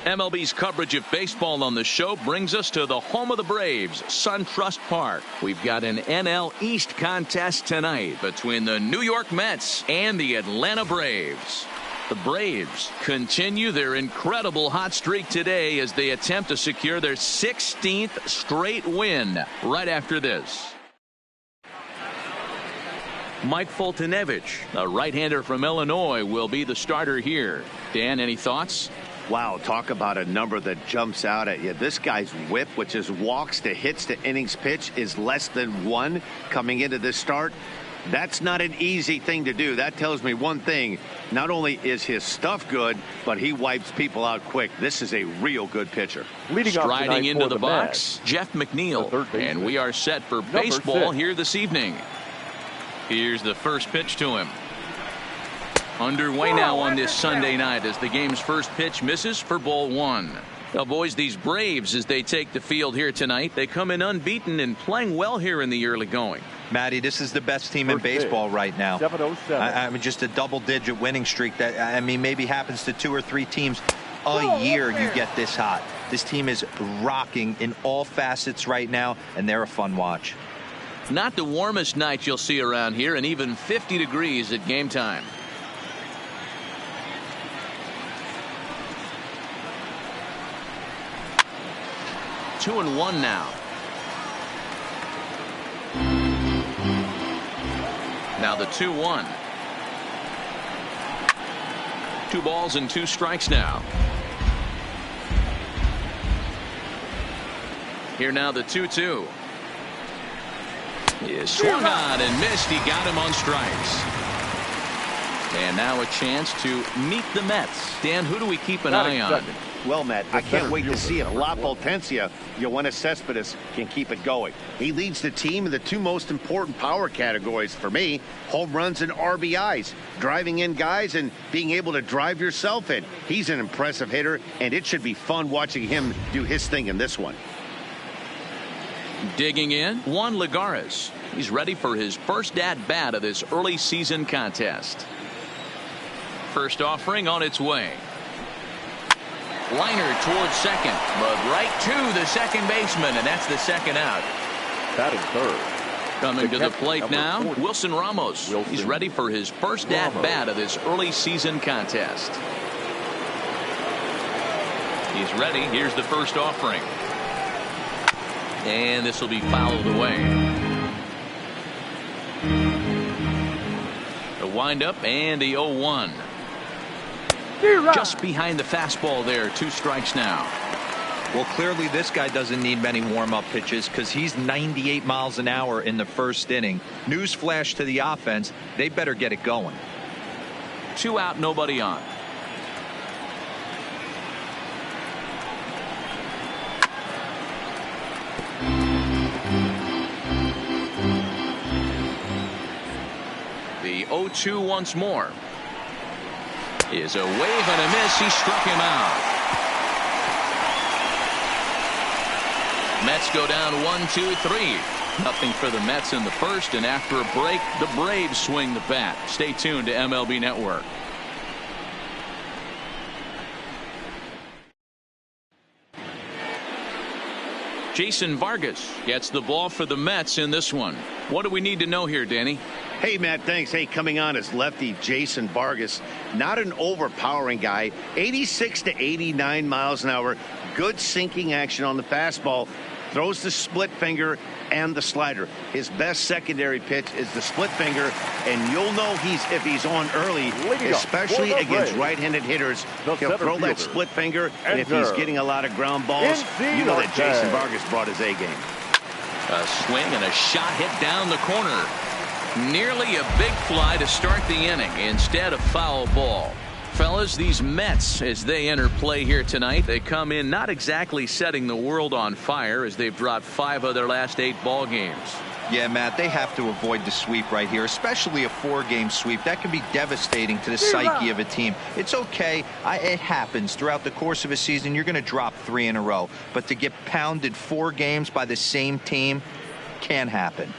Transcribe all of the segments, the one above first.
MLB's coverage of baseball on the show brings us to the home of the Braves, SunTrust Park. We've got an NL East contest tonight between the New York Mets and the Atlanta Braves. The Braves continue their incredible hot streak today as they attempt to secure their 16th straight win right after this. Mike Foltynewicz, a right-hander from Illinois, will be the starter here. Dan, any thoughts? Wow, talk about a number that jumps out at you. This guy's whip, which is walks to hits to innings pitch, is less than 1 coming into this start. That's not an easy thing to do. That tells me one thing. Not only is his stuff good, but he wipes people out quick. This is a real good pitcher. Striding into the box, Jeff McNeil. And we are set for baseball here this evening. Here's the first pitch to him. Underway now on this Sunday night as the game's first pitch misses for ball 1. Now, boys, these Braves, as they take the field here tonight, they come in unbeaten and playing well here in the early going. Matty, this is the best team in baseball right now. 707. I mean, just a double-digit winning streak that, I mean, maybe happens to 2 or 3 teams a year. You get this hot. This team is rocking in all facets right now, and they're a fun watch. Not the warmest night you'll see around here, and even 50 degrees at game time. Two and one now. Now the 2-1. 2 balls and 2 strikes now. Here now the 2-2. He is swung on and missed. He got him on strikes. And now a chance to meet the Mets. Dan, who do we keep an eye on? Well, Matt, I can't wait to see if La Potencia, Yoenis Cespedes, can keep it going. He leads the team in the 2 most important power categories for me, home runs and RBIs, driving in guys and being able to drive yourself in. He's an impressive hitter, and it should be fun watching him do his thing in this one. Digging in, Juan Lagares. He's ready for his first at-bat of this early season contest. First offering on its way. Liner towards second, but right to the second baseman, and that's the second out. Batting third. Coming to the plate now, Wilson Ramos. He's ready for his first at-bat of this early season contest. He's ready. Here's the first offering. And this will be fouled away. The windup and the 0-1. Just behind the fastball there. 2 strikes now. Well, clearly this guy doesn't need many warm-up pitches because he's 98 miles an hour in the first inning. Newsflash to the offense. They better get it going. 2 out, nobody on. The 0-2 once more. Is a wave and a miss. He struck him out. Mets go down 1-2-3. Nothing for the Mets in the first, and after a break, the Braves swing the bat. Stay tuned to MLB Network. Jason Vargas gets the ball for the Mets in this one. What do we need to know here, Danny? Hey, Matt, thanks. Hey, coming on is lefty Jason Vargas. Not an overpowering guy. 86 to 89 miles an hour. Good sinking action on the fastball. Throws the split finger and the slider. His best secondary pitch is the split finger, and you'll know if he's on early, especially against right-handed hitters. He'll throw that split finger, and if he's getting a lot of ground balls, you know that Jason Vargas brought his A game. A swing and a shot hit down the corner. Nearly a big fly to start the inning instead of foul ball. Fellas, these Mets, as they enter play here tonight, they come in not exactly setting the world on fire as they've dropped 5 of their last 8 ball games. Yeah, Matt, they have to avoid the sweep right here, especially a 4-game sweep. That can be devastating to the psyche of a team. It's okay. It happens. Throughout the course of a season, you're going to drop 3 in a row. But to get pounded 4 games by the same team can happen.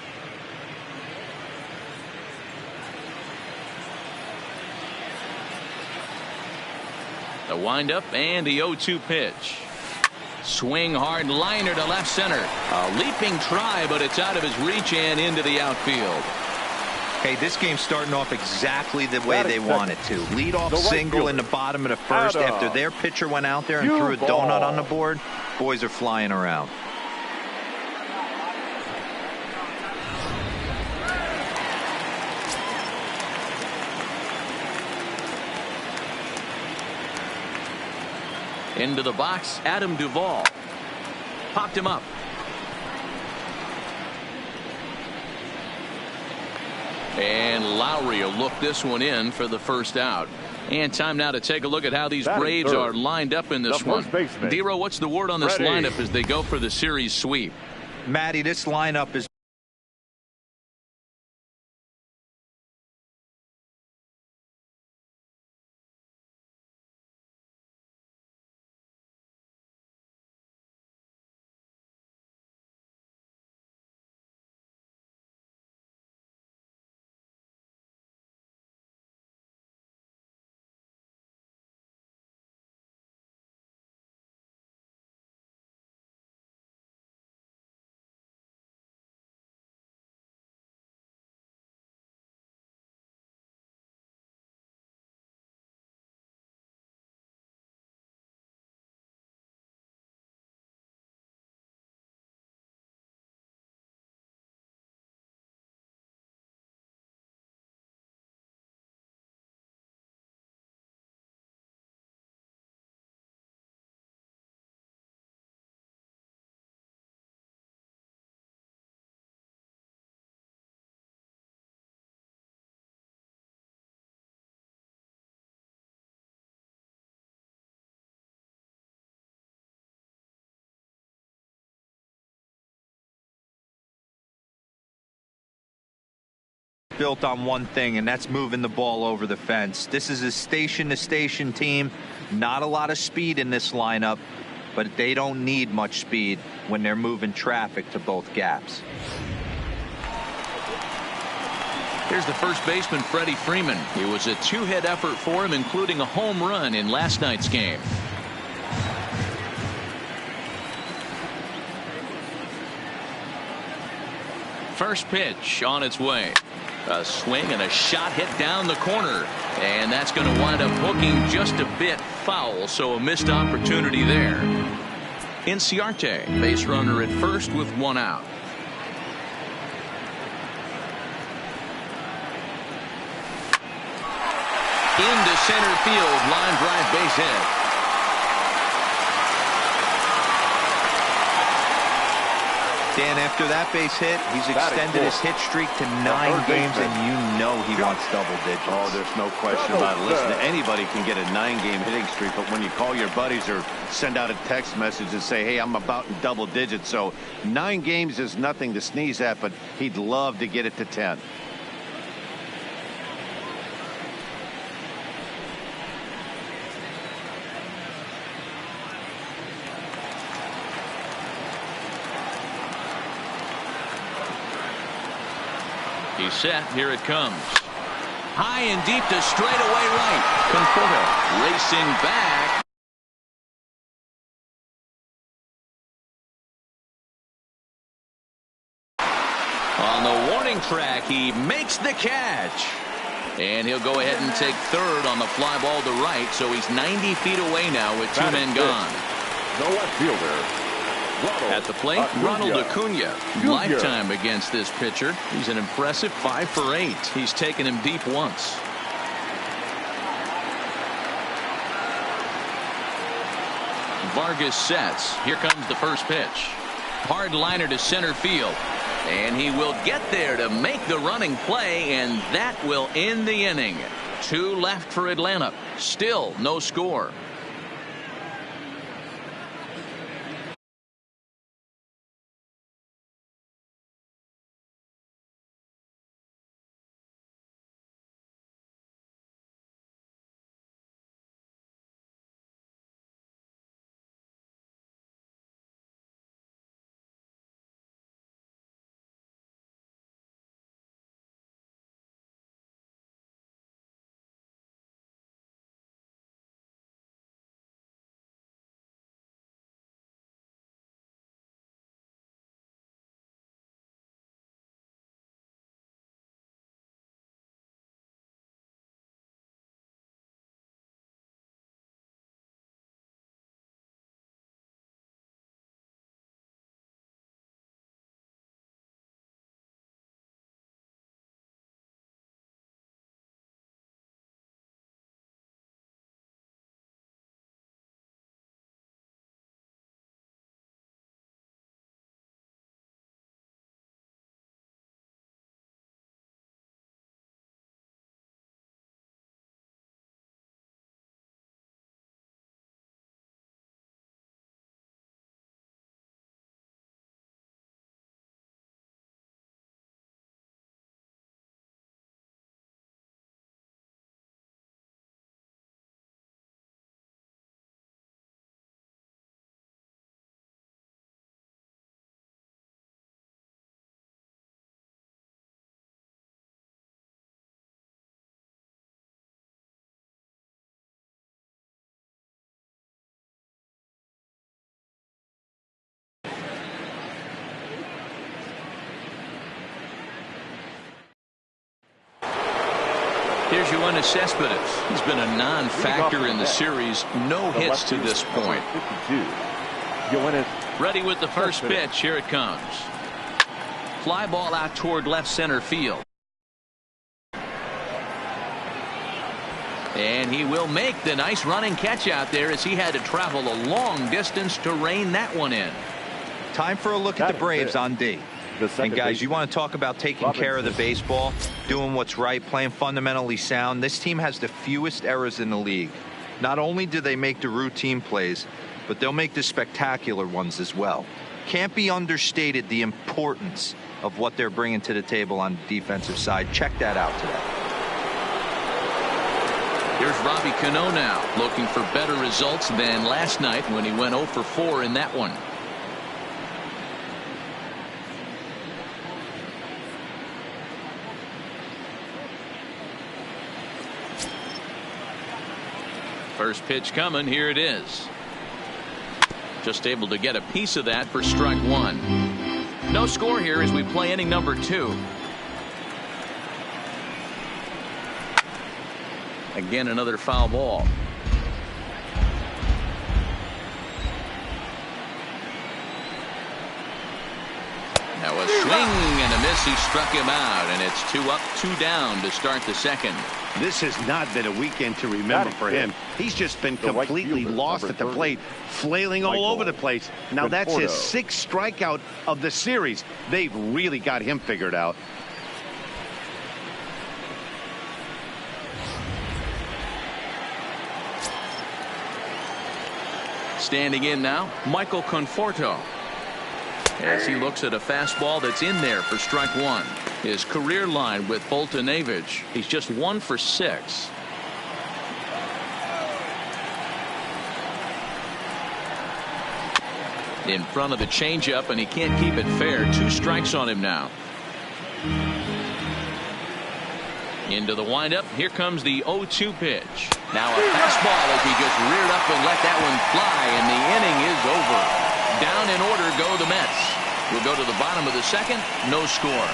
The windup and the 0-2 pitch. Swing hard liner to left center. A leaping try, but it's out of his reach and into the outfield. Hey, this game's starting off exactly the way they want it to. Lead off single in the bottom of the first after their pitcher went out there and threw a donut on the board. Boys are flying around. Into the box, Adam Duvall. Popped him up. And Lowry will look this one in for the first out. And time now to take a look at how these Braves are lined up in this one. Dero, what's the word on this lineup as they go for the series sweep? Matty, this lineup is built on one thing, and that's moving the ball over the fence. This is a station-to-station team. Not a lot of speed in this lineup, but they don't need much speed when they're moving traffic to both gaps. Here's the first baseman, Freddie Freeman. It was a two-hit effort for him, including a home run in last night's game. First pitch on its way. A swing and a shot hit down the corner. And that's going to wind up hooking just a bit foul, so a missed opportunity there. Inciarte, base runner at first with one out. Into center field, line drive base hit. Dan, after that base hit, he's extended his hit streak to 9 games, and you know he wants double digits. Oh, there's no question about it. Listen, anybody can get a 9-game hitting streak, but when you call your buddies or send out a text message and say, hey, I'm about in double digits, so 9 games is nothing to sneeze at, but he'd love to get it to 10. He's set. Here it comes. High and deep to straightaway right. Conforto racing back. On the warning track, he makes the catch. And he'll go ahead and take third on the fly ball to right, so he's 90 feet away now with 2 men gone. The left fielder. At the plate, Ronald Acuna. Lifetime against this pitcher. He's an impressive 5 for 8. He's taken him deep once. Vargas sets. Here comes the first pitch. Hard liner to center field. And he will get there to make the running play, and that will end the inning. 2 left for Atlanta. Still no score. Here's Cespedes. He's been a non-factor in the series. No hits to this point. Ready with the first pitch. Here it comes. Fly ball out toward left center field. And he will make the nice running catch out there as he had to travel a long distance to rein that one in. Time for a look at the Braves on D. And guys, you want to talk about taking care of the baseball, doing what's right, playing fundamentally sound. This team has the fewest errors in the league. Not only do they make the routine plays, but they'll make the spectacular ones as well. Can't be understated the importance of what they're bringing to the table on the defensive side. Check that out today. Here's Robbie Cano now, looking for better results than last night when he went 0 for 4 in that one. First pitch coming. Here it is. Just able to get a piece of that for strike one. No score here as we play inning number 2. Again, another foul ball. Now a swing and a miss. He struck him out, and it's 2 up, 2 down to start the second. This has not been a weekend to remember for him. He's just been completely lost at the plate, flailing all over the place. Now that's his 6th strikeout of the series. They've really got him figured out. Standing in now, Michael Conforto, as he looks at a fastball that's in there for strike one. His career line with Boltonevich, he's just 1 for 6. In front of the changeup, and he can't keep it fair. 2 strikes on him now. Into the windup. Here comes the 0-2 pitch. Now a fastball as he gets reared up and let that one fly, and the inning is over. Down in order go the Mets. We'll go to the bottom of the second. No score.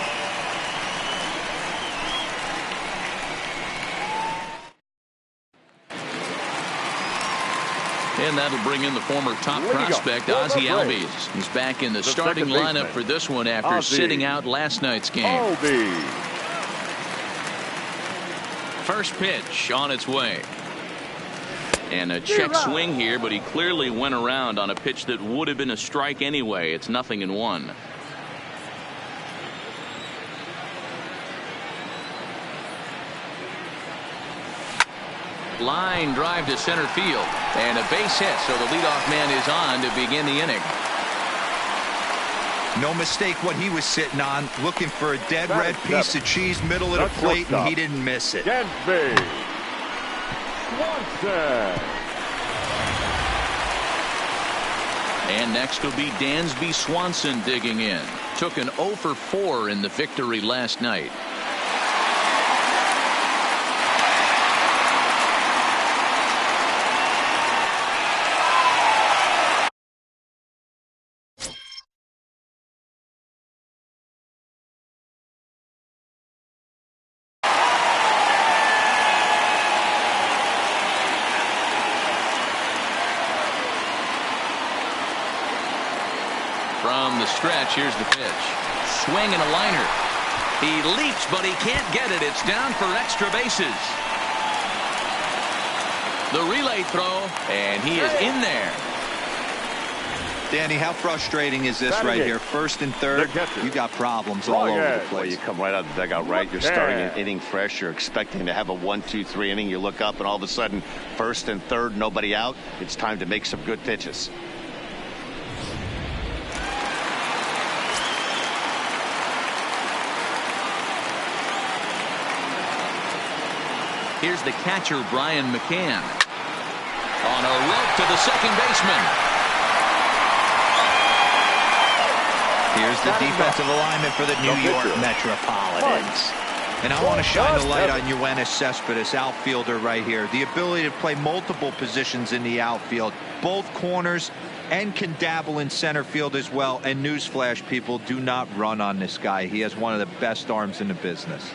And that'll bring in the former top prospect, Ozzie Albies. He's back in the starting lineup for this one after sitting out last night's game. First pitch on its way. And a check swing here, but he clearly went around on a pitch that would have been a strike anyway. It's 0-1. Line drive to center field, and a base hit, so the leadoff man is on to begin the inning. No mistake what he was sitting on, looking for a dead red piece of cheese middle of the plate, and he didn't miss it. And next will be Dansby Swanson digging in. Took an 0 for 4 in the victory last night. From the stretch, here's the pitch. Swing and a liner. He leaps, but he can't get it. It's down for extra bases. The relay throw, and he is in there. Danny, how frustrating is this right here? First and third, you got problems all over the place. Well, you come right out of the dugout, right? You're starting an inning fresh. You're expecting to have a 1-2-3 inning. You look up, and all of a sudden, first and third, nobody out. It's time to make some good pitches. Here's the catcher, Brian McCann. On a rope to the second baseman. Here's the defensive alignment for the New York Metropolitans. And I want to shine the light on Cespedes, outfielder right here. The ability to play multiple positions in the outfield, both corners, and can dabble in center field as well. And newsflash, people, do not run on this guy. He has one of the best arms in the business.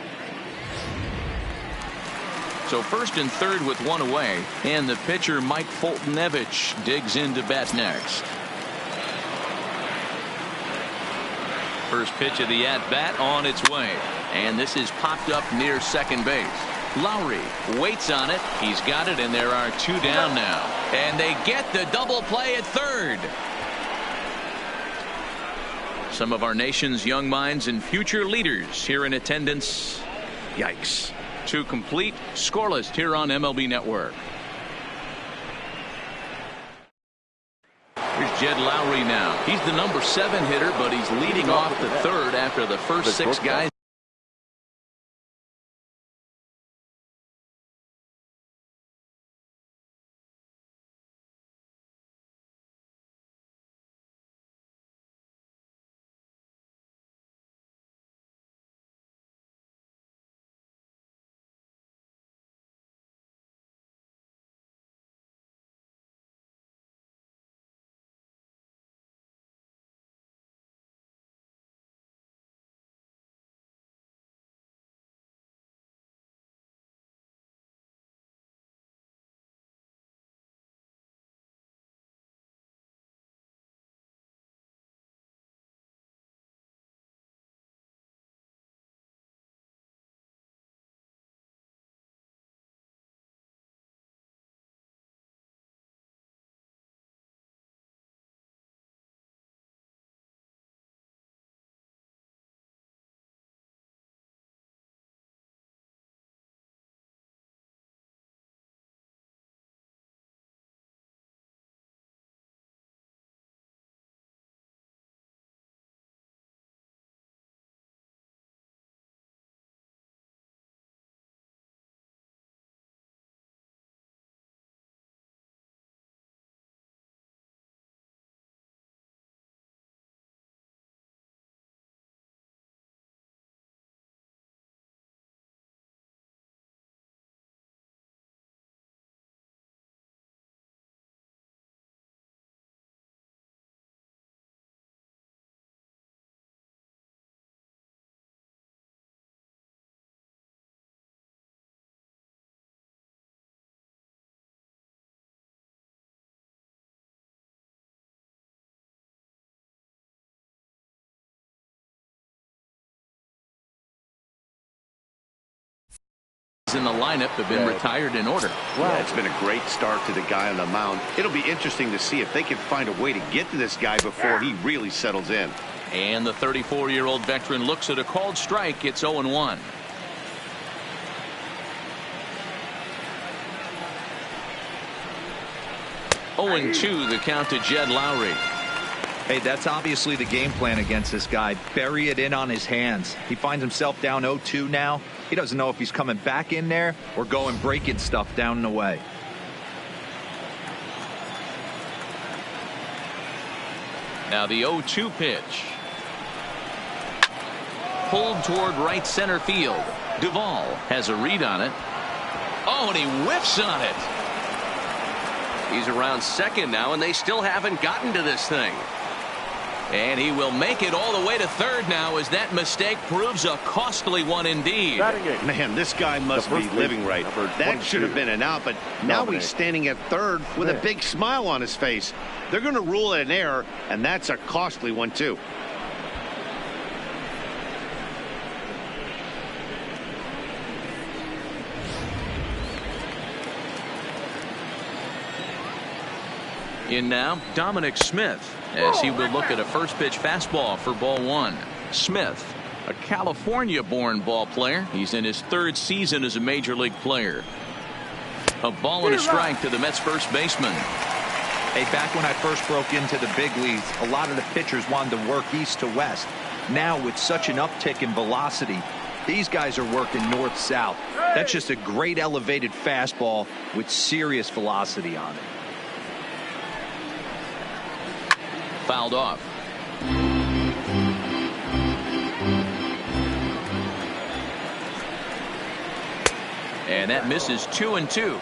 So first and third with one away, and the pitcher Mike Foltynewicz digs into bat next. First pitch of the at-bat on its way, and this is popped up near second base. Lowry waits on it. He's got it, and there are two down now, and they get the double play at third. Some of our nation's young minds and future leaders here in attendance. Yikes. To complete, scoreless here on MLB Network. Here's Jed Lowry now. He's the number 7 hitter, but he's leading off the third after the first 6 guys. In the lineup have been retired in order. Yeah, it's been a great start to the guy on the mound. It'll be interesting to see if they can find a way to get to this guy before he really settles in. And the 34-year-old veteran looks at a called strike. It's 0-1. Oh, 2 the count to Jed Lowry. Hey, that's obviously the game plan against this guy. Bury it in on his hands. He finds himself down 0-2 now. He doesn't know if he's coming back in there or going breaking stuff down and away. Now the 0-2 pitch. Pulled toward right center field. Duvall has a read on it. Oh, and he whiffs on it. He's around second now, and they still haven't gotten to this thing. And he will make it all the way to third now, as that mistake proves a costly one indeed. Man, this guy must be living right. That should have been an out, but now he's standing at third with a big smile on his face. They're going to rule it an error, and that's a costly one too. In now, Dominic Smith, as he will look at a first pitch fastball for ball 1. Smith, a California-born ball player. He's in his 3rd season as a major league player. A ball and a strike to the Mets first baseman. Hey, back when I first broke into the big leagues, a lot of the pitchers wanted to work east to west. Now, with such an uptick in velocity, these guys are working north-south. That's just a great elevated fastball with serious velocity on it. Fouled off. And that misses 2-2.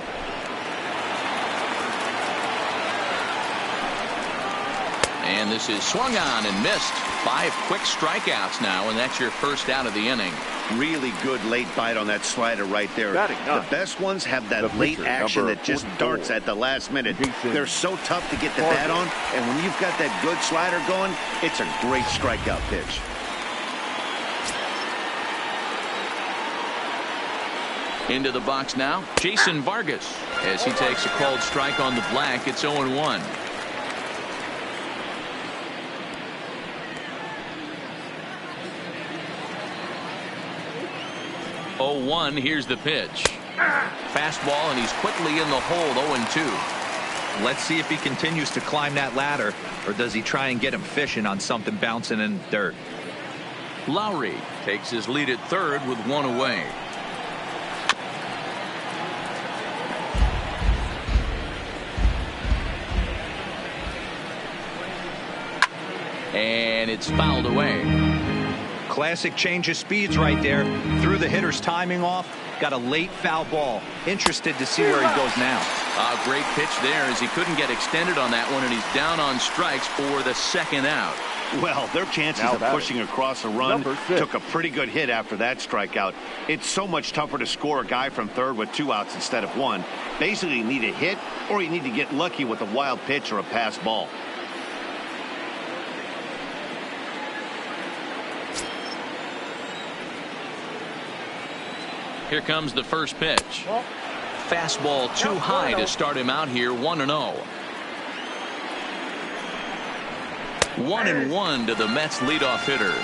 And this is swung on and missed. 5 quick strikeouts now, and that's your first out of the inning. Really good late bite on that slider right there. The best ones have that late action that just darts at the last minute. They're so tough to get the bat on, and when you've got that good slider going, it's a great strikeout pitch. Into the box now, Jason Vargas, as he takes a called strike on the black. It's 0-1. 0-1. Here's the pitch. Fastball, and he's quickly in the hole. 0-2. Let's see if he continues to climb that ladder, or does he try and get him fishing on something bouncing in the dirt. Lowry takes his lead at third with 1 away. And it's fouled away. Classic change of speeds right there. Threw the hitter's timing off. Got a late foul ball. Interested to see where he goes now. A great pitch there, as he couldn't get extended on that one, and he's down on strikes for the second out. Well, their chances of pushing across a run took a pretty good hit after that strikeout. It's so much tougher to score a guy from third with 2 outs instead of 1. Basically, you need a hit, or you need to get lucky with a wild pitch or a pass ball. Here comes the first pitch. Fastball too high to start him out here. 1-0. 1-1 to the Mets leadoff hitter.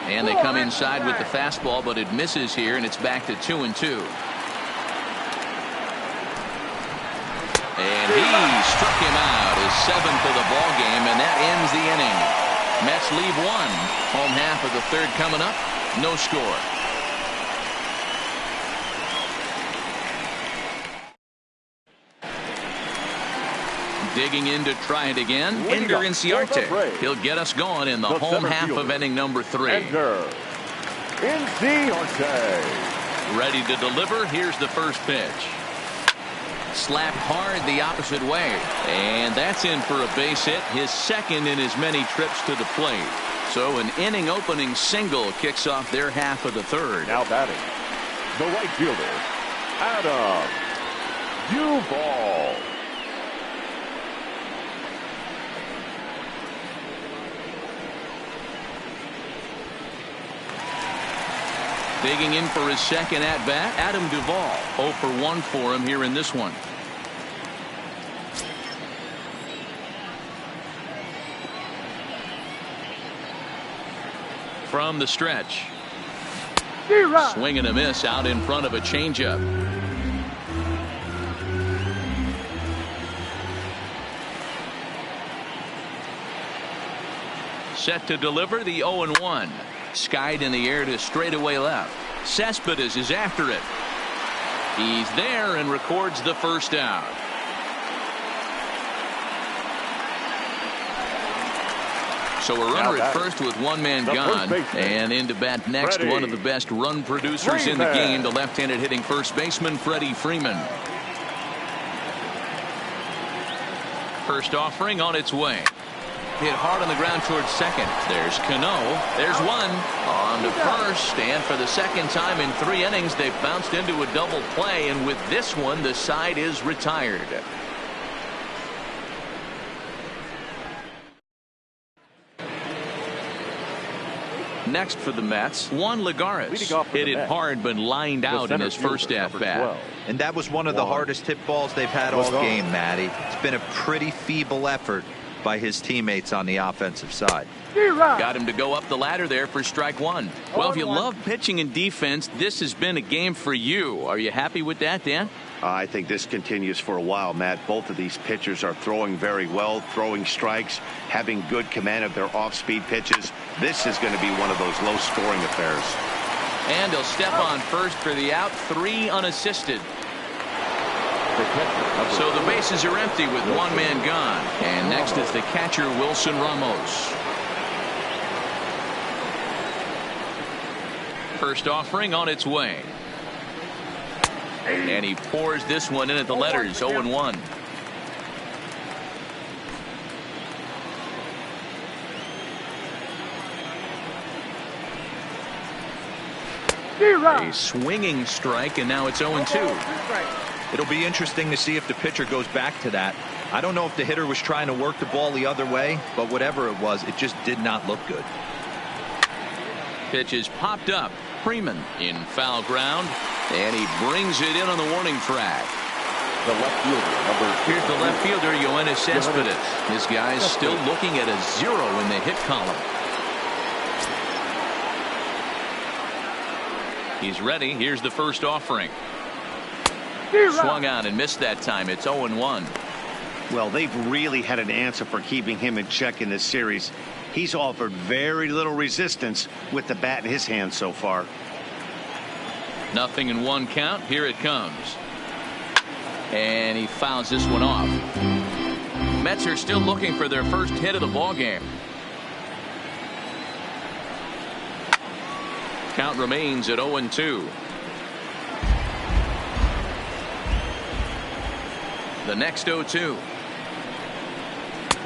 And they come inside with the fastball, but it misses here, and it's back to 2-2. And he struck him out, his 7th of the ball game, and that ends the inning. Mets leave 1. Home half of the third coming up. No score. Digging in to try it again, Ender Inciarte. He'll get us going in the home half of inning number 3. Ender Inciarte. Ready to deliver. Here's the first pitch. Slapped hard the opposite way. And that's in for a base hit, his second in as many trips to the plate. So an inning opening single kicks off their half of the third. Now batting, the right fielder, Adam Duvall. Digging in for his second at-bat, Adam Duvall. 0 for 1 for him here in this one. From the stretch. Swing and a miss out in front of a changeup. Set to deliver the 0-1. Skied in the air to straightaway left. Cespedes is after it. He's there and records the first out. So a runner at first with 1 man gone, and into bat next, one of the best run producers in the game, the left-handed hitting first baseman Freddie Freeman. First offering on its way. Hit hard on the ground towards second. There's Cano. There's one. On to first. And for the second time in 3 innings, they've bounced into a double play. And with this one, the side is retired. Next for the Mets, Juan Lagares. Hit it hard but lined out in his first at-bat. And that was one of the hardest hit balls they've had all game, Matty. It's been a pretty feeble effort by his teammates on the offensive side. Got him to go up the ladder there for strike 1. Well, if you love pitching and defense, this has been a game for you. Are you happy with that, Dan? I think this continues for a while, Matt. Both of these pitchers are throwing very well, throwing strikes, having good command of their off-speed pitches. This is going to be one of those low-scoring affairs. And he'll step on first for the out, 3 unassisted. So the bases are empty with 1 man gone. And next is the catcher, Wilson Ramos. First offering on its way. And he pours this one in at the letters, 0-1. A swinging strike, and now it's 0-2. It'll be interesting to see if the pitcher goes back to that. I don't know if the hitter was trying to work the ball the other way, but whatever it was, it just did not look good. Pitch is popped up. Freeman in foul ground, and he brings it in on the warning track. The left fielder, Here's the left fielder, Yoenis Cespedes. This guy's still looking at a 0 in the hit column. He's ready. Here's the first offering. Swung out and missed that time. It's 0-1. Well, they've really had an answer for keeping him in check in this series. He's offered very little resistance with the bat in his hand so far. 0-1 count. Here it comes. And he fouls this one off. Mets are still looking for their first hit of the ball game. Count remains at 0-2. The next 0-2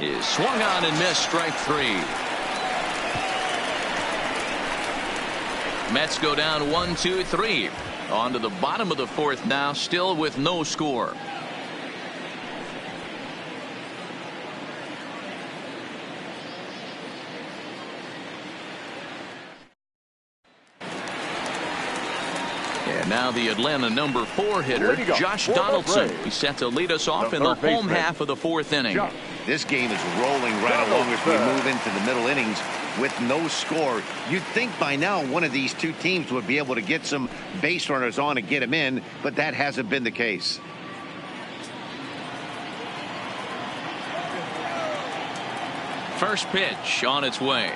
is swung on and missed, strike 3. Mets go down 1-2-3. On to the bottom of the 4th now, still with no score. And now the Atlanta number 4 hitter, Josh Donaldson. He's set to lead us off in the home half of the 4th inning. This game is rolling right along as we move into the middle innings with no score. You'd think by now one of these two teams would be able to get some base runners on and get them in, but that hasn't been the case. First pitch on its way.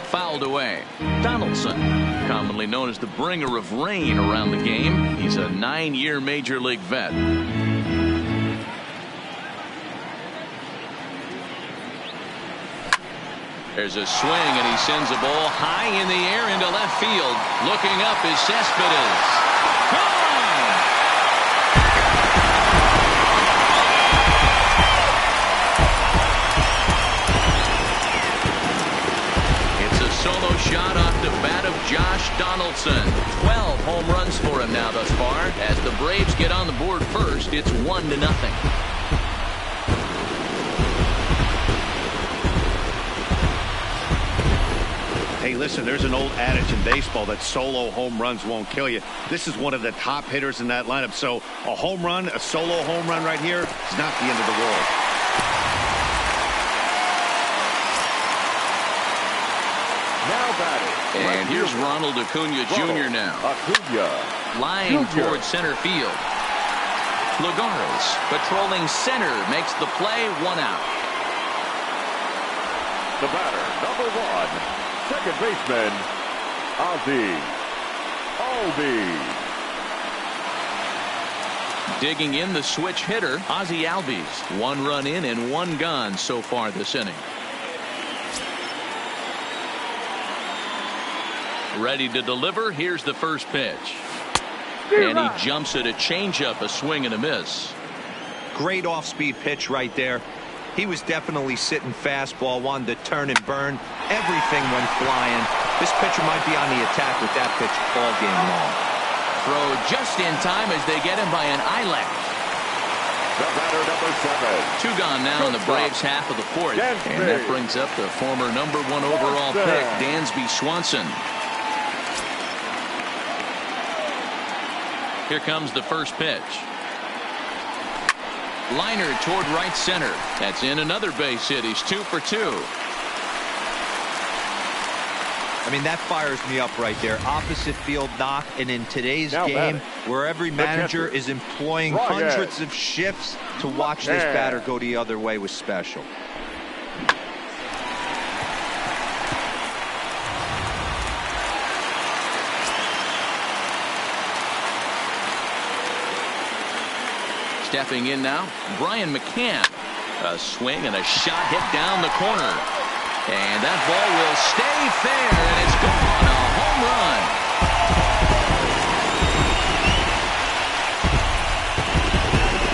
Fouled away. Donaldson, commonly known as the bringer of rain around the game. He's a 9-year major league vet. There's a swing, and he sends a ball high in the air into left field. Looking up is Cespedes. Gone! It's a solo shot off the bat of Josh Donaldson. 12 home runs for him now thus far. As the Braves get on the board first, it's 1-0. Hey, listen, there's an old adage in baseball that solo home runs won't kill you. This is one of the top hitters in that lineup. So a home run, a solo home run right here is not the end of the world. Now batting. And here's Ronald Acuna Jr. now. Acuna. Lying towards center field. Lagares patrolling center makes the play, 1 out. The batter, number 1. Second baseman, Ozzie Albies. Digging in the switch hitter, Ozzie Albies. 1 run in and 1 gone so far this inning. Ready to deliver. Here's the first pitch. And he jumps at a changeup, a swing and a miss. Great off-speed pitch right there. He was definitely sitting fastball, wanted to turn and burn. Everything went flying. This pitcher might be on the attack with that pitch all game long. Throw just in time as they get him by an eyelash. The batter, number 7. 2 gone now in the Braves half of the 4th. And that brings up the former number 1 overall pick, Dansby Swanson. Here comes the first pitch. Liner toward right center. That's in another base hit. He's 2 for 2. I mean, that fires me up right there. Opposite field knock, and in today's Now game, batting, where every manager is employing hundreds of shifts to watch this batter go the other way was special. Stepping in now, Brian McCann. A swing and a shot hit down the corner. And that ball will stay fair, and it's gone. A home run.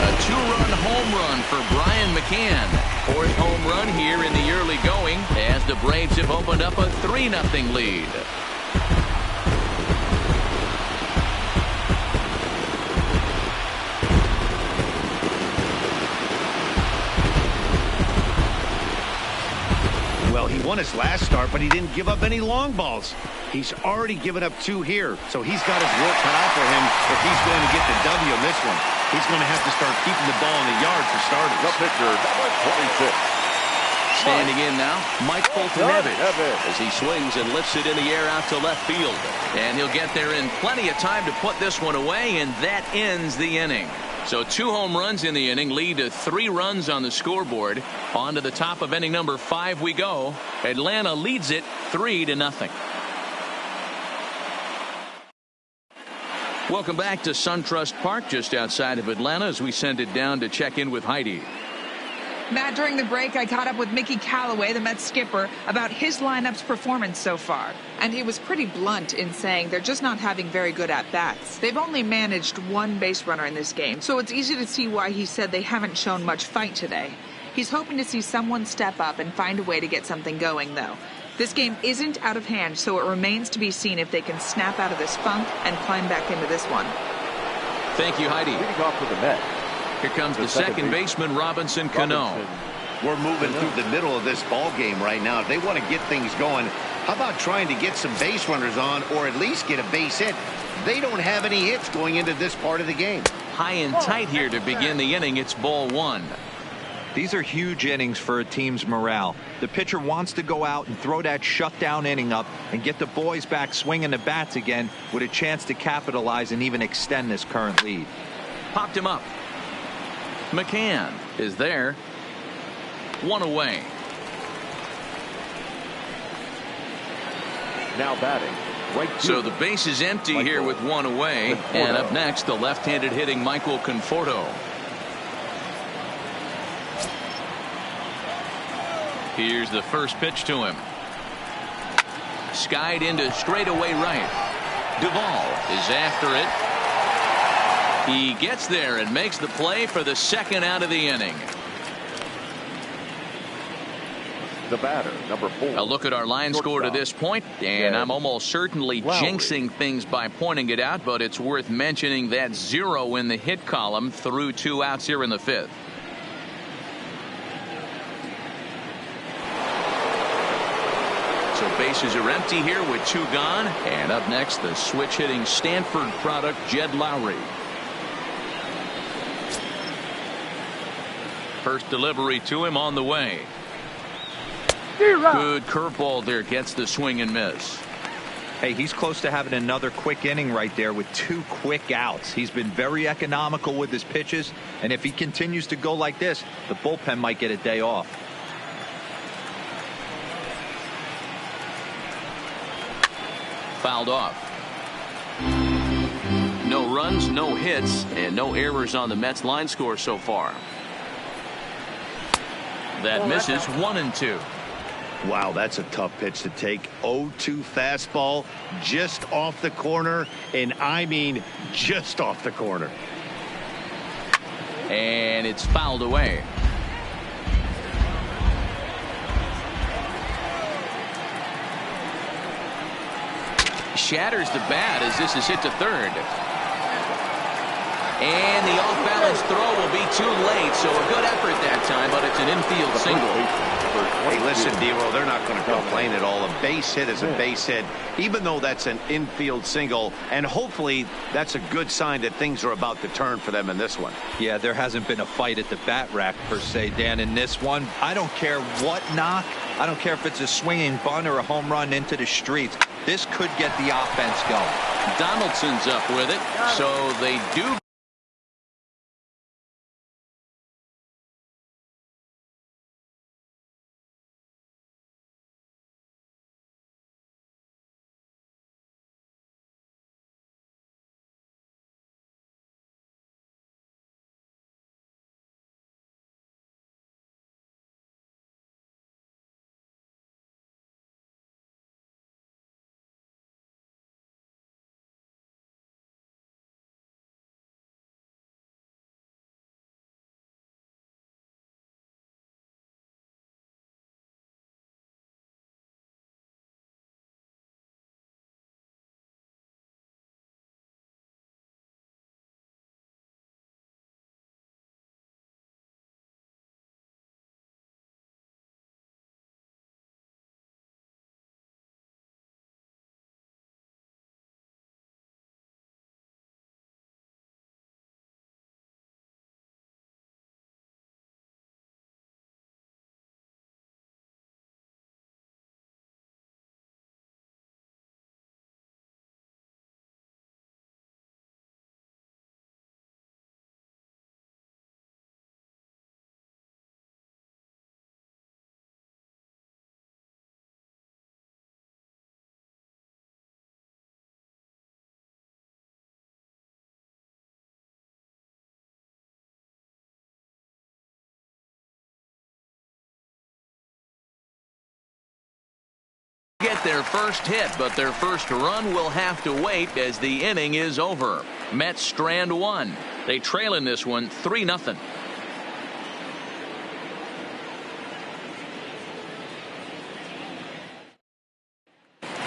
A two-run home run for Brian McCann. Fourth home run here in the early going as the Braves have opened up a 3-0 lead. He won his last start, but he didn't give up any long balls. He's already given up 2 here, so he's got his work cut out for him if he's going to get the W on this one. He's going to have to start keeping the ball in the yard for starters. The pitcher, number 26. Standing in now, Mike Fulton-Evans as he swings and lifts it in the air out to left field. And he'll get there in plenty of time to put this one away, and that ends the inning. So 2 home runs in the inning lead to 3 runs on the scoreboard. On to the top of inning number 5 we go. Atlanta leads it 3-0. Welcome back to SunTrust Park just outside of Atlanta as we send it down to check in with Heidi. Matt, during the break, I caught up with Mickey Callaway, the Mets skipper, about his lineup's performance so far. And he was pretty blunt in saying they're just not having very good at-bats. They've only managed 1 base runner in this game, so it's easy to see why he said they haven't shown much fight today. He's hoping to see someone step up and find a way to get something going, though. This game isn't out of hand, so it remains to be seen if they can snap out of this funk and climb back into this one. Thank you, Heidi. Leading off for the Mets. Here comes the second baseman, Robinson Cano. We're moving through the middle of this ball game right now. If they want to get things going, how about trying to get some base runners on or at least get a base hit? They don't have any hits going into this part of the game. High and tight here to begin the inning. It's ball 1. These are huge innings for a team's morale. The pitcher wants to go out and throw that shutdown inning up and get the boys back swinging the bats again with a chance to capitalize and even extend this current lead. Popped him up. McCann is there. 1 away. Now batting. Right so the base is empty here with 1 away. And up next, the left-handed hitting Michael Conforto. Here's the first pitch to him. Skied into straightaway right. Duvall is after it. He gets there and makes the play for the second out of the inning. The batter, number 4. A look at our line score to this point, and I'm almost certainly jinxing things by pointing it out, but it's worth mentioning that 0 in the hit column through 2 outs here in the 5th. So bases are empty here with 2 gone, and up next the switch hitting Stanford product Jed Lowry. First delivery to him on the way. Good curveball there, gets the swing and miss. Hey, he's close to having another quick inning right there with 2 quick outs. He's been very economical with his pitches, and if he continues to go like this, the bullpen might get a day off. Fouled off. No runs, no hits, and no errors on the Mets line score so far. That misses 1-2. Wow, that's a tough pitch to take. 0-2 fastball just off the corner, and I mean just off the corner. And it's fouled away. Shatters the bat as this is hit to third. And the off-balance throw will be too late, so a good effort that time, but it's an infield single. Hey, listen, D-Roll, they're not going to complain at all. A base hit is a base hit, even though that's an infield single, and hopefully that's a good sign that things are about to turn for them in this one. Yeah, there hasn't been a fight at the bat rack per se, Dan, in this one. I don't care what knock I don't care if it's a swinging bunt or a home run into the streets. This could get the offense going. Donaldson's up with it, so they do. Get their first hit, but their first run will have to wait as the inning is over. Mets strand one. They trail in this one 3-0.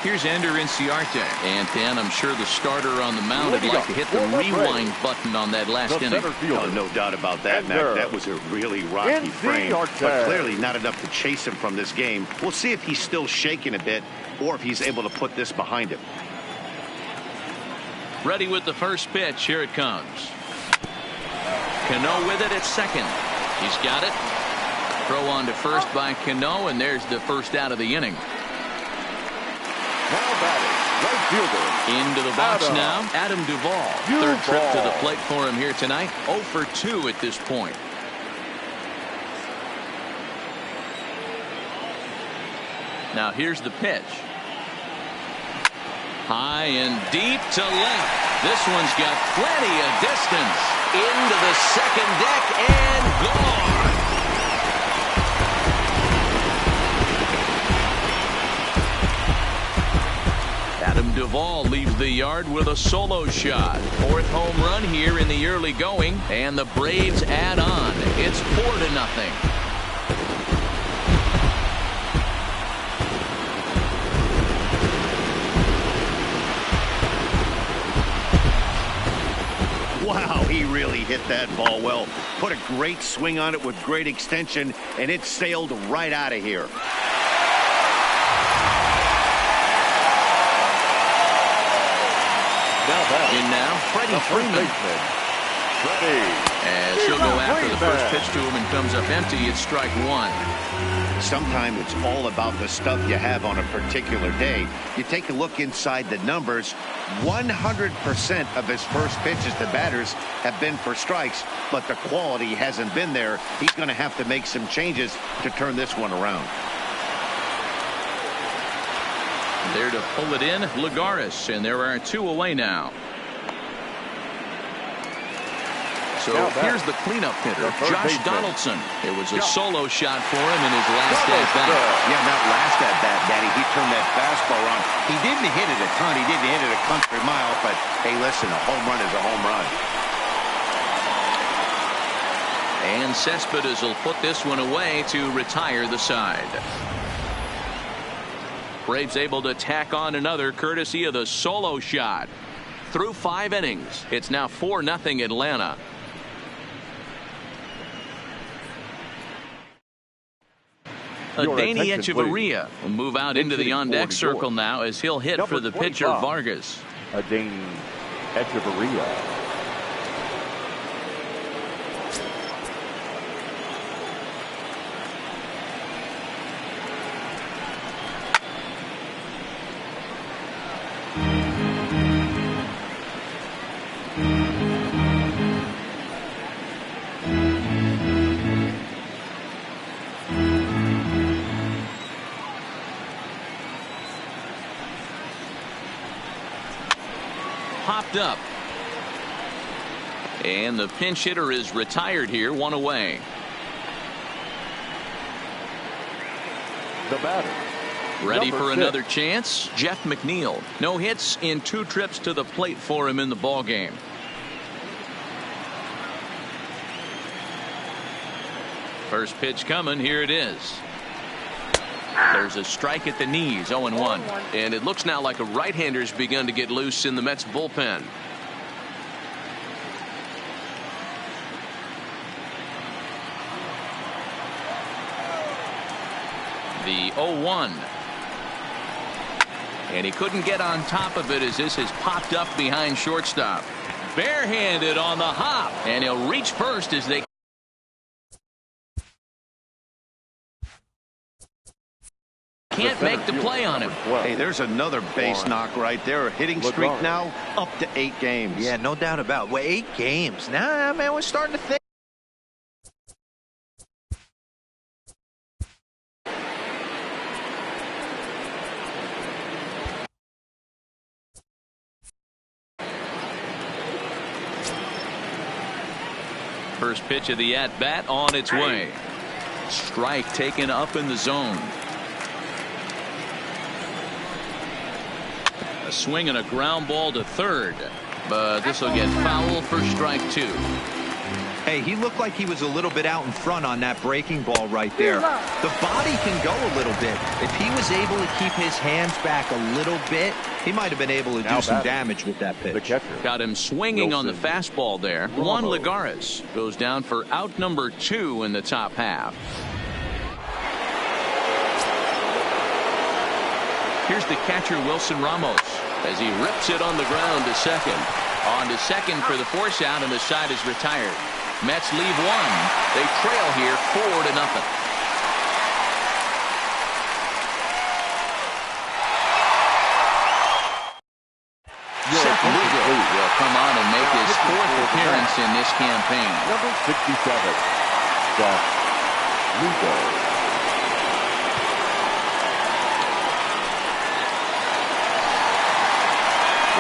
Here's Ender Inciarte. And Dan, I'm sure the starter on the mound would like to hit the rewind button on that last inning. Oh, no doubt about that, Mac. That was a really rocky frame, but clearly not enough to chase him from this game. We'll see if he's still shaking a bit or if he's able to put this behind him. Ready with the first pitch. Here it comes. Cano with it at second. He's got it. Throw on to first by Cano, and there's the first out of the inning. Now batting, right fielder. Into the box now, Adam Duvall. Third trip to the plate for him here tonight. 0 for 2 at this point. Now here's the pitch. High and deep to left. This one's got plenty of distance. Into the second deck and gone. Adam Duvall leaves the yard with a solo shot. Fourth home run here in the early going, and the Braves add on. It's 4-0. Wow, he really hit that ball well. Put a great swing on it with great extension, and it sailed right out of here. In now, Freddie Freeman. As he'll go after the first pitch to him and comes up empty, it's strike one. Sometimes it's all about the stuff you have on a particular day. You take a look inside the numbers. 100% of his first pitches to batters have been for strikes, but the quality hasn't been there. He's going to have to make some changes to turn this one around. There to pull it in, Lagares, and there are 2 away now. So here's the cleanup hitter, Josh Donaldson. It was a solo shot for him in his last at-bat. Yeah, not last at-bat, Daddy. He turned that fastball on. He didn't hit it a ton. He didn't hit it a country mile, but hey, listen, a home run is a home run. And Cespedes will put this one away to retire the side. Braves able to tack on another courtesy of the solo shot. Through 5 innings, it's now 4-0 Atlanta. Danny Echeverria will move out into the on-deck circle now as he'll hit for the pitcher Vargas. Danny Echeverria. popped up. And the pinch hitter is retired here, one away. The batter. Ready Number for 6. another chance. Jeff McNeil. No hits in 2 trips to the plate for him in the ball game. First pitch coming. Here it is. There's a strike at the knees. 0-1. And it looks now like a right-hander's begun to get loose in the Mets bullpen. The 0-1. And he couldn't get on top of it as this has popped up behind shortstop. Barehanded on the hop. And he'll reach first as they can't make the play on him. Hey, there's another base knock right there. A hitting streak now up to 8 games. Yeah, no doubt about it. Well, 8 games. Nah, man, we're starting to think. First pitch of the at-bat on its way. Strike taken up in the zone. A swing and a ground ball to third. But this will get foul for strike 2. Hey, he looked like he was a little bit out in front on that breaking ball right there. The body can go a little bit. If he was able to keep his hands back a little bit, he might have been able to do some damage with that pitch. The catcher. Got him swinging on the fastball there. Juan Lagares goes down for out number 2 in the top half. Here's the catcher, Wilson Ramos, as he rips it on the ground to second. On to second for the force out, and the side is retired. Mets leave 1. They trail here 4-0. Seth Lugo will come on and make his 4th appearance in this campaign. Number 67. Seth Lugo.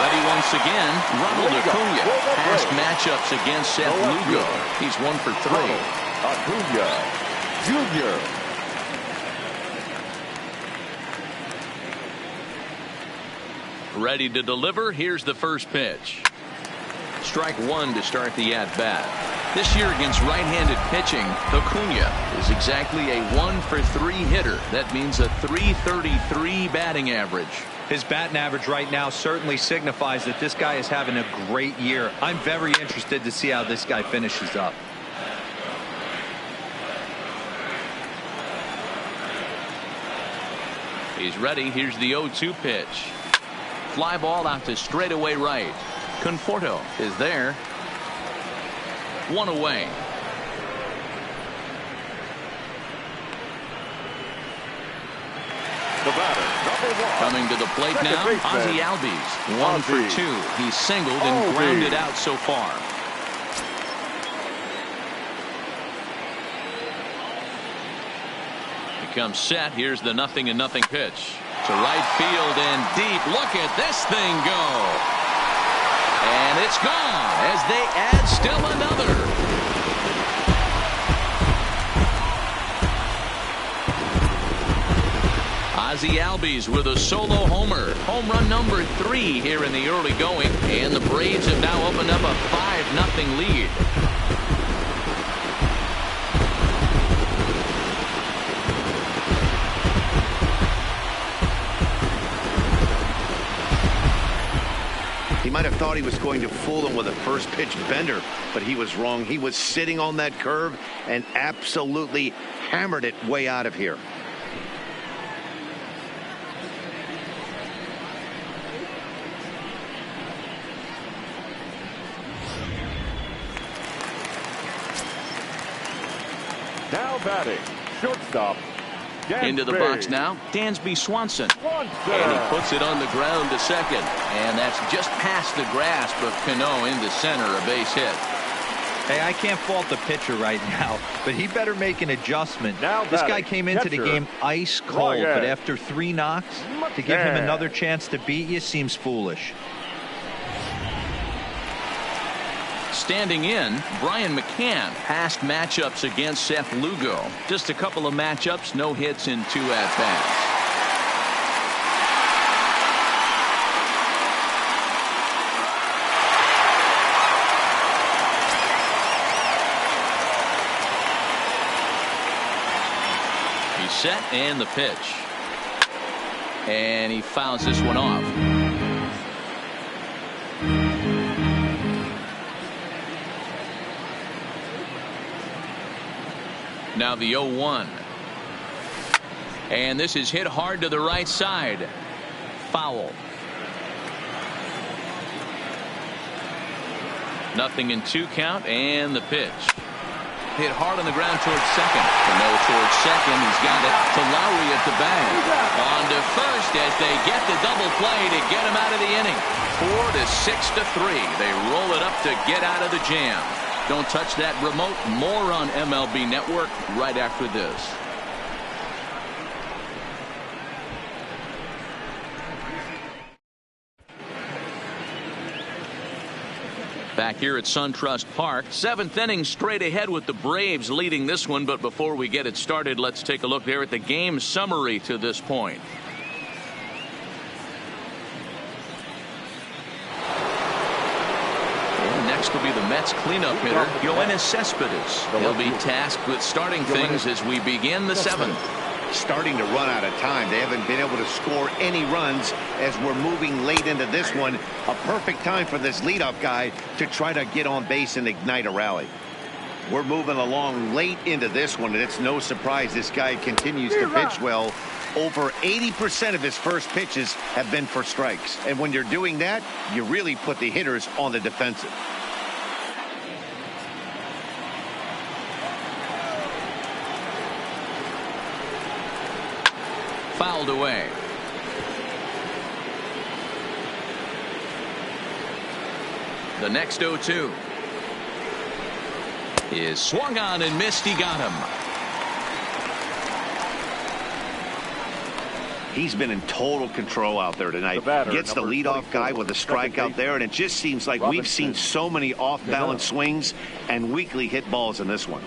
Ready once again, Ronald Acuna. Past matchups against Seth Lugo. He's 1 for 3. Acuna Jr. Ready to deliver. Here's the first pitch. Strike 1 to start the at-bat. This year against right-handed pitching, Acuna is exactly a 1 for 3 hitter. That means a .333 batting average. His batting average right now certainly signifies that this guy is having a great year. I'm very interested to see how this guy finishes up. He's ready. Here's the 0-2 pitch. Fly ball out to straightaway right. Conforto is there. 1 away. The batter, number 1. Coming to the plate Second now, baseman, Ozzie Albies. 1 for 2. He's singled and grounded out so far. He comes set. Here's the 0-0 pitch. To right field and deep. Look at this thing go. And it's gone as they add still another. Ozzie Albies with a solo homer. Home run number 3 here in the early going. And the Braves have now opened up a 5-0 lead. He might have thought he was going to fool him with a first pitch bender, but he was wrong. He was sitting on that curve and absolutely hammered it way out of here. Now batting, shortstop. Into the box now, Dansby Swanson. And he puts it on the ground to second. And that's just past the grasp of Cano into center, a base hit. Hey, I can't fault the pitcher right now, but he better make an adjustment. Now this guy batting, came into the catcher, game ice cold, Ryan. but after 3 knocks, to give him another chance to beat you seems foolish. Standing in, Brian McCann. Past matchups against Seth Lugo. Just a couple of matchups, no hits in 2 at-bats. He's set and the pitch. And he fouls this one off. Now the 0-1. And this is hit hard to the right side. Foul. Nothing in 2 count and the pitch. Hit hard on the ground towards second. No towards second. He's got it to Lowry at the bag. On to first as they get the double play to get him out of the inning. 4 to 6 to 3. They roll it up to get out of the jam. Don't touch that remote. More on MLB Network right after this. Back here at SunTrust Park, 7th inning straight ahead with the Braves leading this one. But before we get it started, let's take a look there at the game summary to this point. Next will be the Mets cleanup hitter, Yoenis Cespedes. He'll be tasked with starting things as we begin the 7th. Starting to run out of time. They haven't been able to score any runs as we're moving late into this one. A perfect time for this leadoff guy to try to get on base and ignite a rally. We're moving along late into this one, and it's no surprise this guy continues to pitch well. Over 80% of his first pitches have been for strikes. And when you're doing that, you really put the hitters on the defensive. Fouled away. The next 0-2 is swung on and missed. He got him. He's been in total control out there tonight. Gets the leadoff guy with a strikeout there, and it just seems like we've seen so many off-balance swings and weakly hit balls in this one.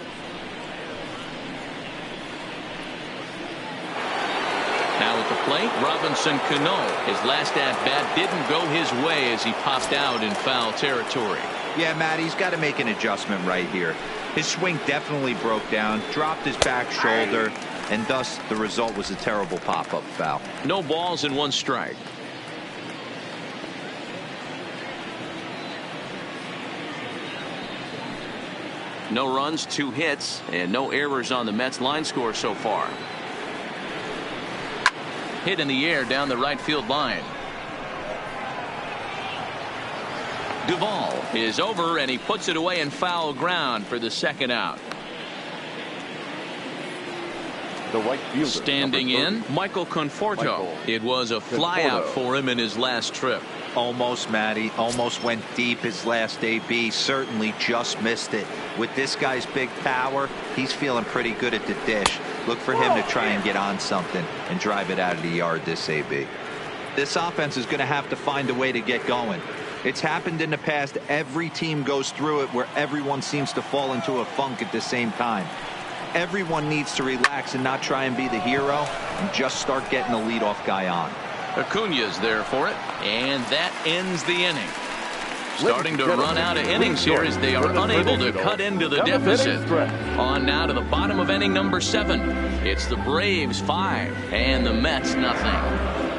Now at the plate, Robinson Cano. His last at-bat didn't go his way as he popped out in foul territory. Yeah, Matt, he's got to make an adjustment right here. His swing definitely broke down, dropped his back shoulder, and thus the result was a terrible pop-up foul. No balls and 1 strike. No runs, 2 hits, and no errors on the Mets line score so far. Hit in the air down the right field line. Duvall is over, and he puts it away in foul ground for the 2nd out. The right fielder, standing in, Michael Conforto. It was a flyout for him in his last trip. Almost, Matty. Almost went deep his last AB. Certainly just missed it. With this guy's big power, he's feeling pretty good at the dish. Look for him to try and get on something and drive it out of the yard this AB. This offense is going to have to find a way to get going. It's happened in the past. Every team goes through it where everyone seems to fall into a funk at the same time. Everyone needs to relax and not try and be the hero and just start getting the leadoff guy on. Acuna's there for it, and that ends the inning. Starting to run out of innings here as they are unable to cut into the deficit. On now to the bottom of inning number 7. It's the Braves 5 and the Mets nothing.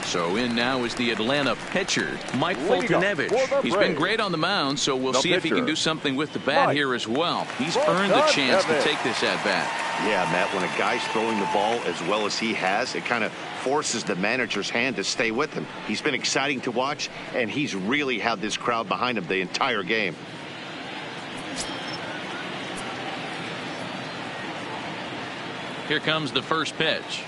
So in now is the Atlanta pitcher, Mike Foltynewicz. He's been great on the mound, so we'll see if he can do something with the bat here as well. He's earned the chance to take this at-bat. Yeah, Matt, when a guy's throwing the ball as well as he has, it kind of forces the manager's hand to stay with him. He's been exciting to watch, and he's really had this crowd behind him the entire game. Here comes the first pitch.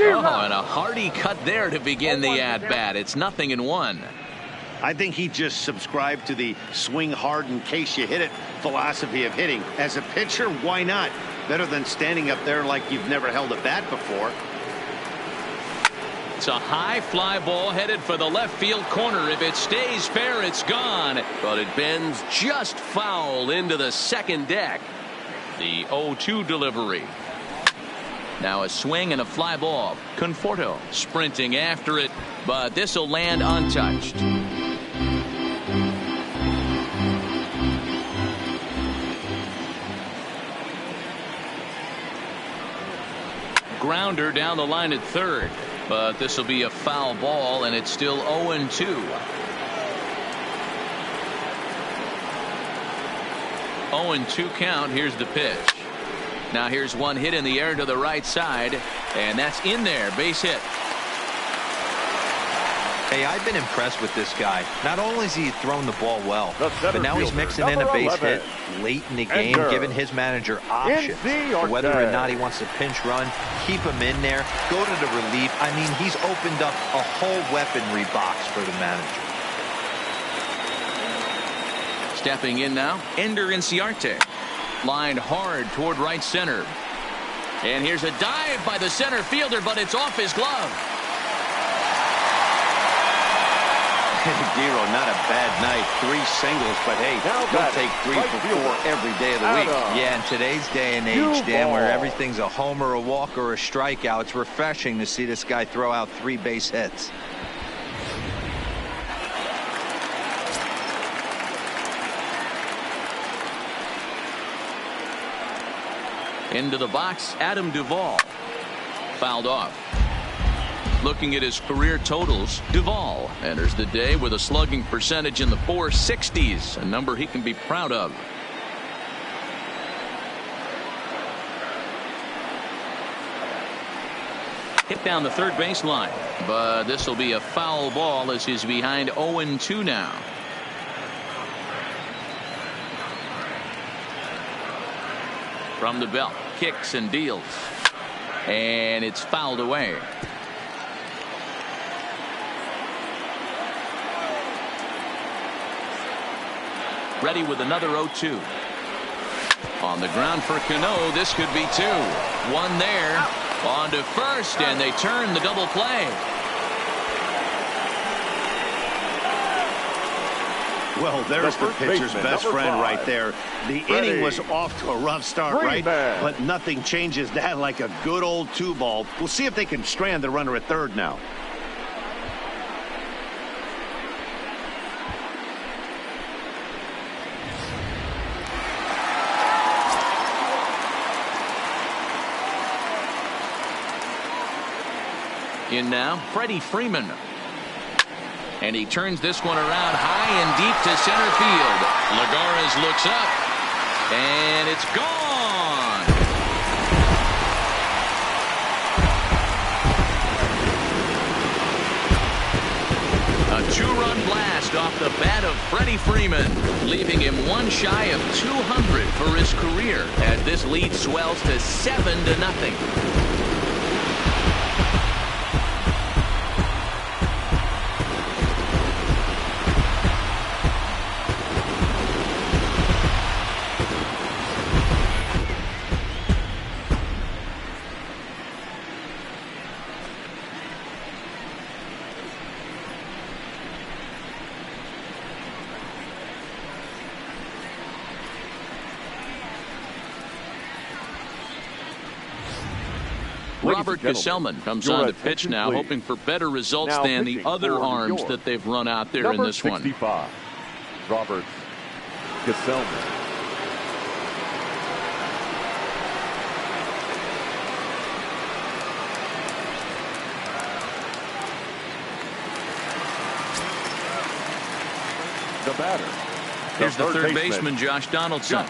Oh, and a hearty cut there to begin the at-bat. It's 0-1. I think he just subscribed to the swing hard in case you hit it philosophy of hitting. As a pitcher, why not? Better than standing up there like you've never held a bat before. It's a high fly ball headed for the left field corner. If it stays fair, it's gone. But it bends just foul into the second deck. The 0-2 delivery. Now a swing and a fly ball. Conforto sprinting after it, but this will land untouched. Grounder down the line at third, but this will be a foul ball, and it's still 0-2. 0-2 count. Here's the pitch. Now here's one hit in the air to the right side, and that's in there. Base hit. Hey, I've been impressed with this guy. Not only has he thrown the ball well, but now he's mixing in a base hit late in the game, giving his manager options. Whether or not he wants to pinch run, keep him in there, go to the relief. I mean, he's opened up a whole weaponry box for the manager. Stepping in now, Ender Inciarte. Lined hard toward right center. And here's a dive by the center fielder, but it's off his glove. Dero, not a bad night. 3 singles, but hey, he'll take 3 for 4 every day of the week. Yeah, in today's day and age, Dan, where everything's a homer, a walk, or a strikeout, it's refreshing to see this guy throw out 3 base hits. Into the box, Adam Duvall. Fouled off. Looking at his career totals, Duvall enters the day with a slugging percentage in the 460s, a number he can be proud of. Hit down the third baseline, but this will be a foul ball as he's behind 0-2 now. From the belt, kicks and deals, and it's fouled away. Ready with another 0-2. On the ground for Cano. This could be 2. One there. On to first, and they turn the double play. Well, there's the pitcher's best friend right there. The inning was off to a rough start, right? But nothing changes that like a good old 2-ball. We'll see if they can strand the runner at third now. In now, Freddie Freeman. And he turns this one around high and deep to center field. Lagares looks up, and it's gone. A 2-run blast off the bat of Freddie Freeman, leaving him one shy of 200 for his career as this lead swells to 7-0. Robert Gesellman comes on to pitch now, hoping for better results than the other arms that they've run out there in this one. Robert Gesellman. The batter. Here's the third baseman, Josh Donaldson,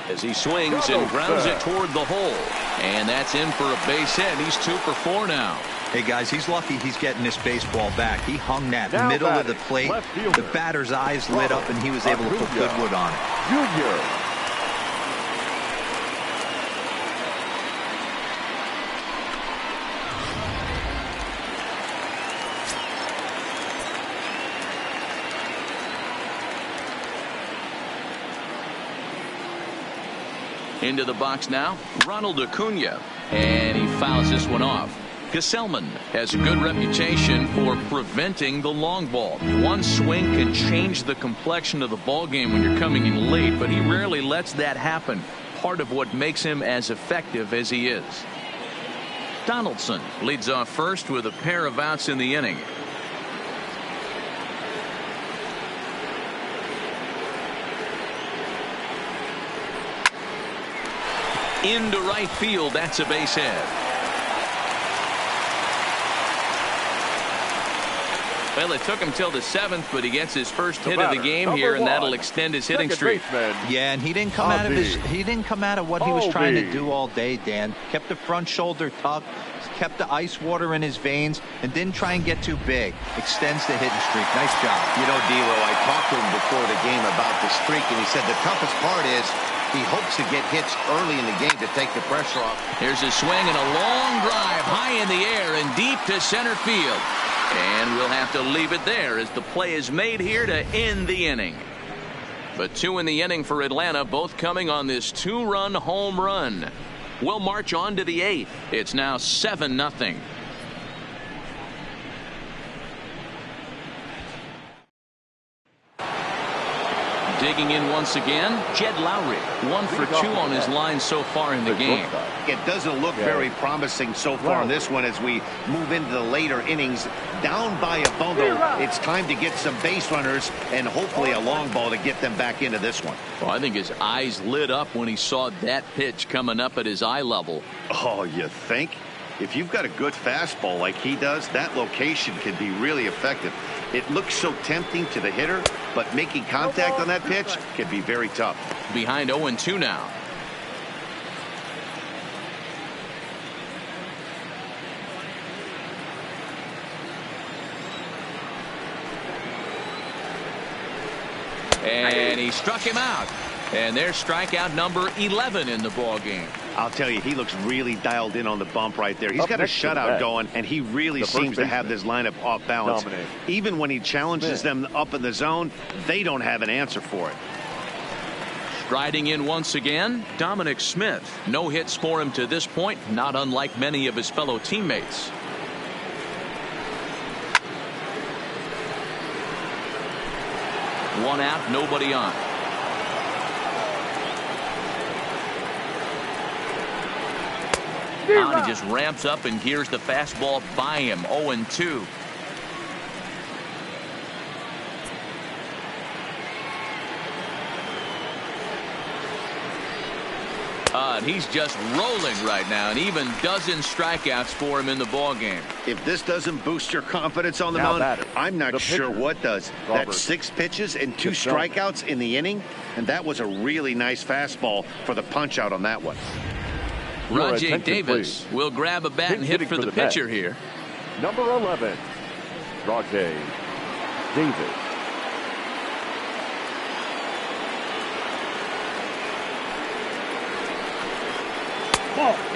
as he swings and grounds it toward the hole. And that's in for a base hit. He's 2 for 4 now. Hey, guys, he's lucky he's getting this baseball back. He hung that middle of the plate. The batter's eyes lit up, and he was able to put good wood on it. Into the box now, Ronald Acuna, and he fouls this one off. Gesellman has a good reputation for preventing the long ball. One swing can change the complexion of the ball game when you're coming in late, but he rarely lets that happen. Part of what makes him as effective as he is. Donaldson leads off first with a pair of outs in the inning. Into right field, that's a base hit. Well, it took him till the 7th, but he gets his first hit of the game here, and that'll extend his hitting streak. Yeah, and he didn't come out of what he was trying to do all day, Dan. Kept the front shoulder tucked, kept the ice water in his veins, and didn't try and get too big. Extends the hitting streak. Nice job. You know, D'Lo, I talked to him before the game about the streak, and he said the toughest part is he hopes to get hits early in the game to take the pressure off. Here's a swing and a long drive high in the air and deep to center field. And we'll have to leave it there as the play is made here to end the inning. But 2 in the inning for Atlanta, both coming on this 2-run home run. We'll march on to the 8th. It's now 7-0. Digging in once again, Jed Lowry. 1 for 2 on his line so far in the game. It doesn't look very promising so far in this one as we move into the later innings. Down by a bundle, it's time to get some base runners and hopefully a long ball to get them back into this one. Well, I think his eyes lit up when he saw that pitch coming up at his eye level. Oh, you think? If you've got a good fastball like he does, that location can be really effective. It looks so tempting to the hitter, but making contact on that pitch can be very tough. Behind 0-2 now. And he struck him out. And there's strikeout number 11 in the ball game. I'll tell you, he looks really dialed in on the bump right there. He's got a shutout going, and he really seems to have this lineup off balance. Even when he challenges them up in the zone, they don't have an answer for it. Striding in once again, Dominic Smith. No hits for him to this point, not unlike many of his fellow teammates. One out, nobody on. Now he just ramps up and gears the fastball by him. 0-2. And he's just rolling right now, and even dozen strikeouts for him in the ball game. If this doesn't boost your confidence on the mound, I'm not sure what does. That's 6 pitches and 2 strikeouts in the inning, and that was a really nice fastball for the punch out on that one. Rajay Davis will grab a bat and hit for the pitcher here. Number 11, Rajay Davis.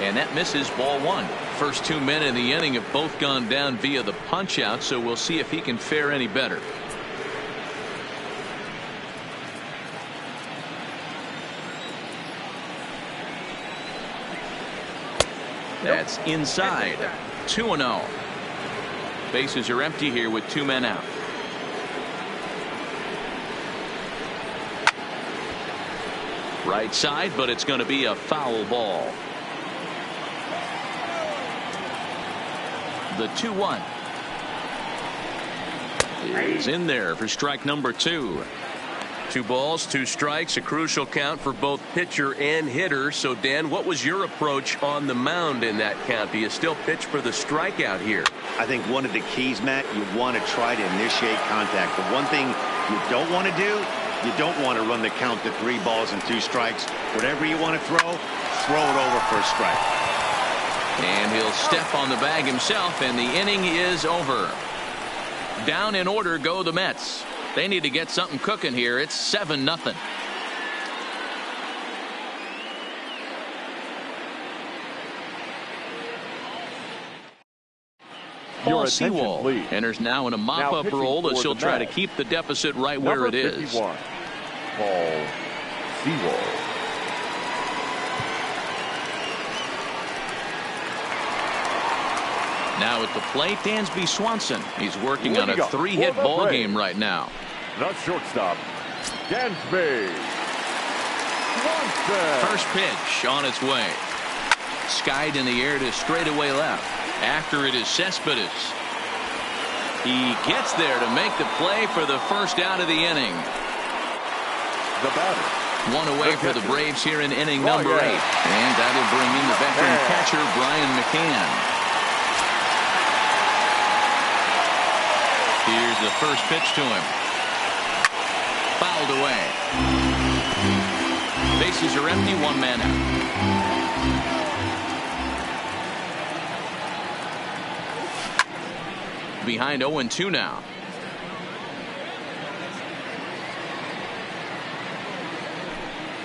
And that misses, ball 1. First 2 men in the inning have both gone down via the punch out, so we'll see if he can fare any better. That's inside. 2-0. Bases are empty here with 2 men out. Right side, but it's going to be a foul ball. The 2-1 is in there for strike number 2. 2 balls, 2 strikes, a crucial count for both pitcher and hitter. So, Dan, what was your approach on the mound in that count? Do you still pitch for the strikeout here? I think one of the keys, Matt, you want to try to initiate contact. The one thing you don't want to do, you don't want to run the count to 3 balls and 2 strikes. Whatever you want to throw it over for a strike. And he'll step on the bag himself, and the inning is over. Down in order go the Mets. They need to get something cooking here. It's 7-0. Paul Sewell enters now in a mop-up role as he'll try to keep the deficit right where it is. 51, Paul Sewell. Now at the plate, Dansby Swanson. He's working on a Leading up 3-hit for the ball Braves, game right now. The shortstop, Dansby Swanson. First pitch on its way. Skied in the air to straightaway left. After it is Cespedes. He gets there to make the play for the first out of the inning. The batter. One away for the Braves here in inning number 8. And that'll bring in the veteran catcher, Brian McCann. Here's the first pitch to him. Fouled away. Bases are empty, 1 man out. Behind 0-2 now.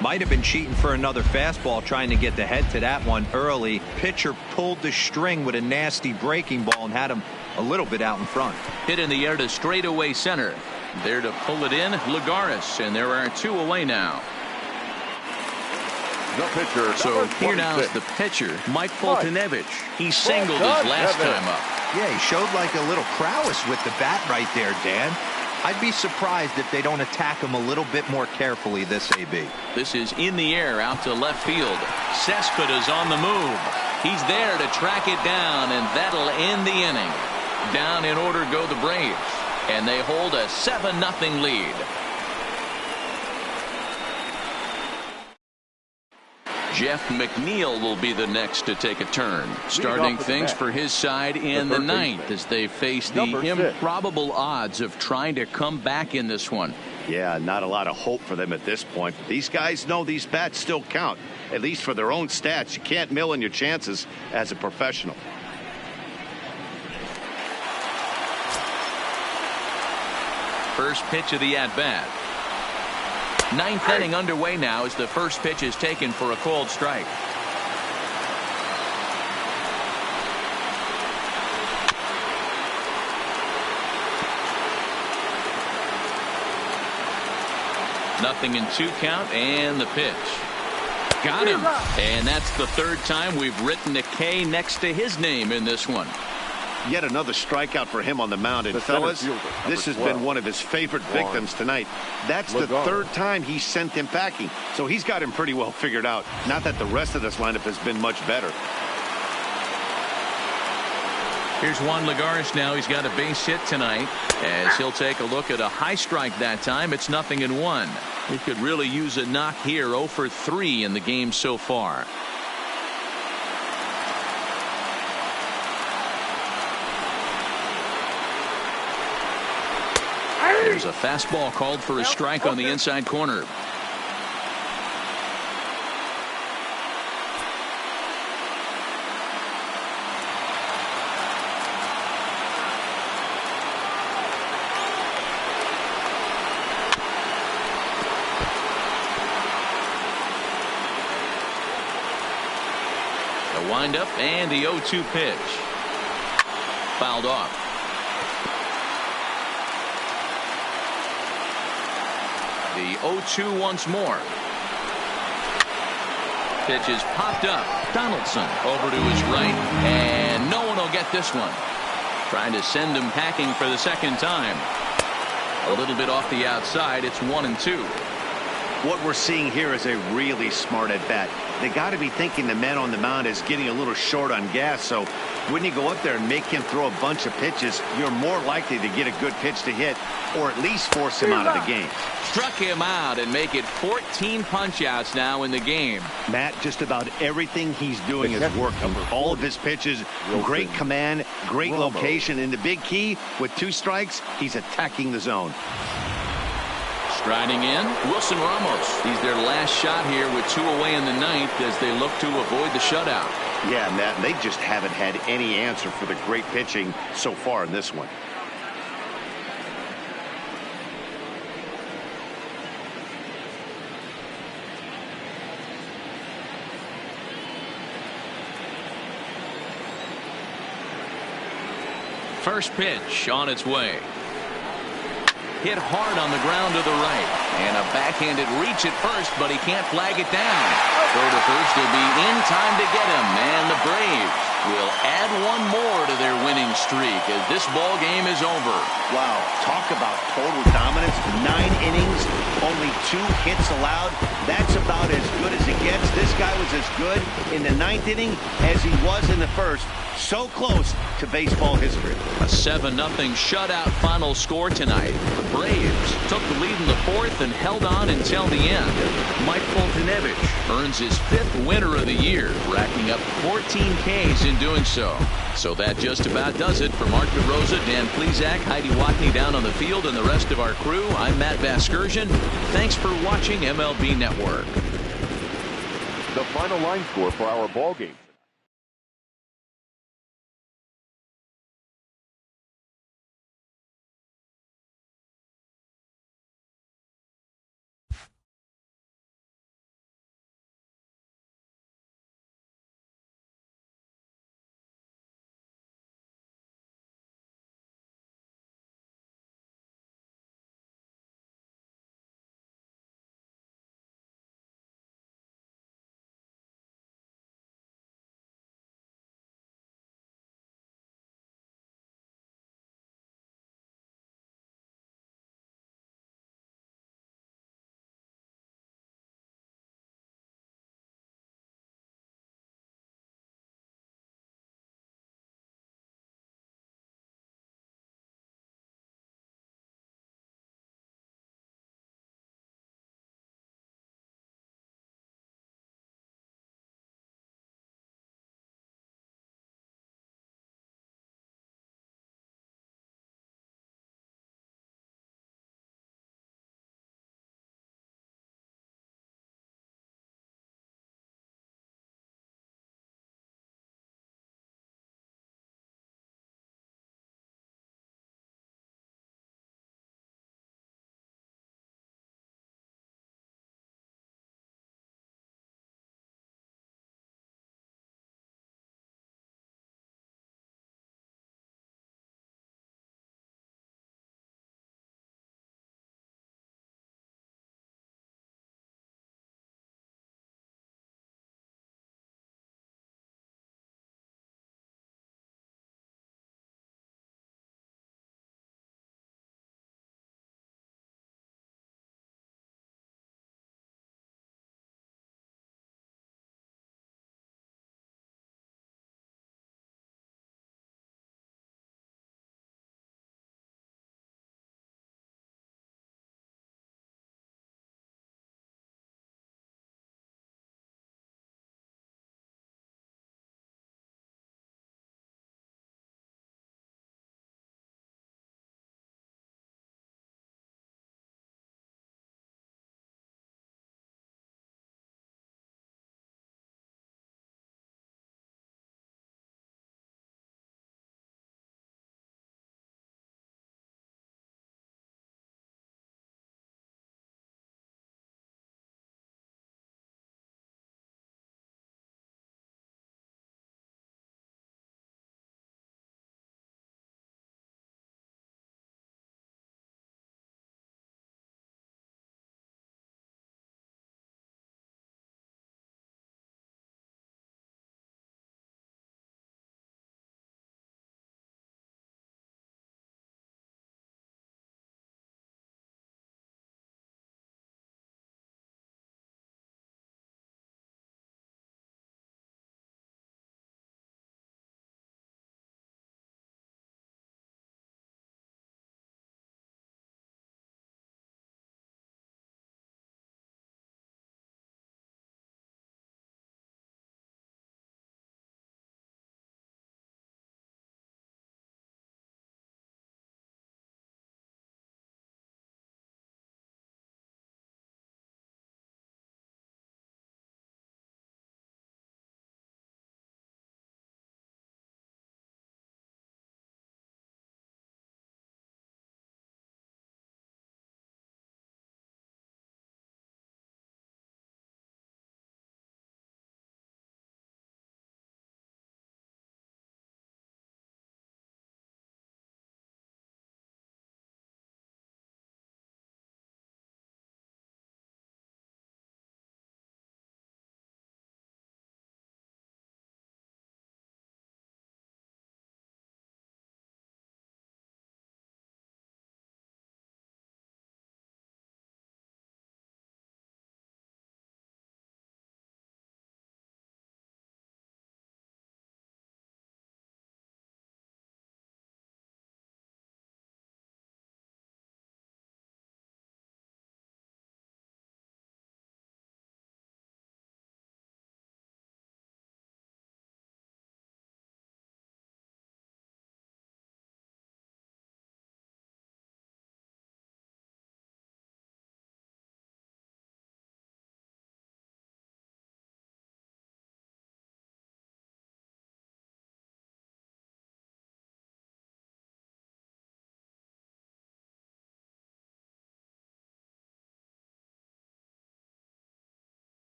Might have been cheating for another fastball, trying to get the head to that one early. Pitcher pulled the string with a nasty breaking ball and had him a little bit out in front. Hit in the air to straightaway center. There to pull it in, Lagares, and there are 2 away now. The pitcher. So here now is the pitcher, Mike Foltynewicz. He singled his last time up. Yeah, he showed like a little prowess with the bat right there, Dan. I'd be surprised if they don't attack him a little bit more carefully this AB. This is in the air out to left field. Cespedes on the move. He's there to track it down, and that'll end the inning. Down in order go the Braves, and they hold a 7-0 lead. Jeff McNeil will be the next to take a turn, starting things for his side in the 9th as they face the improbable odds of trying to come back in this one. Yeah, not a lot of hope for them at this point. These guys know these bats still count, at least for their own stats. You can't mill in your chances as a professional. First pitch of the at-bat. 9th inning underway now as the first pitch is taken for a called strike. Nothing in 2 count, and the pitch. Got him. And that's the 3rd time we've written a K next to his name in this one. Yet another strikeout for him on the mound. And fellas, this has been one of his favorite victims tonight. That's the 3rd time he sent him packing. So he's got him pretty well figured out. Not that the rest of this lineup has been much better. Here's Juan Lagares now. He's got a base hit tonight as he'll take a look at a high strike that time. It's 0-1. He could really use a knock here. 0 for 3 in the game so far. There's a fastball called for a strike on the inside corner. The windup and the 0-2 pitch. Fouled off. The 0-2 once more. Pitch is popped up. Donaldson over to his right, and no one will get this one. Trying to send him packing for the 2nd time. A little bit off the outside. It's 1-2. What we're seeing here is a really smart at bat. They got to be thinking the man on the mound is getting a little short on gas. So when you go up there and make him throw a bunch of pitches, you're more likely to get a good pitch to hit, or at least force him out of the game. Struck him out and make it 14 punch-outs now in the game. Matt, just about everything he's doing is working. All of his pitches, great command, great location, and the big key, with 2 strikes, he's attacking the zone. Striding in, Wilson Ramos. He's their last shot here with 2 away in the 9th as they look to avoid the shutout. Yeah, Matt, they just haven't had any answer for the great pitching so far in this one. First pitch on its way. Hit hard on the ground to the right. And a backhanded reach at first, but he can't flag it down. Throw to first will be in time to get him. And the Braves will add one more to their winning streak as this ball game is over. Wow, talk about total dominance. 9 innings, only 2 hits allowed. That's about as good as it gets. This guy was as good in the 9th inning as he was in the 1st. So close to baseball history. A 7-0 shutout final score tonight. The Braves took the lead in the 4th and held on until the end. Mike Foltynewicz earns his 5th winner of the year, racking up 14 Ks in doing so. So that just about does it. For Mark DeRosa, Dan Plesac, Heidi Watney down on the field, and the rest of our crew, I'm Matt Vasgersian. Thanks for watching MLB Network. The final line score for our ball game.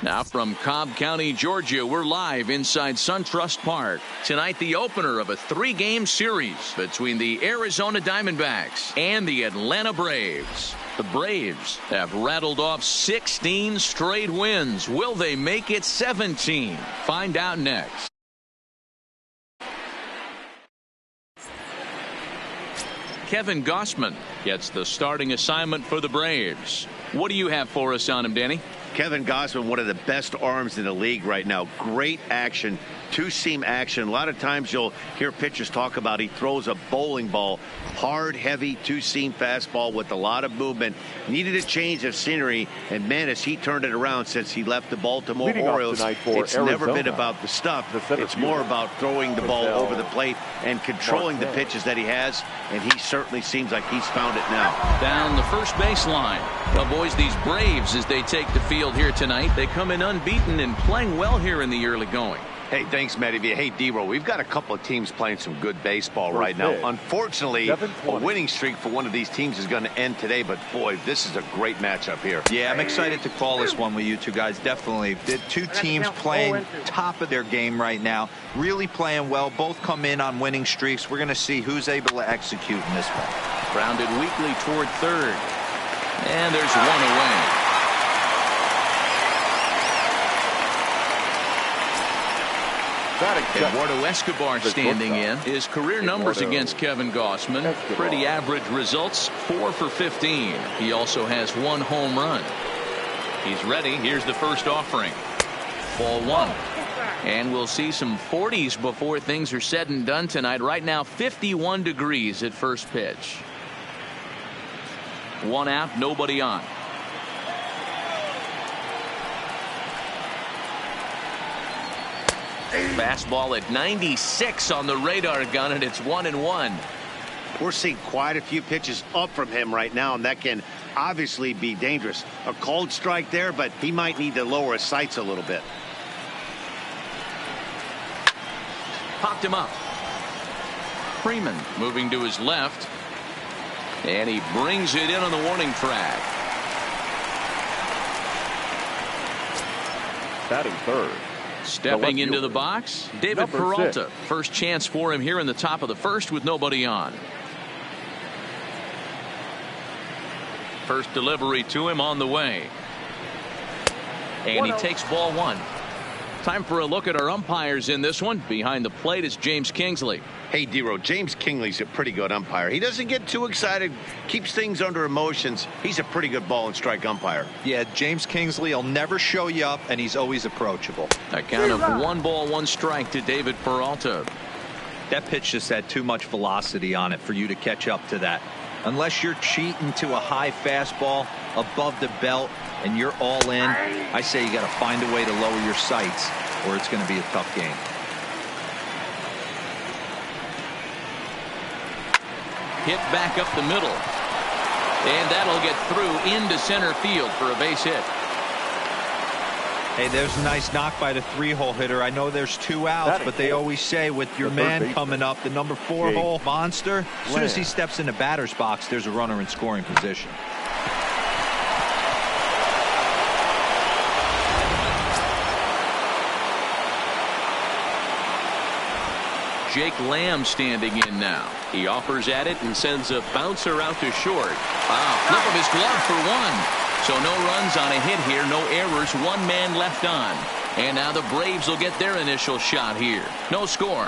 Now from Cobb County, Georgia, we're live inside SunTrust Park. Tonight, the opener of a 3-game series between the Arizona Diamondbacks and the Atlanta Braves. The Braves have rattled off 16 straight wins. Will they make it 17? Find out next. Kevin Gausman gets the starting assignment for the Braves. What do you have for us on him, Danny? Kevin Gausman, one of the best arms in the league right now. Great action, two-seam action. A lot of times you'll hear pitchers talk about he throws a bowling ball, hard, heavy, two-seam fastball with a lot of movement. Needed a change of scenery, and man, has he turned it around since he left the Baltimore Orioles. It's never been about the stuff. It's more about throwing the ball over the plate and controlling the pitches that he has, and he certainly seems like he's found it now. Down the first baseline. Well, boys, these Braves, as they take the field here tonight, they come in unbeaten and playing well here in the early going. Hey, thanks, Matty V. Hey, D-Roll, we've got a couple of teams playing some good baseball right now. Unfortunately, a winning streak for one of these teams is going to end today, but boy, this is a great matchup here. Yeah, I'm excited to call this one with you two guys. Definitely. The two teams playing top of their game right now, really playing well. Both come in on winning streaks. We're going to see who's able to execute in this one. Grounded weakly toward third. And there's one away. Eduardo Escobar standing in. His career numbers against Kevin Gausman, pretty average results, 4 for 15. He also has 1 home run. He's ready. Here's the first offering. Ball 1. And we'll see some 40s before things are said and done tonight. Right now, 51 degrees at first pitch. 1 out, nobody on. Fastball at 96 on the radar gun, and it's 1-1. We're seeing quite a few pitches up from him right now, and that can obviously be dangerous. A cold strike there, but he might need to lower his sights a little bit. Popped him up. Freeman moving to his left, and he brings it in on the warning track. Batting third. Stepping into the box, David Peralta. First chance for him here in the top of the first with nobody on. First delivery to him on the way. And he takes ball 1. Time for a look at our umpires in this one. Behind the plate is James Kingsley. Hey, D-Row, James Kingsley's a pretty good umpire. He doesn't get too excited, keeps things under emotions. He's a pretty good ball and strike umpire. Yeah, James Kingsley will never show you up, and he's always approachable. A count of 1 ball, 1 strike to David Peralta. That pitch just had too much velocity on it for you to catch up to that. Unless you're cheating to a high fastball above the belt and you're all in, I say you got to find a way to lower your sights, or it's going to be a tough game. Hit back up the middle. And that'll get through into center field for a base hit. Hey, there's a nice knock by the 3-hole hitter. I know there's 2 outs, but they always say with your man coming up, the number 4-hole monster, as soon as he steps in the batter's box, there's a runner in scoring position. Jake Lamb standing in now. He offers at it and sends a bouncer out to short. Flip of his glove for 1. So no runs on a hit here, no errors, 1 man left on. And now the Braves will get their initial shot here. No score.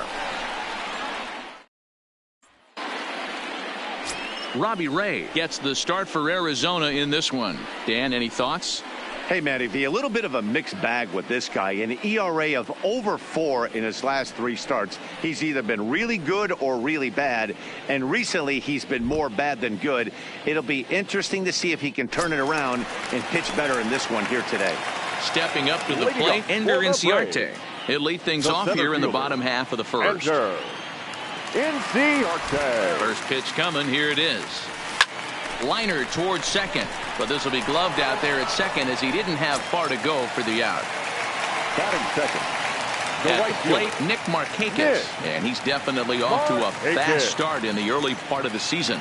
Robbie Ray gets the start for Arizona in this one. Dan, any thoughts? Hey, Matty V, a little bit of a mixed bag with this guy. An ERA of over 4 in his last 3 starts. He's either been really good or really bad, and recently he's been more bad than good. It'll be interesting to see if he can turn it around and pitch better in this one here today. Stepping up to the plate, Ender Inciarte. He'll lead things off here in the bottom half of the first. Ender Inciarte. First pitch coming, here it is. Liner towards second, but this will be gloved out there at second as he didn't have far to go for the out. Batting second. At the plate, Nick Markakis, and he's definitely off to a fast start in the early part of the season.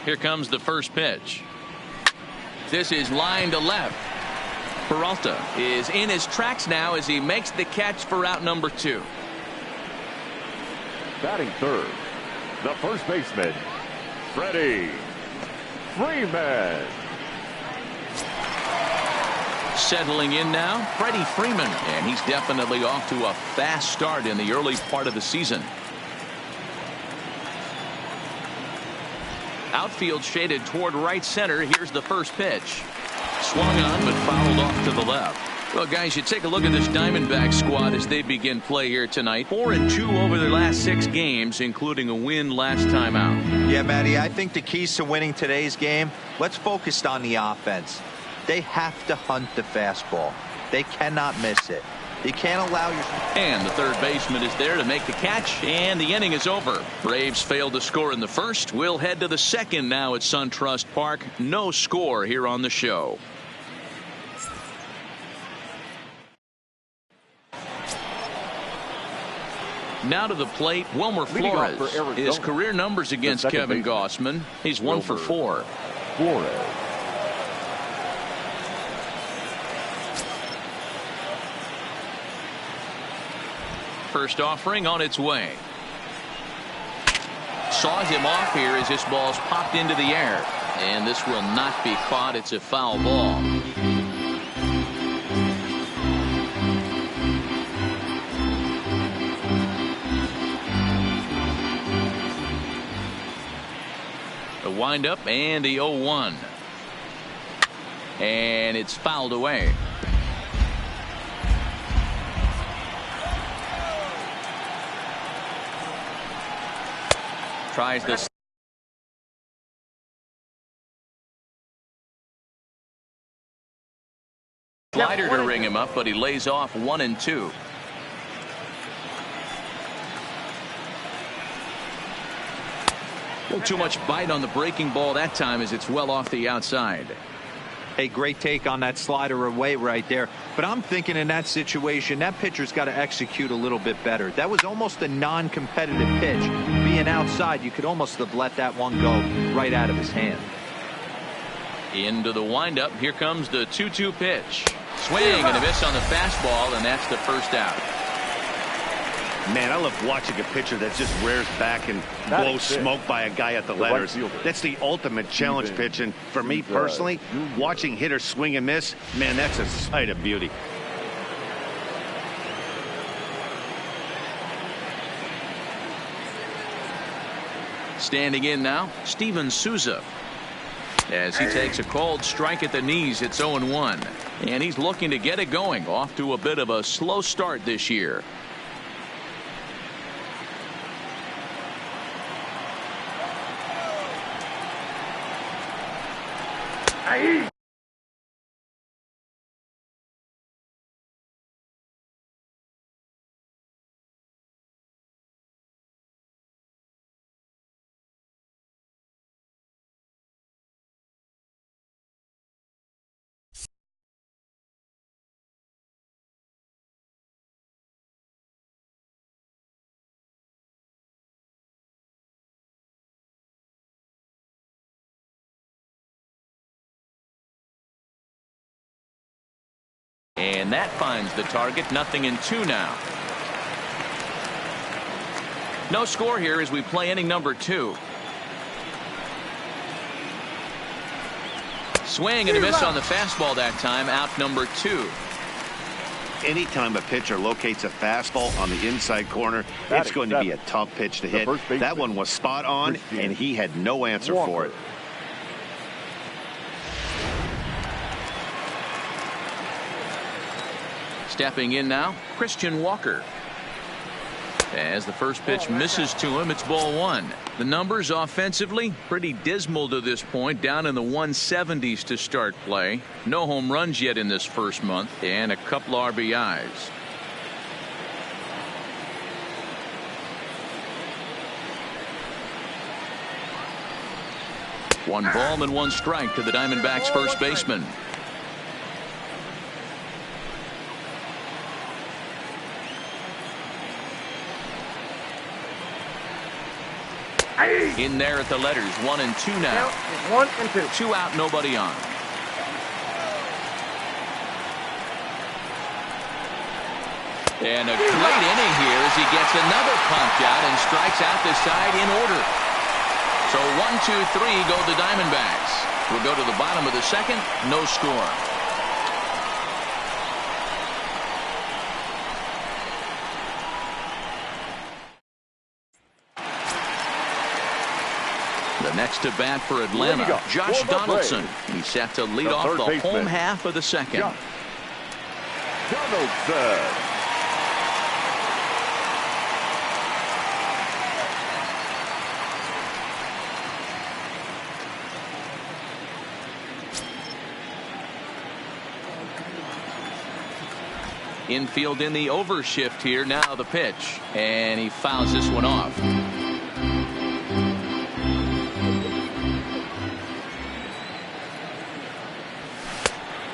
Here comes the first pitch. This is line to left. Peralta is in his tracks now as he makes the catch for out number 2. Batting third, the first baseman, Freddie Freeman. Settling in now, Freddie Freeman, and he's definitely off to a fast start in the early part of the season. Outfield shaded toward right center. Here's the first pitch. Swung on but fouled off to the left. Well, guys, you take a look at this Diamondback squad as they begin play here tonight. 4-2 over their last 6 games, including a win last time out. Yeah, Matty, I think the keys to winning today's game, let's focus on the offense. They have to hunt the fastball. They cannot miss it. You can't allow your... And the third baseman is there to make the catch, and the inning is over. Braves failed to score in the first. We'll head to the second now at SunTrust Park. No score here on the show. Now to the plate, Wilmer Flores. His career numbers against Kevin Gausman. He's 1 for 4. Flores. First offering on its way. Saws him off here as this ball's popped into the air. And this will not be caught. It's a foul ball. The windup and the 0-1. And it's fouled away. Tries this. Slider to ring him up, but he lays off 1-2. A little too much bite on the breaking ball that time as it's well off the outside. A great take on that slider away right there. But I'm thinking in that situation, that pitcher's got to execute a little bit better. That was almost a non-competitive pitch. Being outside, you could almost have let that one go right out of his hand. Into the windup. Here comes the 2-2 pitch. Swing and a miss on the fastball, and that's the first out. Man, I love watching a pitcher that just rears back and blows smoke by a guy at the letters. That's the ultimate challenge pitch. And for me personally, watching hitters swing and miss, man, that's a sight of beauty. Standing in now, Steven Souza. As he takes a cold strike at the knees, it's 0-1. And he's looking to get it going. Off to a bit of a slow start this year. And that finds the target. 0-2 now. No score here as we play inning number 2. Swing and a miss on the fastball that time. Out number 2. Anytime a pitcher locates a fastball on the inside corner, it's going to be a tough pitch to hit. That one was spot on, and he had no answer for it. Stepping in now, Christian Walker. As the first pitch misses to him, it's ball 1. The numbers offensively pretty dismal to this point, down in the 170s to start play. No home runs yet in this first month, and a couple RBIs. One ball and one strike to the Diamondbacks first baseman. In there at the letters, 1 and 2 now. 1 and 2. 2 out, nobody on. And a great inning here as he gets another punch out and strikes out the side in order. So 1, 2, 3 go the Diamondbacks. We'll go to the bottom of the second, no score. The next to bat for Atlanta, Josh Donaldson. He's set to lead off the home half of the second. Donaldson. Infield in the overshift here. Now the pitch. And he fouls this one off.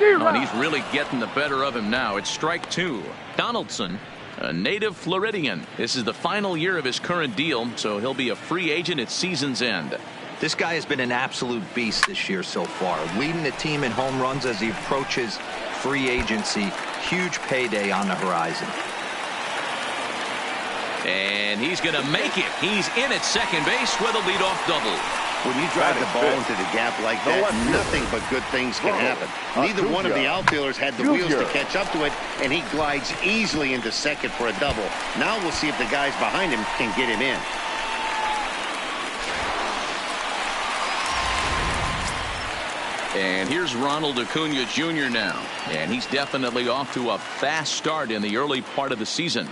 Oh, and he's really getting the better of him now. It's strike 2. Donaldson, a native Floridian. This is the final year of his current deal, so he'll be a free agent at season's end. This guy has been an absolute beast this year so far, leading the team in home runs as he approaches free agency. Huge payday on the horizon. And he's going to make it. He's in at second base with a leadoff double. When you drive the ball into the gap like that, nothing but good things can happen. Neither one of the outfielders had the wheels to catch up to it, and he glides easily into second for a double. Now we'll see if the guys behind him can get him in. And here's Ronald Acuna Jr. now. And he's definitely off to a fast start in the early part of the season.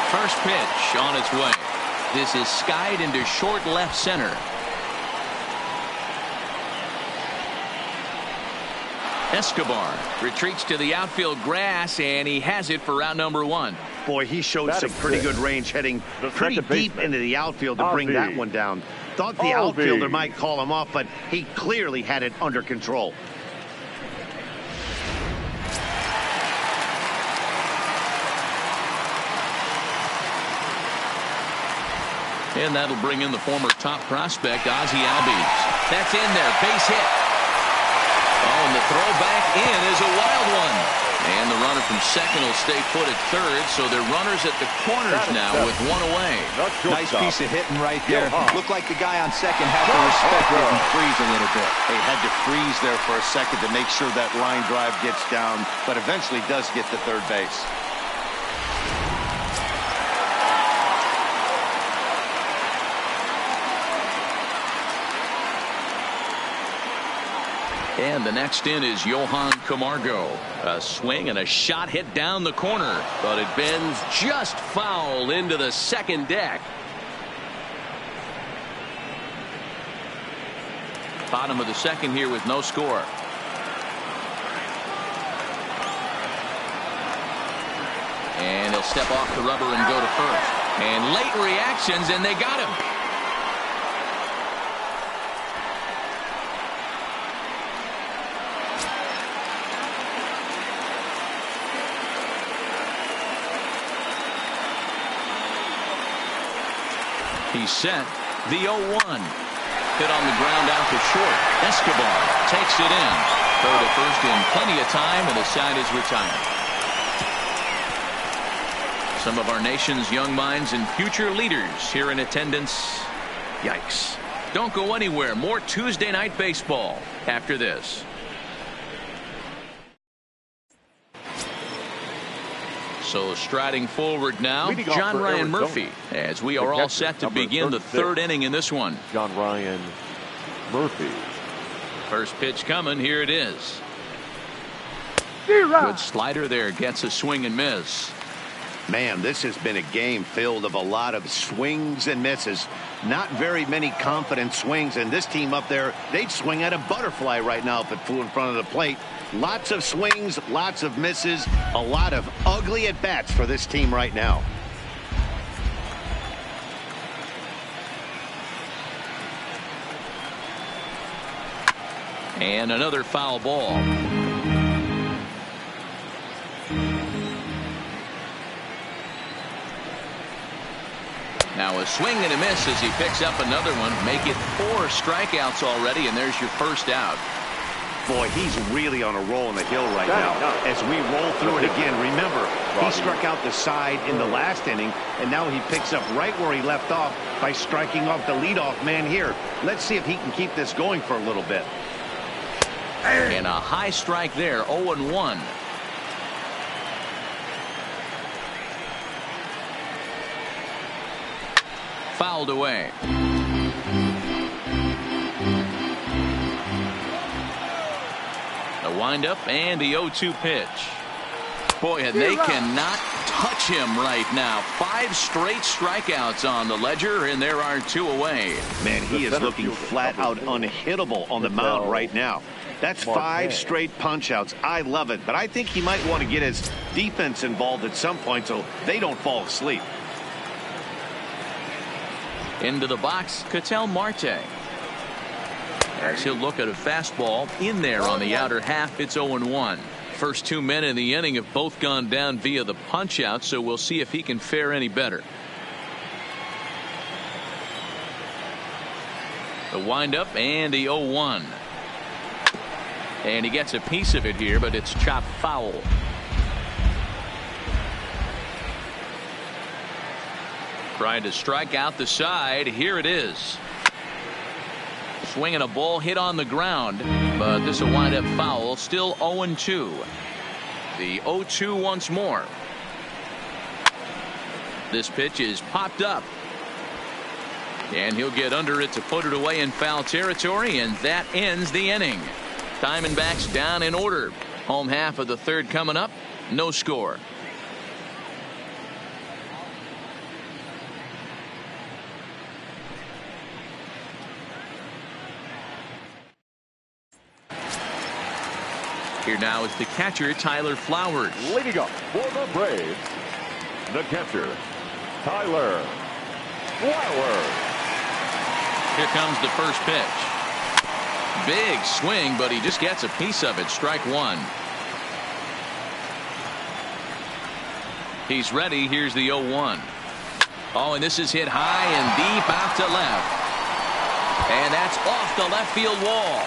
First pitch on its way. This is skied into short left center. Escobar retreats to the outfield grass, and he has it for round number 1. Boy, he showed some pretty good range heading pretty deep into the outfield to bring that one down. Thought the outfielder might call him off, but he clearly had it under control. And that'll bring in the former top prospect, Ozzie Albies. That's in there, base hit. Oh, and the throw back in is a wild one. And the runner from second will stay put at third, so they're runners at the corners now with one away. Nice piece of hitting right there. Looked like the guy on second had to respect it and freeze a little bit. They had to freeze there for a second to make sure that line drive gets down, but eventually does get to third base. And the next in is Johan Camargo. A swing and a shot hit down the corner, but it bends just foul into the second deck. Bottom of the second here with no score. And he'll step off the rubber and go to first. And late reactions, and they got him. He's set. The 0-1. Hit on the ground out to short. Escobar takes it in. Throw to first in plenty of time, and the side is retired. Some of our nation's young minds and future leaders here in attendance. Yikes. Don't go anywhere. More Tuesday Night Baseball after this. So striding forward now, John Ryan Murphy, as we are all set to begin the third inning in this one. John Ryan Murphy. First pitch coming. Here it is. Good slider there. Gets a swing and miss. Man, this has been a game filled of a lot of swings and misses. Not very many confident swings, and this team up there, they'd swing at a butterfly right now if it flew in front of the plate. Lots of swings, lots of misses, a lot of ugly at-bats for this team right now. And another foul ball. Now a swing and a miss as he picks up another one. Make it 4 strikeouts already, and there's your first out. Boy, he's really on a roll on the hill right now. As we roll through it again, remember, he struck out the side in the last inning, and now he picks up right where he left off by striking off the leadoff man here. Let's see if he can keep this going for a little bit. And a high strike there, 0-1. Fouled away. The windup and the 0-2 pitch. Boy, and they cannot touch him right now. 5 straight strikeouts on the ledger, and there are 2 away. Man, he is looking flat out unhittable on the mound right now. That's 5 straight punch-outs. I love it, but I think he might want to get his defense involved at some point so they don't fall asleep. Into the box, Ketel Marte. As he'll look at a fastball in there on the outer half, it's 0-1. First 2 men in the inning have both gone down via the punch-out, so we'll see if he can fare any better. The windup and the 0-1. And he gets a piece of it here, but it's chopped foul. Trying to strike out the side. Here it is. Swinging a ball hit on the ground, but this will wind up foul. Still 0-2. The 0-2 once more. This pitch is popped up. And he'll get under it to put it away in foul territory, and that ends the inning. Diamondbacks down in order. Home half of the third coming up. No score. Here now is the catcher, Tyler Flowers. Leading up for the Braves, the catcher, Tyler Flowers. Here comes the first pitch. Big swing, but he just gets a piece of it. Strike 1. He's ready. Here's the 0-1. Oh, and this is hit high and deep out to left. And that's off the left field wall.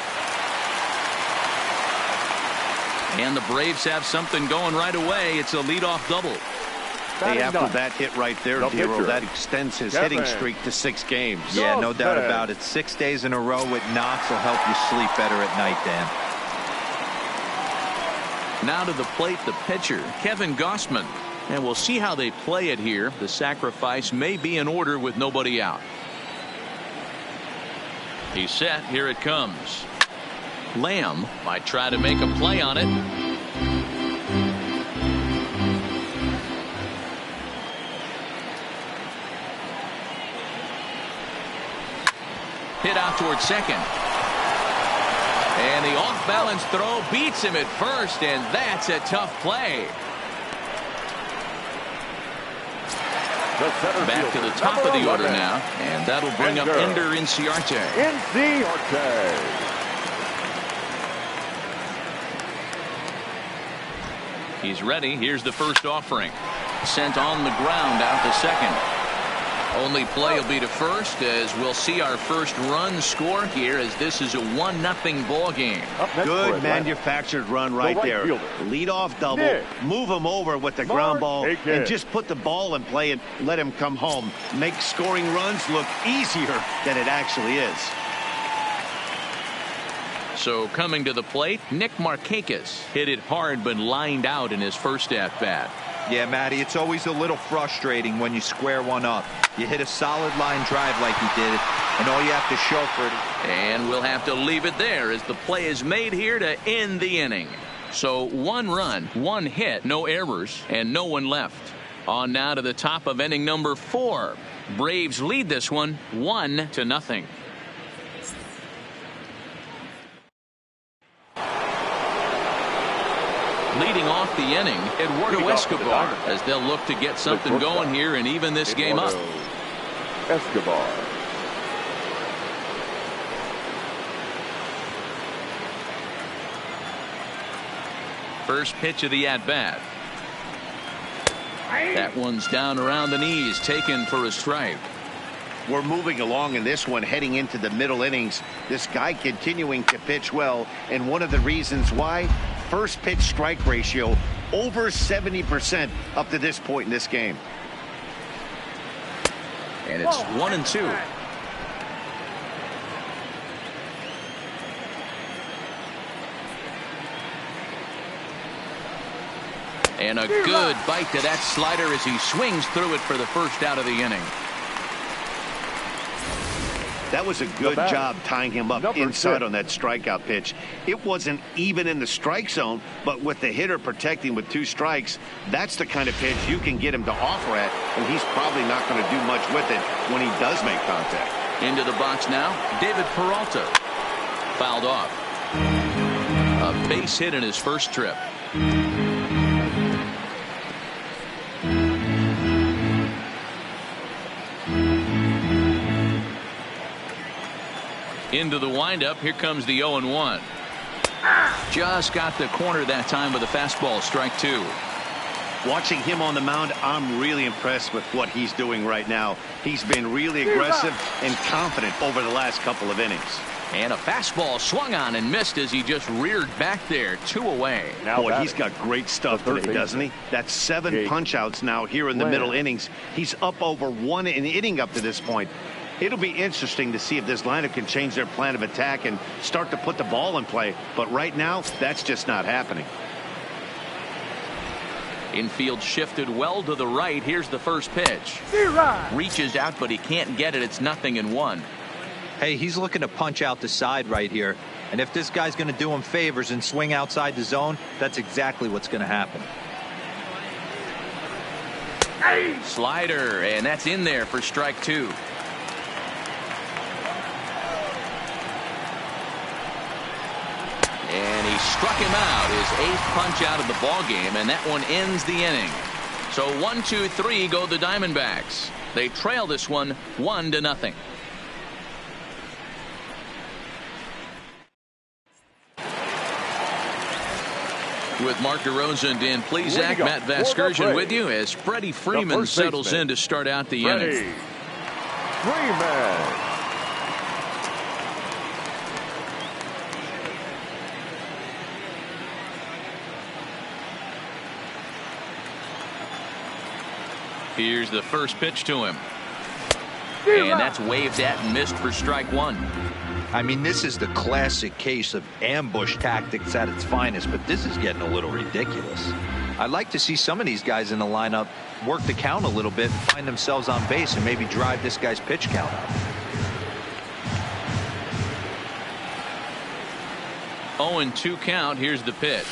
And the Braves have something going right away. It's a leadoff double. Hey, after that hit right there, Dero, that extends his hitting streak to 6 games. Yeah, no doubt about it. 6 days in a row with knocks will help you sleep better at night, Dan. Now to the plate, the pitcher, Kevin Gausman. And we'll see how they play it here. The sacrifice may be in order with nobody out. He's set. Here it comes. Lamb might try to make a play on it. Hit out towards second. And the off-balance throw beats him at first, and that's a tough play. Back to the top of the order now, and that'll bring up Ender Inciarte. He's ready. Here's the first offering. Sent on the ground out to second. Only play will be to first, as we'll see our first run score here, as this is a 1-0 ball game. Good manufactured run right there. Lead off double, move him over with the ground ball, and just put the ball in play and let him come home. Make scoring runs look easier than it actually is. So coming to the plate, Nick Markakis hit it hard but lined out in his first at-bat. Yeah, Matty, it's always a little frustrating when you square one up. You hit a solid line drive like you did, and all you have to show for it. And we'll have to leave it there as the play is made here to end the inning. So 1 run, 1 hit, no errors, and no one left. On now to the top of inning number 4. Braves lead this one 1-0. Leading off the inning, Eduardo Escobar, as they'll look to get something going here and even this game up. Escobar. First pitch of the at-bat. That one's down around the knees, taken for a strike. We're moving along in this one, heading into the middle innings. This guy continuing to pitch well, and one of the reasons why, first pitch strike ratio over 70% up to this point in this game. And it's 1-2. And a good bite to that slider as he swings through it for the first out of the inning. That was a good job tying him up inside on that strikeout pitch. It wasn't even in the strike zone, but with the hitter protecting with 2 strikes, that's the kind of pitch you can get him to offer at, and he's probably not going to do much with it when he does make contact. Into the box now, David Peralta. Fouled off. A base hit in his first trip. Into the windup. Here comes the 0-1. Just got the corner that time with a fastball. Strike 2. Watching him on the mound, I'm really impressed with what he's doing right now. He's been really aggressive and confident over the last couple of innings. And a fastball swung on and missed as he just reared back there. 2 away. Boy, he's got great stuff today, doesn't he? That's 7 punch-outs now here in the middle innings. He's up over 1 inning up to this point. It'll be interesting to see if this lineup can change their plan of attack and start to put the ball in play. But right now, that's just not happening. Infield shifted well to the right. Here's the first pitch. Reaches out, but he can't get it. It's 0-1. Hey, he's looking to punch out the side right here. And if this guy's going to do him favors and swing outside the zone, that's exactly what's going to happen. Slider, and that's in there for strike 2. And he struck him out, his 8th punch out of the ball game, and that one ends the inning. So 1-2-3 go the Diamondbacks. They trail this one 1-0. With Mark DeRosa and Dan Plesac, Matt Vasgersian with you as Freddie Freeman settles in to start out the inning. Freeman. Here's the first pitch to him. And that's waved at and missed for strike 1. I mean, this is the classic case of ambush tactics at its finest, but this is getting a little ridiculous. I'd like to see some of these guys in the lineup work the count a little bit and find themselves on base and maybe drive this guy's pitch count up. 0-2 count. Here's the pitch.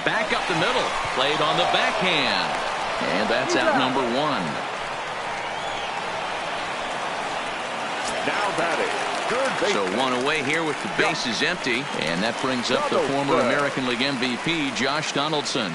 Back up the middle. Played on the backhand. And that's out number 1. Now batting, third base. So 1 away here with the bases empty. And that brings up the former American League MVP, Josh Donaldson.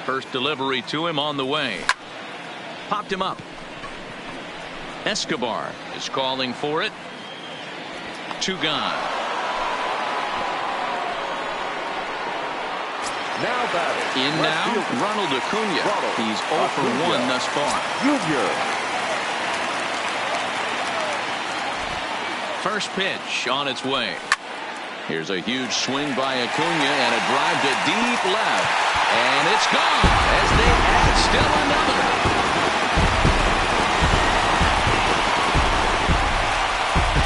First delivery to him on the way. Popped him up. Escobar is calling for it. 2 gone. Now batting. In now, Ronald Acuna. He's 0 for 1 thus far. Junior. First pitch on its way. Here's a huge swing by Acuna and a drive to deep left. And it's gone as they add still another.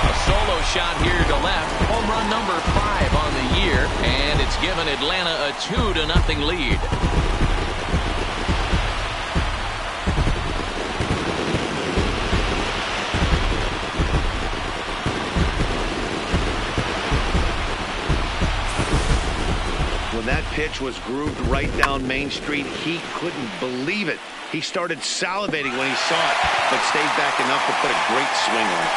A solo shot here to left. Home run number 5 on the year. And it's given Atlanta a 2-0 lead. When that pitch was grooved right down Main Street, he couldn't believe it. He started salivating when he saw it, but stayed back enough to put a great swing on it.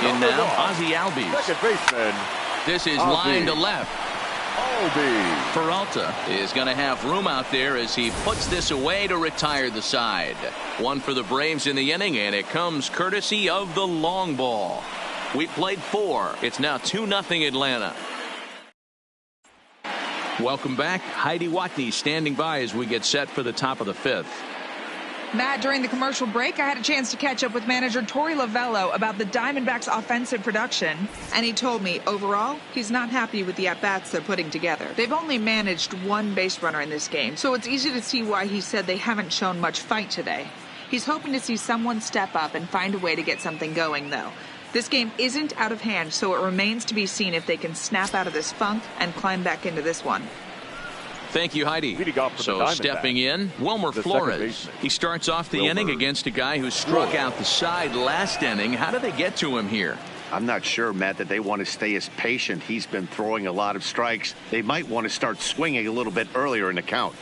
In now, Ozzie Albies. Second baseman. This is Ozzie line to left. Albies. Peralta is going to have room out there as he puts this away to retire the side. One for the Braves in the inning, and it comes courtesy of the long ball. We played 4. It's now 2-0 Atlanta. Welcome back. Heidi Watney standing by as we get set for the top of the 5th. Matt, during the commercial break, I had a chance to catch up with manager Torey Lovello about the Diamondbacks' offensive production, and he told me, overall, he's not happy with the at-bats they're putting together. They've only managed 1 base runner in this game, so it's easy to see why he said they haven't shown much fight today. He's hoping to see someone step up and find a way to get something going, though. This game isn't out of hand, so it remains to be seen if they can snap out of this funk and climb back into this one. Thank you, Heidi. So stepping in, Wilmer Flores. He starts off the inning against a guy who struck out the side last inning. How do they get to him here? I'm not sure, Matt, that they want to stay as patient. He's been throwing a lot of strikes. They might want to start swinging a little bit earlier in the count.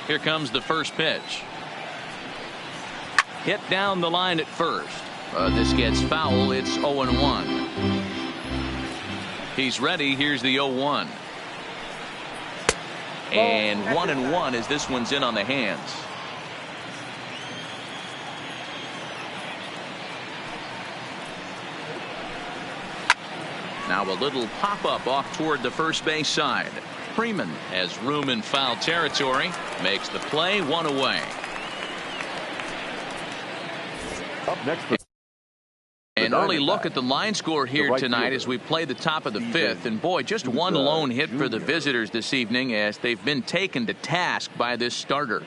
Here comes the first pitch. Hit down the line at first. This gets foul. It's 0-1. He's ready. Here's the 0-1. And 1-1 as this one's in on the hands. Now a little pop-up off toward the first base side. Freeman has room in foul territory. Makes the play, 1 away. Up next. An early look at the line score here tonight as we play the top of the 5th. And boy, just one lone hit for the visitors this evening as they've been taken to task by this starter.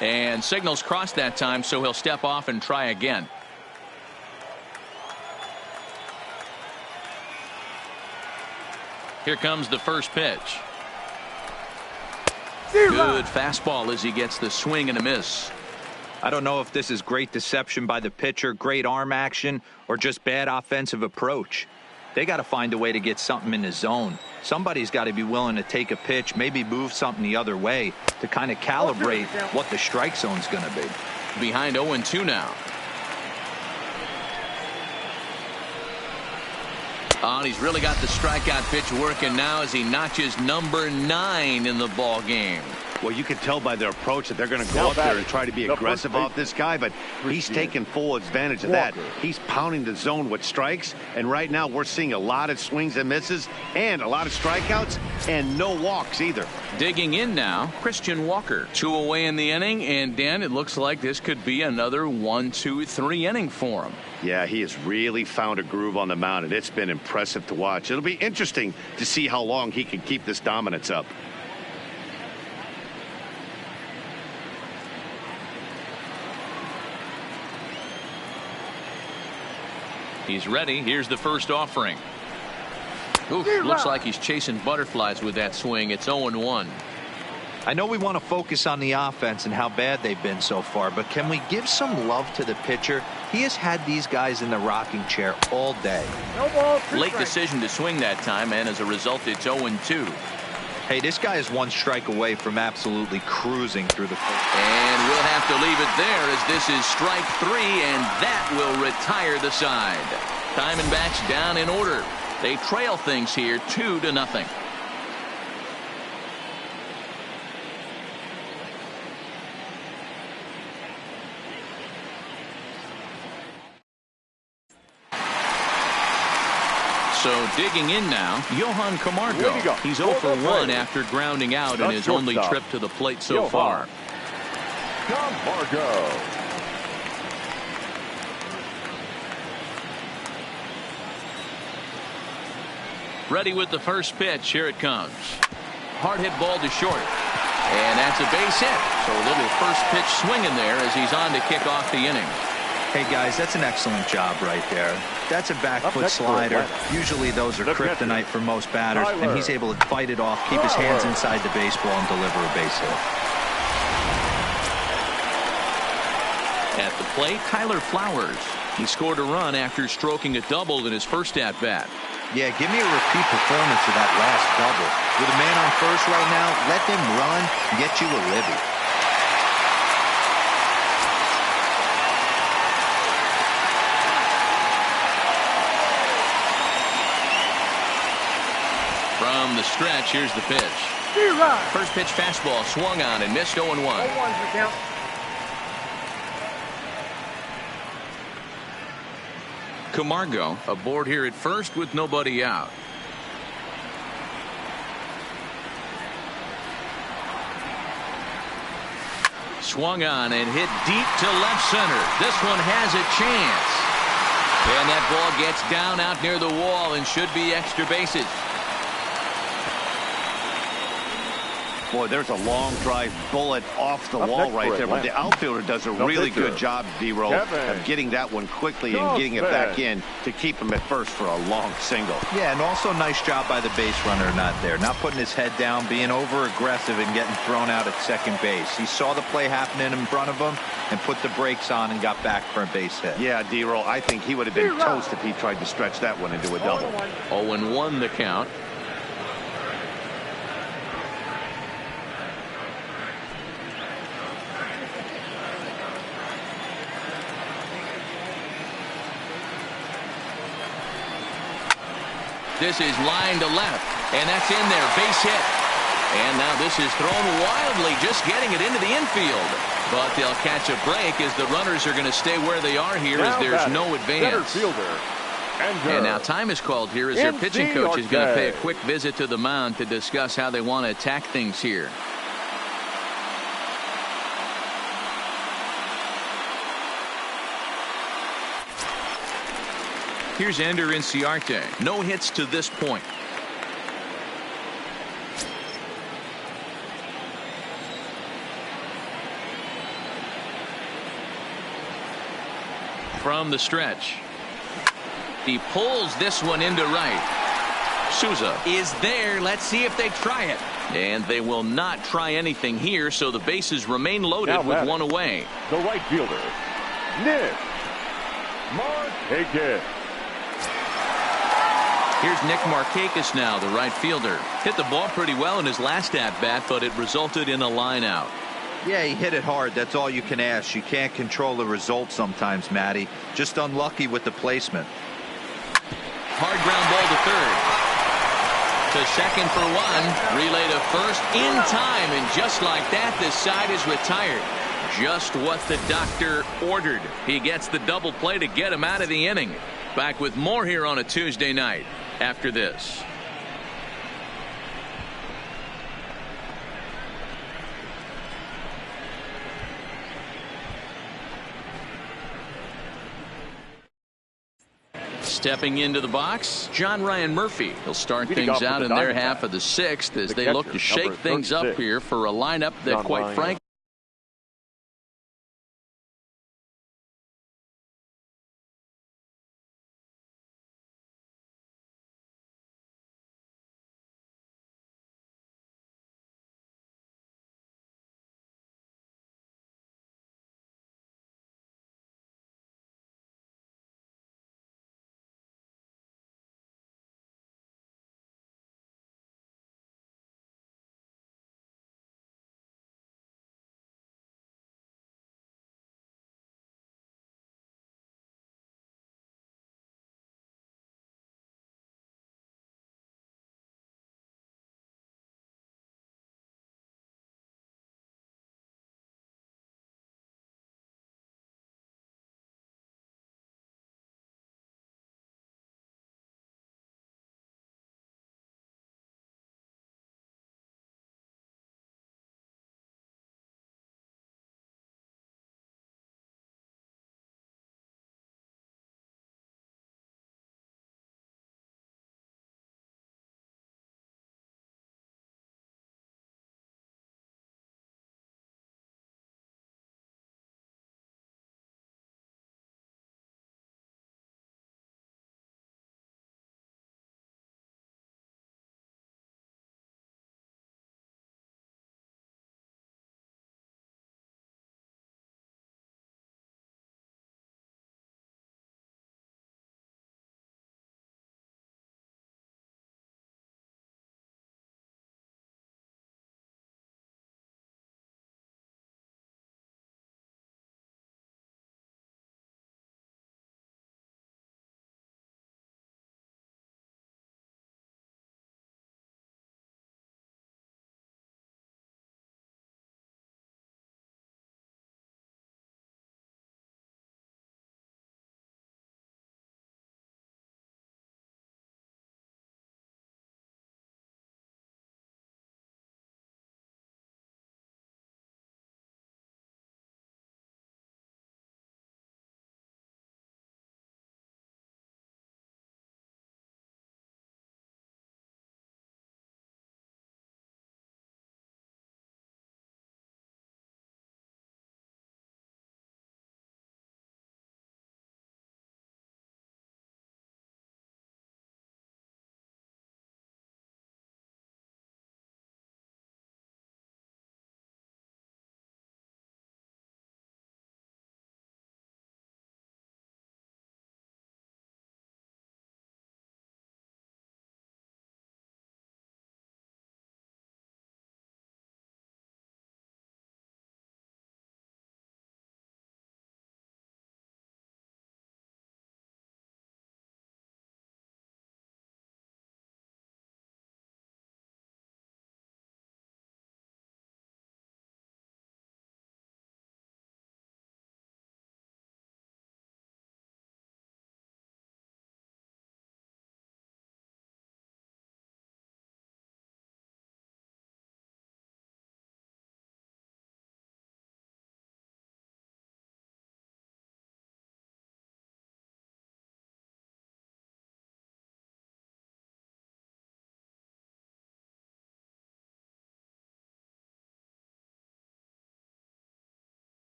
And signals crossed that time, so he'll step off and try again. Here comes the first pitch. Good fastball as he gets the swing and a miss. I don't know if this is great deception by the pitcher, great arm action, or just bad offensive approach. They got to find a way to get something in the zone. Somebody's got to be willing to take a pitch, maybe move something the other way to kind of calibrate what the strike zone's going to be. Behind 0-2 now. Oh, and he's really got the strikeout pitch working now as he notches number 9 in the ball game. Well, you can tell by their approach that they're going to go up there and try to be aggressive off this guy, but he's taking full advantage of that. He's pounding the zone with strikes, and right now we're seeing a lot of swings and misses and a lot of strikeouts and no walks either. Digging in now, Christian Walker. 2 away in the inning, and Dan, it looks like this could be another 1-2-3 inning for him. Yeah, he has really found a groove on the mound, and it's been impressive to watch. It'll be interesting to see how long he can keep this dominance up. He's ready. Here's the first offering. Oof, looks like he's chasing butterflies with that swing. It's 0-1. I know we want to focus on the offense and how bad they've been so far, but can we give some love to the pitcher? He has had these guys in the rocking chair all day. Late decision to swing that time, and as a result, it's 0-2. Hey, this guy is 1 strike away from absolutely cruising through the first. And we'll have to leave it there as this is strike 3, and that will retire the side. Diamondbacks down in order. They trail things here 2-0. So digging in now, Johan Camargo. He's 0 for 1 after grounding out in his only trip to the plate so far. Camargo. Ready with the first pitch. Here it comes. Hard hit ball to short. And that's a base hit. So a little first pitch swing in there as he's on to kick off the inning. Hey, guys, that's an excellent job right there. That's a back foot slider. Usually those are kryptonite for most batters, and he's able to fight it off, keep his hands inside the baseball, and deliver a base hit. At the plate, Tyler Flowers. He scored a run after stroking a double in his first at-bat. Yeah, give me a repeat performance of that last double. With a man on first right now, let them run and get you a Libby. From the stretch, here's the pitch. First pitch fastball swung on and missed 0-1. Camargo aboard here at first with nobody out. Swung on and hit deep to left center. This one has a chance. And that ball gets down out near the wall and should be extra bases. Boy, there's a long drive bullet off the wall right there. But the outfielder does a really good job, D-Roll, of getting that one quickly and getting it back in to keep him at first for a long single. Yeah, and also nice job by the base runner not there. Not putting his head down, being over-aggressive and getting thrown out at second base. He saw the play happening in front of him and put the brakes on and got back for a base hit. Yeah, D-Roll, I think he would have been toast if he tried to stretch that one into a double. 0-1 the count. This is line to left, and that's in there, base hit. And now this is thrown wildly, just getting it into the infield. But they'll catch a break as the runners are going to stay where they are here as there's no advance. And now time is called here as their pitching coach is going to pay a quick visit to the mound to discuss how they want to attack things here. Here's Ender Inciarte. No hits to this point. from the stretch. He pulls this one into right. Souza is there. Let's see if they try it. And they will not try anything here, so the bases remain loaded with one away. The right fielder, Nick Markakis. Here's Nick Markakis now, the right fielder. Hit the ball pretty well in his last at-bat, but it resulted in a line out. Yeah, he hit it hard. That's all you can ask. You can't control the result sometimes, Matty. Just unlucky with the placement. Hard ground ball to third. To second for one. Relay to first in time. And just like that, this side is retired. Just what the doctor ordered. He gets the double play to get him out of the inning. Back with more here on a Tuesday night after this. Stepping into the box, John Ryan Murphy. He'll start things out in their half of the sixth as they look to shake things up here for a lineup that, quite frankly,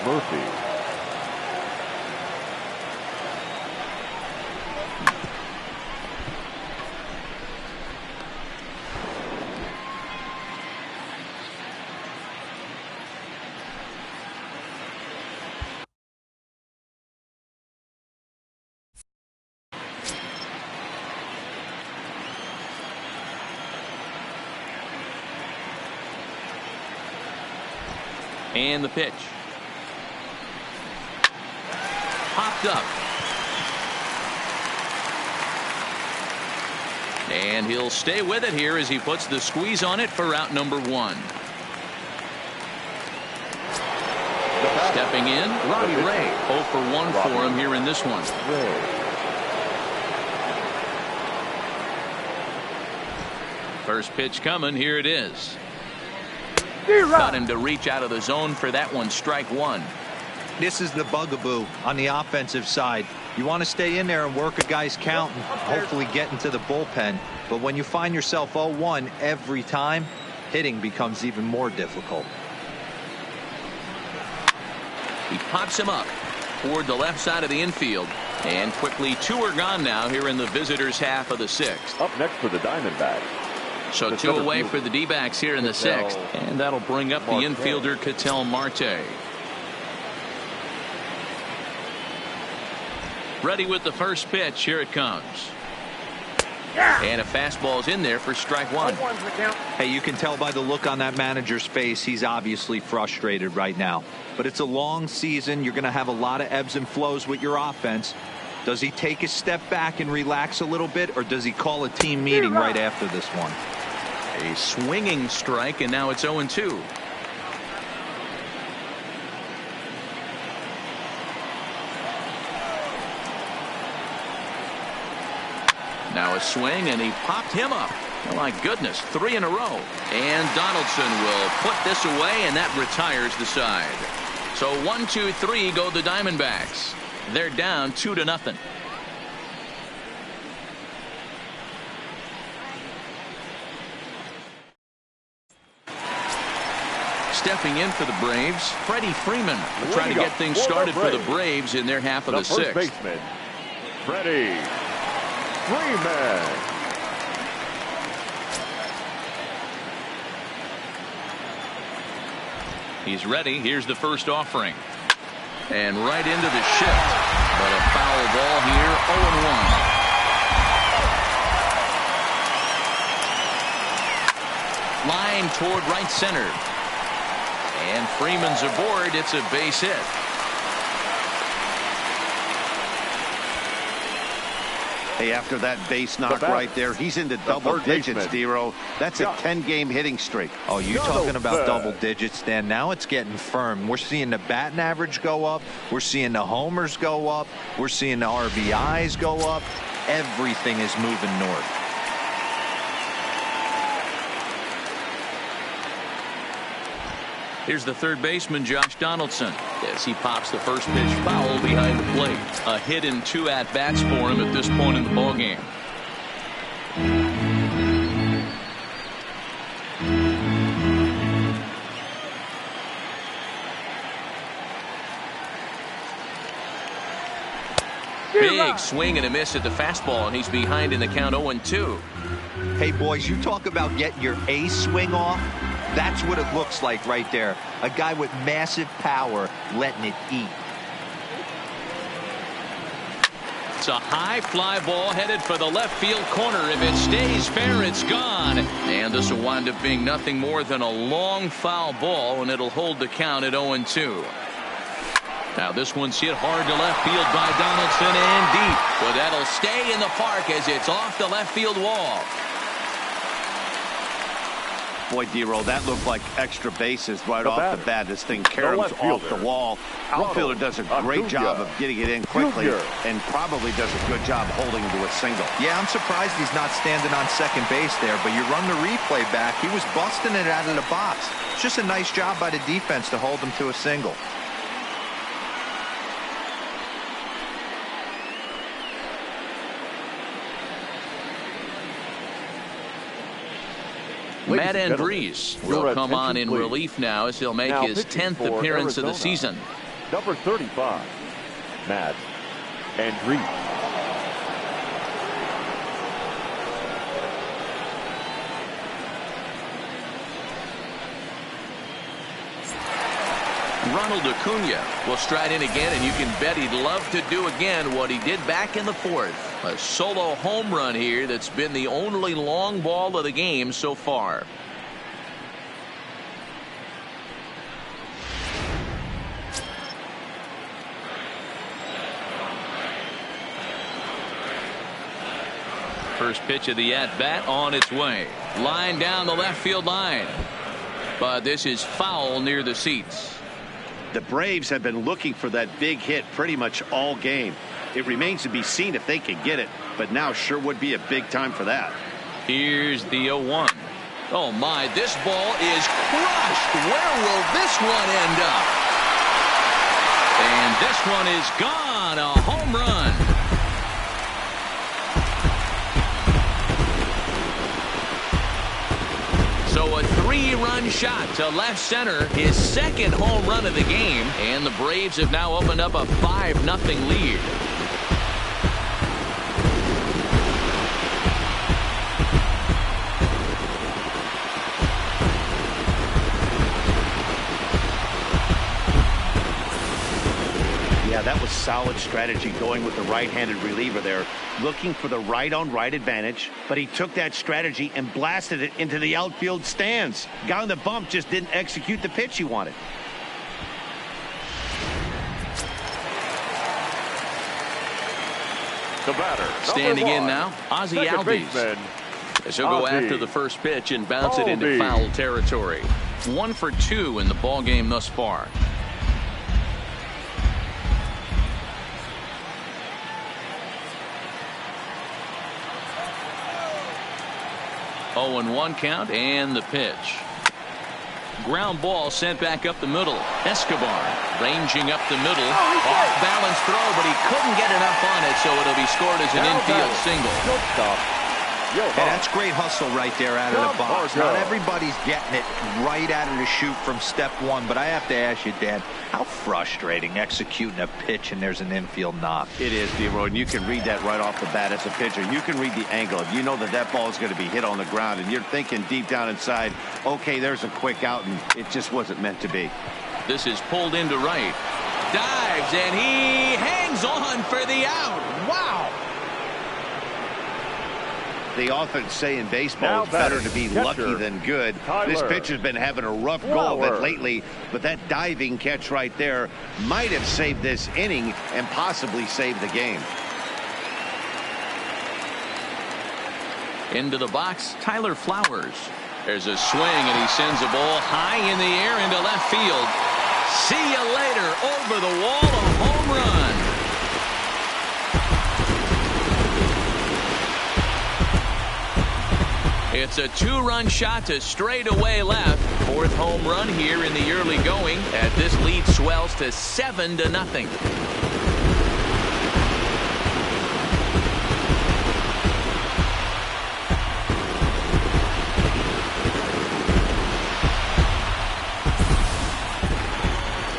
Murphy. And the pitch. Popped up. And he'll stay with it here as he puts the squeeze on it for out number 1. Stepping in, Robbie Ray. 0 for 1 for him here in this one. First pitch coming. Here it is. Got him to reach out of the zone for that one. Strike 1. This is the bugaboo on the offensive side. You want to stay in there and work a guy's count and hopefully get into the bullpen. But when you find yourself 0-1 every time, hitting becomes even more difficult. He pops him up toward the left side of the infield. And quickly 2 are gone now here in the visitors' half of the 6th. Up next for the Diamondbacks. So 2 away for the D-backs here in the 6th. And that'll bring up the infielder Ketel Marte. Ready with the first pitch. Here it comes. And a fastball's in there for strike 1. Hey, you can tell by the look on that manager's face he's obviously frustrated right now. But it's a long season. You're going to have a lot of ebbs and flows with your offense. Does he take a step back and relax a little bit, or does he call a team meeting right after this one? A swinging strike, and now it's 0-2. Now a swing, and he popped him up. Oh my goodness, 3 in a row. And Donaldson will put this away, and that retires the side. So 1-2-3 go the Diamondbacks. They're down 2-0. Stepping in for the Braves, Freddie Freeman will try to get things started for the Braves in their half of the 6th. First baseman, Freddie Freeman. He's ready. Here's the first offering. And right into the shift. But a foul ball here, 0-1. Line toward right center. And Freeman's aboard. It's a base hit. Hey, after that base knock right there, he's into double digits, D-Row. That's a 10-game hitting streak. Oh, you talking about double digits, Dan? Now it's getting firm. We're seeing the batting average go up. We're seeing the homers go up. We're seeing the RBIs go up. Everything is moving north. Here's the third baseman, Josh Donaldson, as he pops the first pitch foul behind the plate. A hit in 2 at-bats for him at this point in the ballgame. Big swing and a miss at the fastball, and he's behind in the count 0-2. Hey, boys, you talk about getting your ace swing off. That's what it looks like right there. A guy with massive power letting it eat. It's a high fly ball headed for the left field corner. If it stays fair, it's gone. And this will wind up being nothing more than a long foul ball, and it'll hold the count at 0-2. Now this one's hit hard to left field by Donaldson and deep. But that'll stay in the park as it's off the left field wall. Boy, D-Roll, that looked like extra bases right off the bat. This thing caroms off the wall. Outfielder does a great job of getting it in quickly and probably does a good job holding him to a single. Yeah, I'm surprised he's not standing on second base there, but you run the replay back. He was busting it out of the box. It's just a nice job by the defense to hold him to a single. Matt Andrees will come on in relief now as he'll make his 10th appearance of the season. number 35, Matt Andrees. Ronald Acuna will stride in again, and you can bet he'd love to do again what he did back in the fourth. A solo home run here that's been the only long ball of the game so far. First pitch of the at-bat on its way. Line down the left field line. But this is foul near the seats. The Braves have been looking for that big hit pretty much all game. It remains to be seen if they can get it, but now sure would be a big time for that. Here's the 0-1. Oh my, this ball is crushed. Where will this one end up? And this one is gone. A home run. So a 3-run shot to left center, his second home run of the game, and the Braves have now opened up a 5-0 lead. Yeah, that was solid strategy going with the right-handed reliever there, looking for the right-on-right advantage, but he took that strategy and blasted it into the outfield stands. Guy on the bump just didn't execute the pitch he wanted. The batter, standing number in 1, now, Ozzie second Albies. baseman, As he'll go Ozzie after the first pitch and bounce it into Albies. foul territory. 1 for 2 in the ball game thus far. 0-1 count, and the pitch. Ground ball sent back up the middle. Escobar ranging up the middle. Off balance throw, but he couldn't get enough on it, so it'll be scored as an infield single. Shortstop, And that's great hustle right there out of the box. Not everybody's getting it right out of the chute from step one, but I have to ask you, Dan, how frustrating executing a pitch and there's an infield knock. It is, D-Roy, and you can read that right off the bat as a pitcher. You can read the angle. You know that that ball is going to be hit on the ground, and you're thinking deep down inside, okay, there's a quick out, and it just wasn't meant to be. This is pulled into right. Dives, and he hangs on for the out. Wow. They often say in baseball it's better to be lucky than good. This pitcher's been having a rough go of it lately, but that diving catch right there might have saved this inning and possibly saved the game. Into the box, Tyler Flowers. There's a swing, and he sends a ball high in the air into left field. See you later. Over the wall, a home run. It's a 2-run shot to straightaway left. 4th home run here in the early going, as this lead swells to 7-0.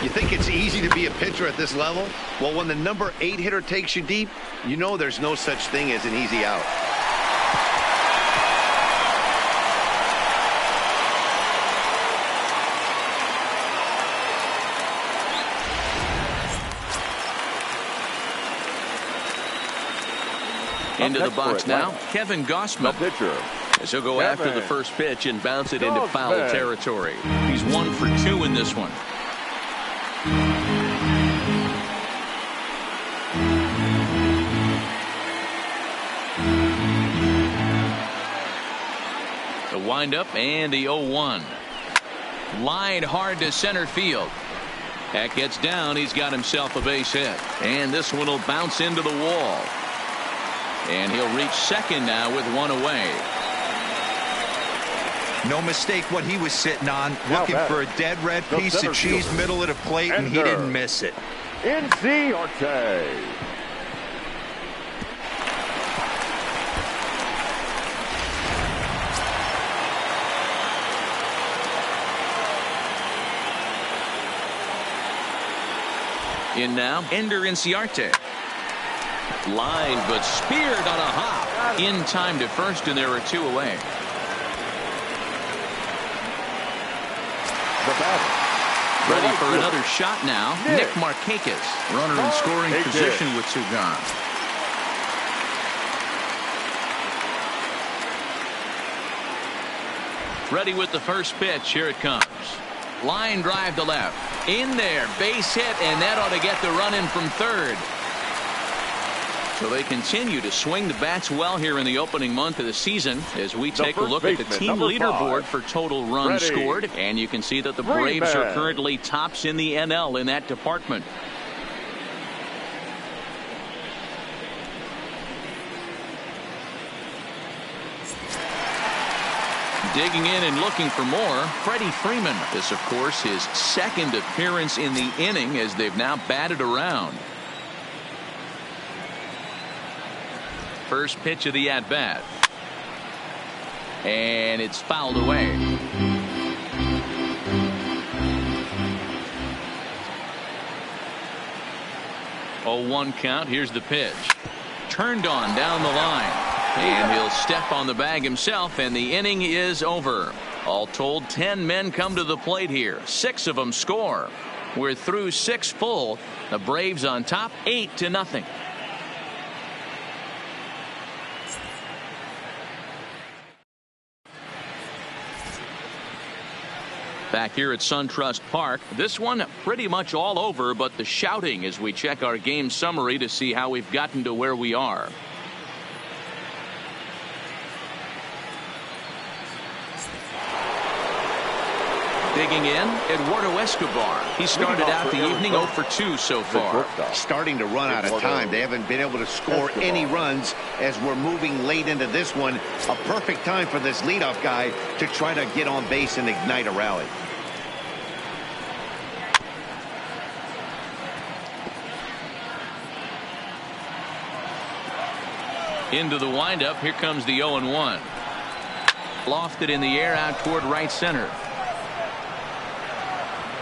You think it's easy to be a pitcher at this level? Well, when the number 8 hitter takes you deep, you know there's no such thing as an easy out. Into the box now, Kevin Gossman. pitcher. As he'll go after the first pitch and bounce it into foul territory. He's 1 for 2 in this one. The windup and the 0-1. Line hard to center field. That gets down. He's got himself a base hit. And this one will bounce into the wall. And he'll reach second now with 1 away. No mistake what he was sitting on, looking for a dead red piece of cheese middle of the plate, and he didn't miss it. N.C. Arte. In now, Ender Inciarte. Line, but speared on a hop. In time to first, and there are 2 away. The batter. Ready for another shot now. Nick Markakis. Runner in scoring position with 2 gone. Ready with the first pitch. Here it comes. Line drive to left. In there. Base hit, and that ought to get the run in from third. So they continue to swing the bats well here in the opening month of the season as we take a look at the team leaderboard for total runs scored. And you can see that the Braves are currently tops in the NL in that department. Digging in and looking for more, Freddie Freeman. This, of course, his second appearance in the inning as they've now batted around. First pitch of the at-bat. And it's fouled away. 0-1 count. Here's the pitch. Turned on down the line. And he'll step on the bag himself, and the inning is over. All told, 10 men come to the plate here. 6 of them score. We're through 6 full. The Braves on top, 8-0. Back here at SunTrust Park, this one pretty much all over, but the shouting as we check our game summary to see how we've gotten to where we are. Digging in, Eduardo Escobar. He started out the evening 0 for 2 so far. Starting to run out of time. They haven't been able to score any runs as we're moving late into this one. A perfect time for this leadoff guy to try to get on base and ignite a rally. Into the windup. Here comes the 0-1. Lofted in the air out toward right center.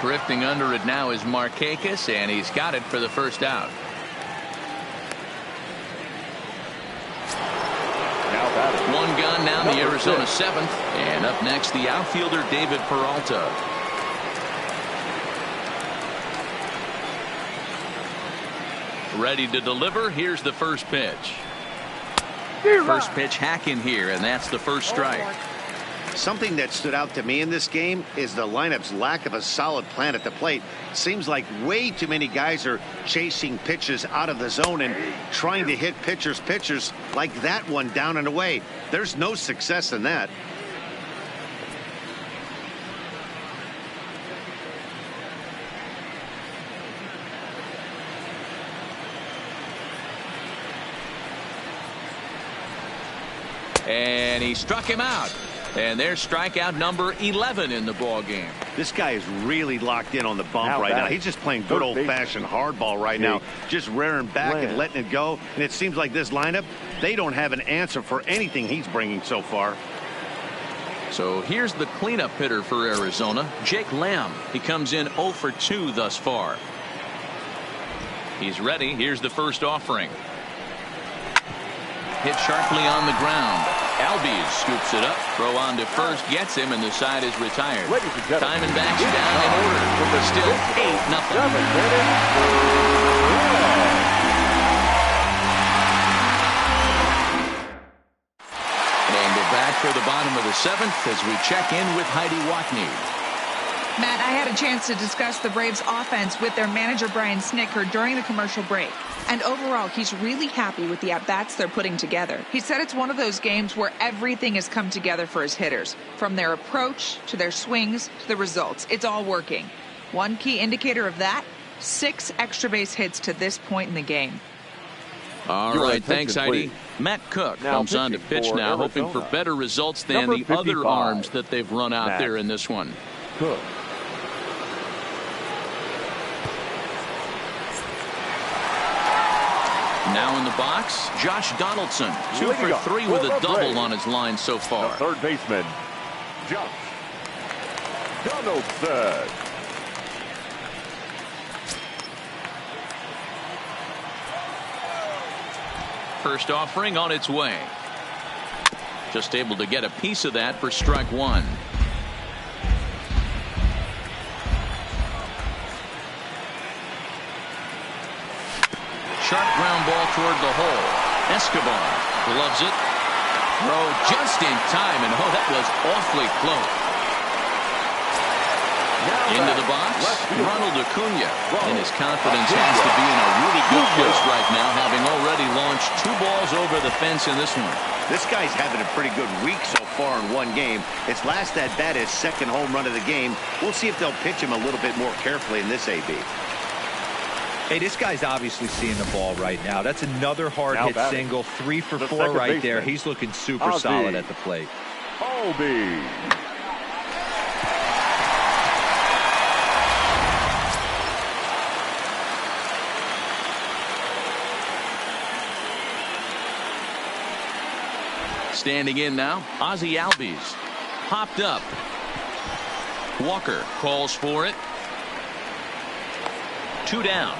Drifting under it now is Markakis, and he's got it for the first out. One gone now in the Arizona 7th. And up next, the outfielder David Peralta. Ready to deliver. Here's the first pitch. First pitch hack in here, and that's the first strike. Something that stood out to me in this game is the lineup's lack of a solid plan at the plate. Seems like way too many guys are chasing pitches out of the zone and trying to hit pitchers like that one down and away. There's no success in that. And he struck him out. And there's strikeout number 11 in the ball game. This guy is really locked in on the bump right now. He's just playing good old-fashioned hardball right now. Just rearing back and letting it go. And it seems like this lineup, they don't have an answer for anything he's bringing so far. So here's the cleanup hitter for Arizona, Jake Lamb. He comes in 0 for 2 thus far. He's ready. Here's the first offering. Hit sharply on the ground. Albies scoops it up. Throw on to first. Gets him, and the side is retired. Diamondbacks down in order. Still 8-0. And we're back for the bottom of the 7th as we check in with Heidi Watney. Matt, I had a chance to discuss the Braves offense with their manager Brian Snitker during the commercial break. And overall, he's really happy with the at-bats they're putting together. He said it's one of those games where everything has come together for his hitters. From their approach, to their swings, to the results. It's all working. One key indicator of that, 6 extra base hits to this point in the game. All right, thanks, Heidi. Matt Cook comes on to pitch now, hoping for better results than the other arms that they've run out there in this one. Cook. Now in the box, Josh Donaldson, 2 for 3 with a double on his line so far. The third baseman, Josh Donaldson. First offering on its way. Just able to get a piece of that for strike one. Sharp ground ball toward the hole. Escobar gloves it. Throw just in time, and that was awfully close. Into the box, Ronald Acuna, and his confidence has to be in a really good place right now, having already launched 2 balls over the fence in this one. This guy's having a pretty good week so far in one game. His last at bat, his second home run of the game. We'll see if they'll pitch him a little bit more carefully in this AB. Hey, this guy's obviously seeing the ball right now. That's another hard hit single, 3 for 4 right there. He's looking super solid at the plate. Albi. Standing in now, Ozzie Albies. Popped up. Walker calls for it. 2 down.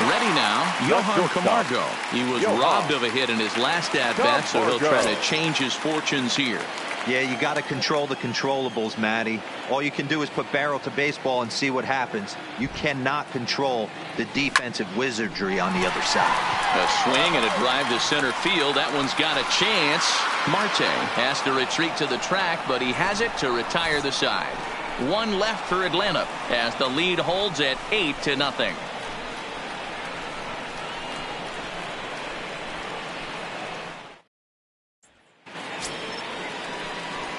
Ready now, Johan Camargo. He was robbed of a hit in his last at-bat, so he'll try to change his fortunes here. Yeah, you got to control the controllables, Matty. All you can do is put barrel to baseball and see what happens. You cannot control the defensive wizardry on the other side. A swing and a drive to center field. That one's got a chance. Marte has to retreat to the track, but he has it to retire the side. 1 left for Atlanta as the lead holds at 8-0.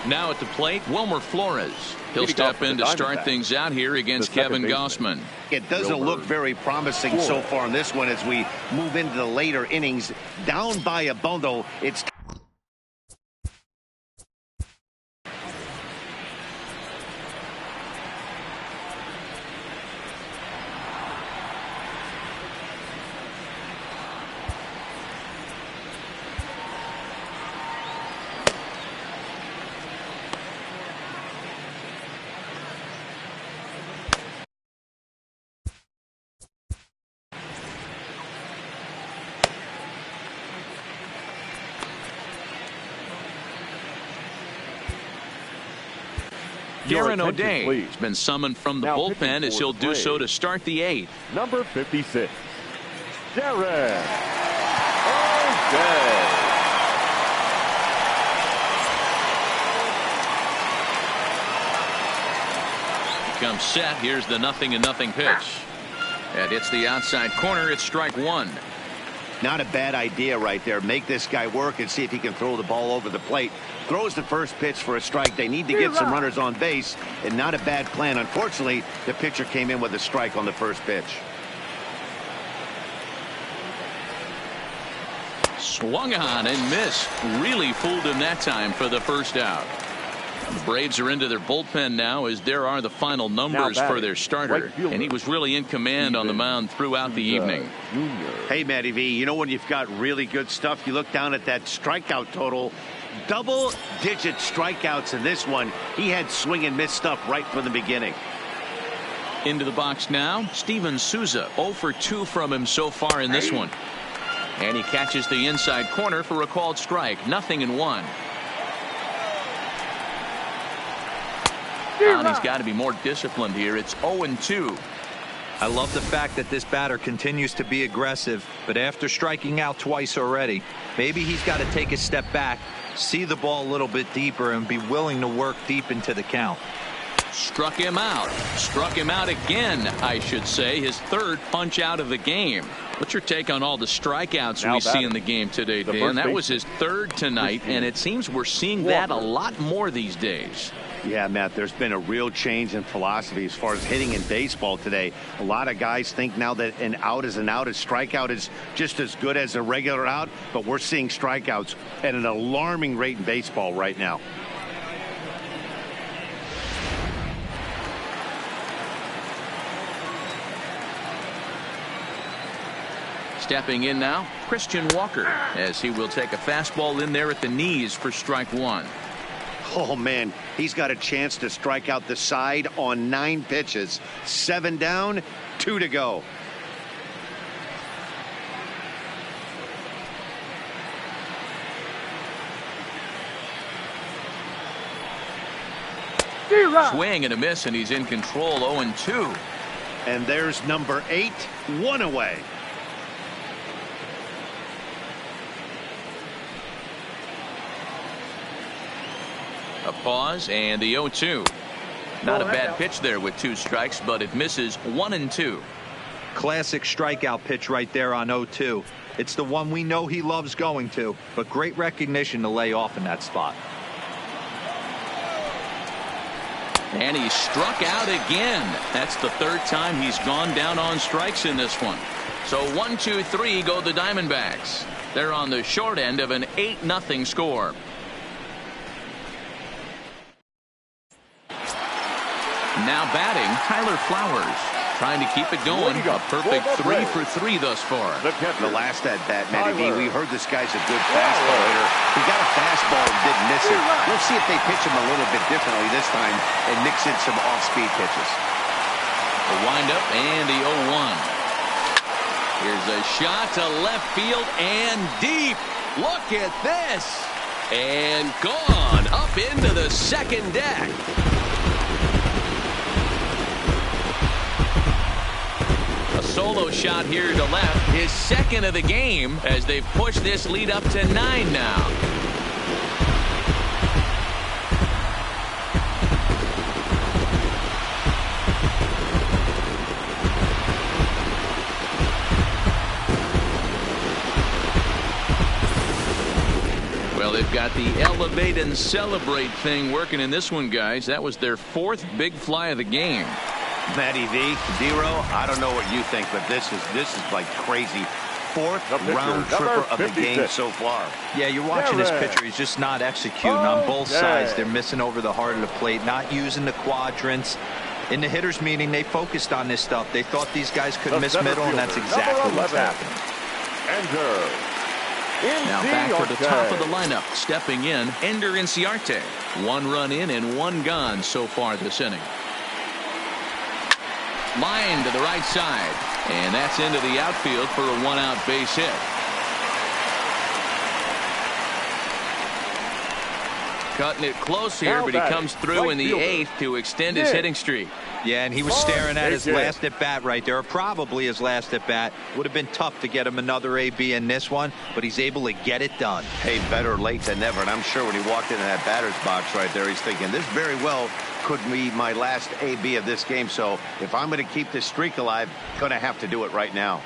Now at the plate, Wilmer Flores. He'll step in to start things out here against Kevin Gausman. It doesn't look very promising so far in this one as we move into the later innings. Down by a bundle, it's Darren O'Day has been summoned from the bullpen as he'll do so to start the 8th. Number 56, Darren O'Day. Comes set. Here's the 0-0 pitch. And it's the outside corner. It's strike 1. not a bad idea right there. Make this guy work and see if he can throw the ball over the plate. Throws the first pitch for a strike. They need to get some runners on base, and not a bad plan. Unfortunately, the pitcher came in with a strike on the first pitch. Swung on and missed. Really fooled him that time for the first out. The Braves are into their bullpen now as there are the final numbers for their starter. And he was really in command on the mound throughout the evening. Hey, Matty V, you know when you've got really good stuff, you look down at that strikeout total. Double-digit strikeouts in this one. He had swing and miss stuff right from the beginning. Into the box now, Steven Souza. 0 for 2 from him so far in this one. And he catches the inside corner for a called strike. 0-1. And he's got to be more disciplined here. It's 0-2. I love the fact that this batter continues to be aggressive, but after striking out twice already, maybe he's got to take a step back, see the ball a little bit deeper, and be willing to work deep into the count. Struck him out. Struck him out again, I should say. His third punch out of the game. What's your take on all the strikeouts we see in the game today, Dan? That was his third tonight, and it seems we're seeing that a lot more these days. Yeah, Matt, there's been a real change in philosophy as far as hitting in baseball today. A lot of guys think now that an out is an out. A strikeout is just as good as a regular out, but we're seeing strikeouts at an alarming rate in baseball right now. Stepping in now, Christian Walker, as he will take a fastball in there at the knees for strike 1. Oh, man, he's got a chance to strike out the side on 9 pitches. 7 down, 2 to go. Swing and a miss, and he's in control, 0-2. And there's number 8, 1 away. A pause and the 0-2. Not a bad pitch there with 2 strikes, but it misses 1-2. Classic strikeout pitch right there on 0-2. It's the one we know he loves going to, but great recognition to lay off in that spot. And he struck out again. That's the 3rd time he's gone down on strikes in this one. So 1-2-3 go the Diamondbacks. They're on the short end of an 8-0 score. Now batting, Tyler Flowers. Trying to keep it going. A perfect 3 for 3 thus far. The last at bat, Matty V, we heard this guy's a good fastball hitter. He got a fastball and didn't miss it. We'll see if they pitch him a little bit differently this time and mix in some off-speed pitches. The windup and the 0-1. Here's a shot to left field and deep. Look at this. And gone up into the second deck. A solo shot here to left, his 2nd of the game, as they've pushed this lead up to 9 now. Well, they've got the elevate and celebrate thing working in this one, guys. That was their 4th big fly of the game. Matty V, Dero, I don't know what you think, but this is like crazy. 4th round tripper of the game so far. Yeah, you're watching this pitcher. He's just not executing on both sides. They're missing over the heart of the plate, not using the quadrants. In the hitters meeting, they focused on this stuff. They thought these guys could miss middle, and that's exactly what's happening. Now back to the top of the lineup, stepping in, Ender Inciarte. 1 run in and 1 gone so far this inning. Line to the right side, and that's into the outfield for a 1-out base hit. Cutting it close here, but he comes through in the 8th to extend his hitting streak. Yeah, and he was staring at his last at bat right there, or probably his last at bat. Would have been tough to get him another AB in this one, but he's able to get it done. Hey, better late than never, and I'm sure when he walked into that batter's box right there, he's thinking, this very well could be my last AB of this game, so if I'm going to keep this streak alive, going to have to do it right now.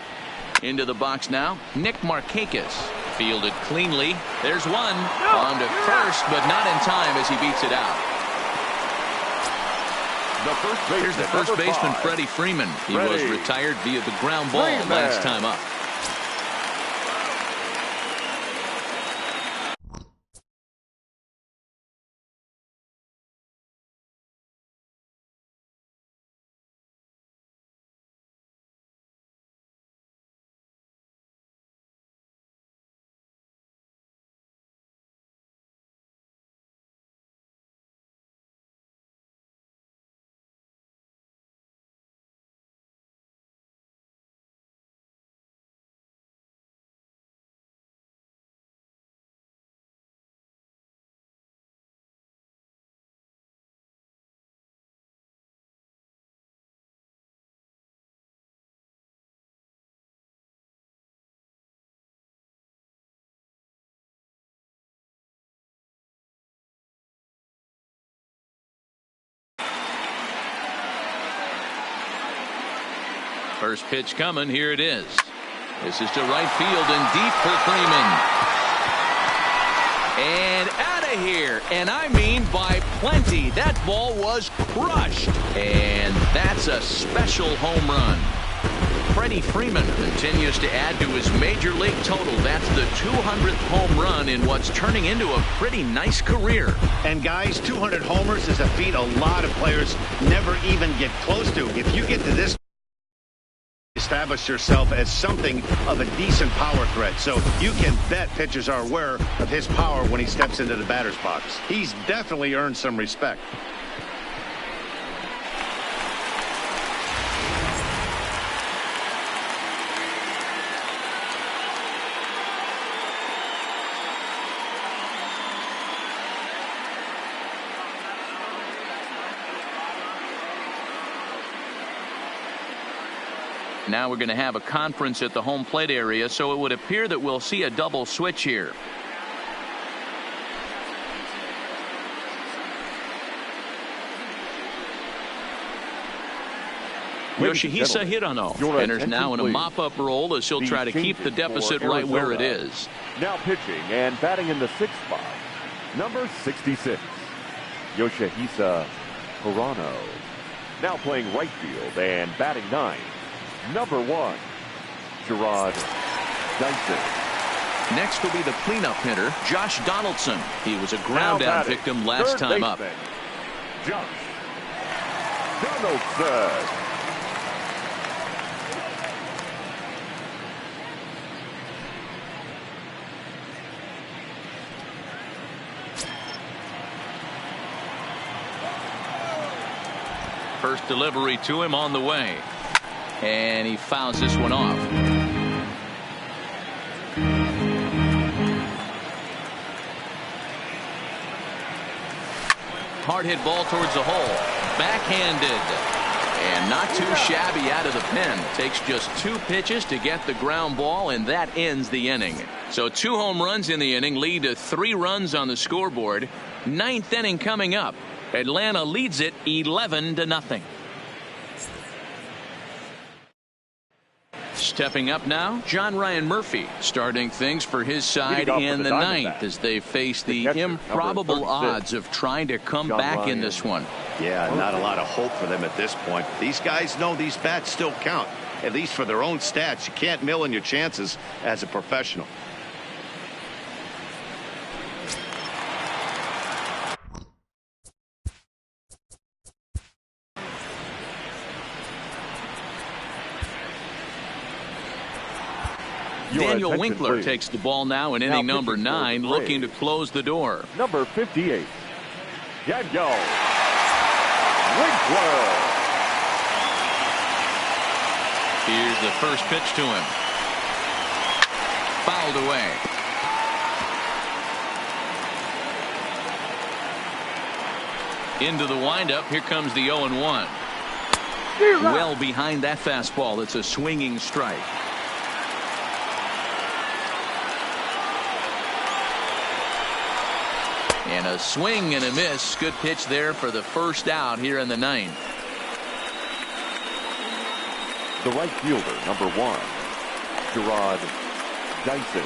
Into the box now, Nick Markakis. Fielded cleanly. There's one. On to first, but not in time as he beats it out. Here's the first baseman, Freddie Freeman. He was retired via the ground ball last time up. First pitch coming. Here it is. This is to right field and deep for Freeman. And out of here. And I mean by plenty. That ball was crushed. And that's a special home run. Freddie Freeman continues to add to his major league total. That's the 200th home run in what's turning into a pretty nice career. And guys, 200 homers is a feat a lot of players never even get close to. If you get to this, establish yourself as something of a decent power threat. So you can bet pitchers are aware of his power when he steps into the batter's box. He's definitely earned some respect. Now we're going to have a conference at the home plate area, so it would appear that we'll see a double switch here. Yoshihisa Hirano enters now in a mop-up role as he'll try to keep the deficit right where it is. Now pitching and batting in the 6th spot, number 66, Yoshihisa Hirano. Now playing right field and batting 9, number 1, Gerard Dyson. Next will be the cleanup hitter, Josh Donaldson. He was a ground-out victim last time up. Josh Donaldson. First delivery to him on the way. And he fouls this one off. Hard hit ball towards the hole. Backhanded. And not too shabby out of the pen. Takes just 2 pitches to get the ground ball, and that ends the inning. So 2 home runs in the inning lead to 3 runs on the scoreboard. 9th inning coming up. Atlanta leads it 11-0. Stepping up now, John Ryan Murphy starting things for his side in the 9th as they face the improbable odds of trying to come back in this one. Yeah, not a lot of hope for them at this point. These guys know these bats still count, at least for their own stats. You can't mill in your chances as a professional. Daniel Winkler takes the ball now in inning number 9, looking to close the door. Number 58, Daniel Winkler. Here's the first pitch to him. Fouled away. Into the windup. Here comes the 0-1. Well behind that fastball. It's a swinging strike. And a swing and a miss. Good pitch there for the first out here in the 9th. The right fielder, number 1, Gerard Dyson.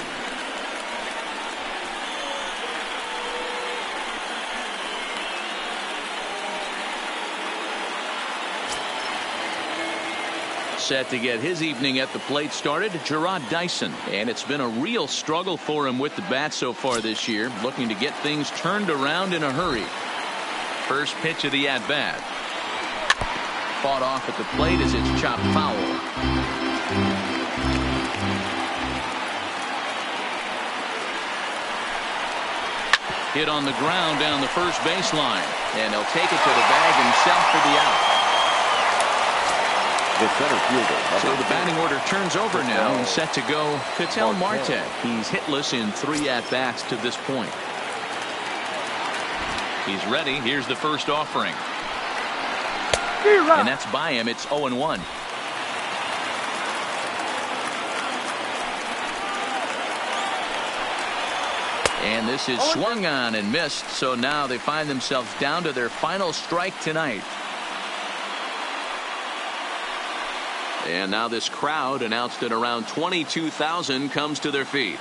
Set to get his evening at the plate started, Gerard Dyson. And it's been a real struggle for him with the bat so far this year, looking to get things turned around in a hurry. First pitch of the at-bat. Fought off at the plate as it's chopped foul. Hit on the ground down the first baseline. And he'll take it to the bag himself for the out. The center fielder. So the batting order turns over now and set to go Ketel Marte. He's hitless in 3 at-bats to this point. He's ready. Here's the first offering. And that's by him. It's 0-1. And this is swung on and missed. So now they find themselves down to their final strike tonight. And now this crowd, announced at around 22,000, comes to their feet.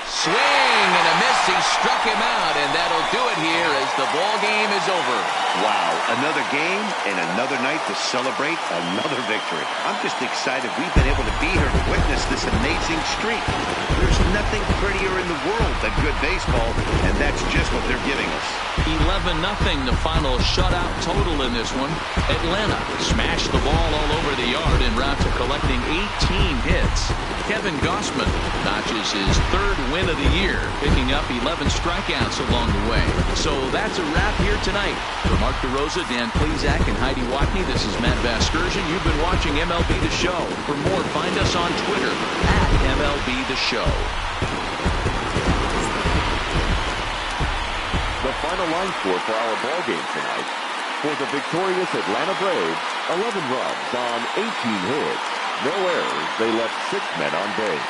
Swing and a miss. He struck him out, and that'll do it here as the ball game is over. Wow, another game and another night to celebrate another victory. I'm just excited we've been able to be here to witness this amazing streak. There's nothing prettier in the world than good baseball, and that's just what they're giving us. 11-0, the final shutout total in this one. Atlanta smashed the ball all over the yard en route to collecting 18 hits. Kevin Gausman notches his 3rd win of the year, picking up 11 strikeouts along the way. So that's a wrap here tonight. For Mark DeRosa, Dan Plezak, and Heidi Watney, this is Matt Vasgersian. You've been watching MLB The Show. For more, find us on Twitter at MLB The Show. The final line score for our ball game tonight, For the victorious Atlanta Braves, 11 runs on 18 hits. No errors. They left 6 men on base.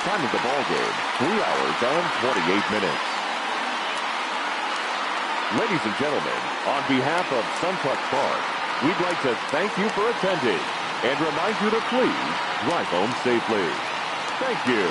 Time of the ball game, 3 hours and 28 minutes. Ladies and gentlemen, on behalf of SunTrust Park, we'd like to thank you for attending and remind you to please drive home safely. Thank you.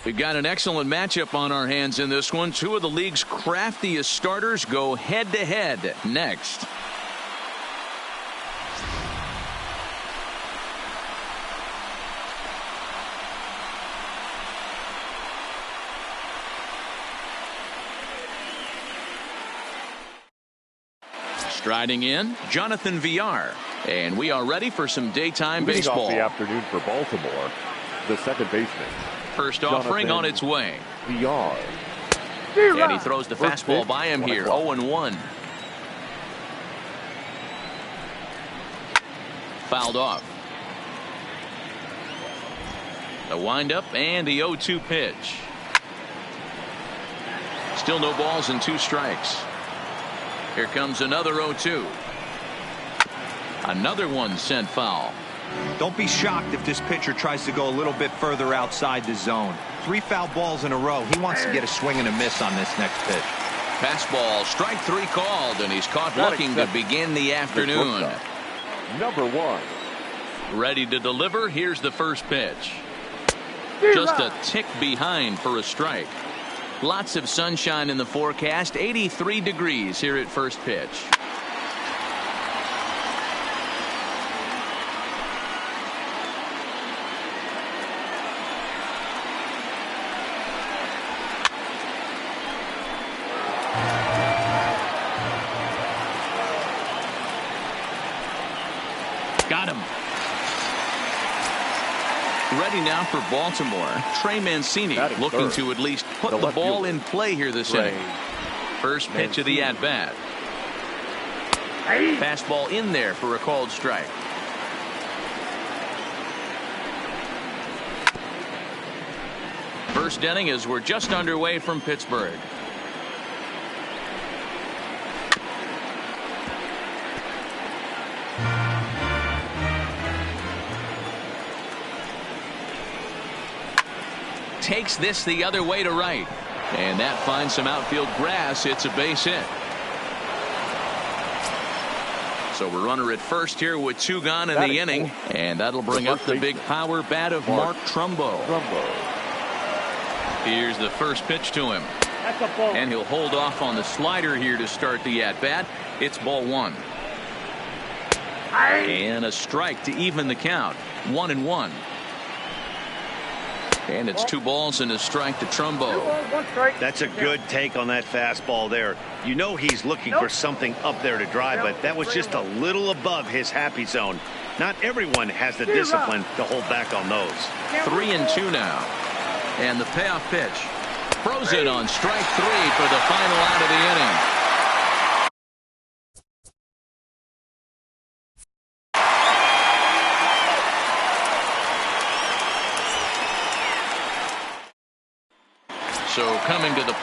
We've got an excellent matchup on our hands in this one. Two of the league's craftiest starters go head-to-head next. Striding in, Jonathan VR. And we are ready for some daytime baseball. Off the afternoon for Baltimore, the second baseman. First offering on its way. VR. And he throws the fastball by him here. 0-1. Fouled off. The windup and the 0-2 pitch. Still no balls and 2 strikes. Here comes another 0-2. Another one sent foul. Don't be shocked if this pitcher tries to go a little bit further outside the zone. 3 foul balls in a row. He wants to get a swing and a miss on this next pitch. Fastball, strike 3 called, and he's caught looking to begin the afternoon. Number 1. Ready to deliver. Here's the first pitch. Just a tick behind for a strike. Lots of sunshine in the forecast. 83 degrees here at first pitch. Got him. Ready now for Baltimore. Trey Mancini looking to at least put the ball in play here this inning. First pitch of the at-bat. Fastball in there for a called strike. First inning as we're just underway from Pittsburgh. Takes this the other way to right, and that finds some outfield grass. It's a base hit. So we're runner at first here with 2 gone in the inning, and that'll bring up the big power bat of Mark Trumbo. Here's the first pitch to him, and he'll hold off on the slider here to start the at bat. It's ball 1, and a strike to even the count. 1-1. And it's 2 balls and a strike to Trumbo. That's a good take on that fastball there. You know he's looking for something up there to drive, but that was just a little above his happy zone. Not everyone has the discipline to hold back on those. 3-2 now. And the payoff pitch. Frozen on strike 3 for the final out of the inning. So coming to the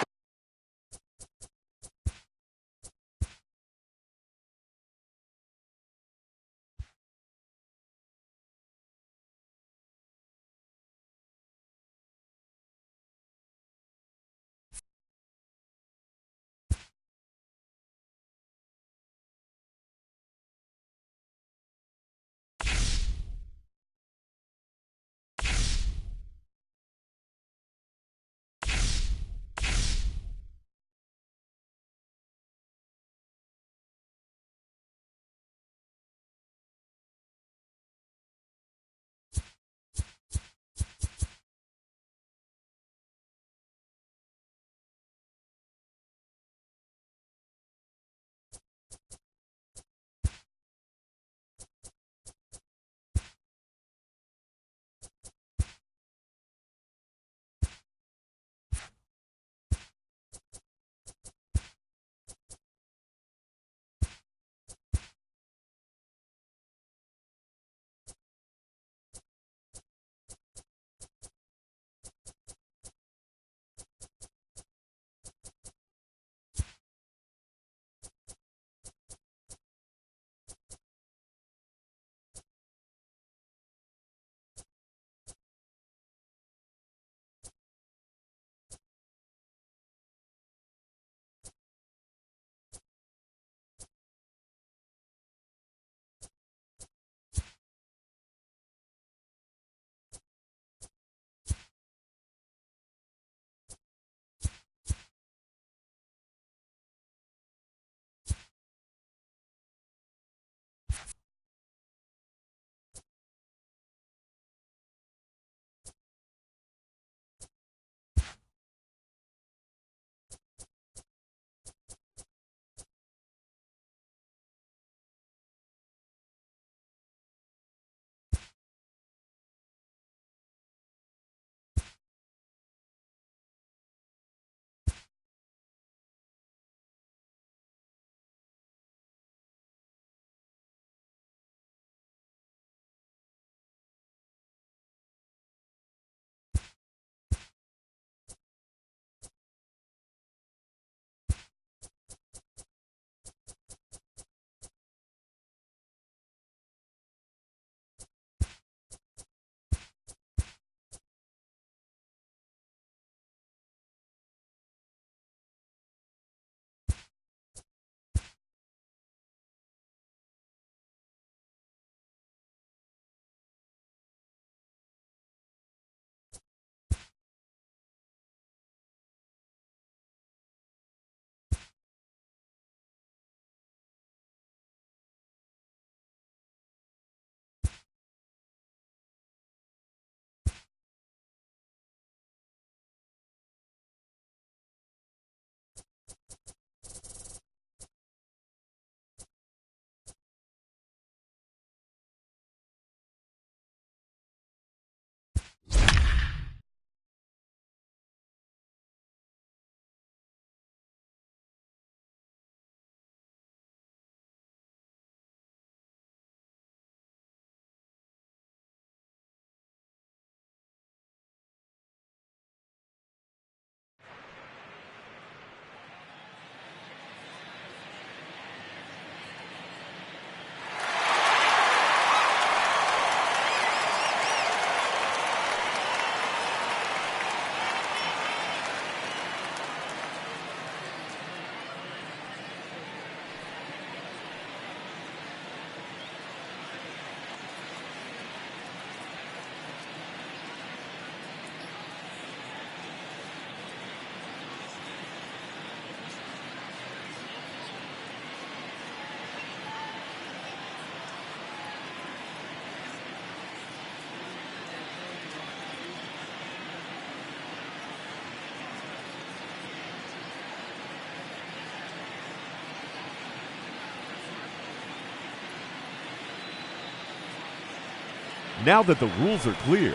Now that the rules are clear,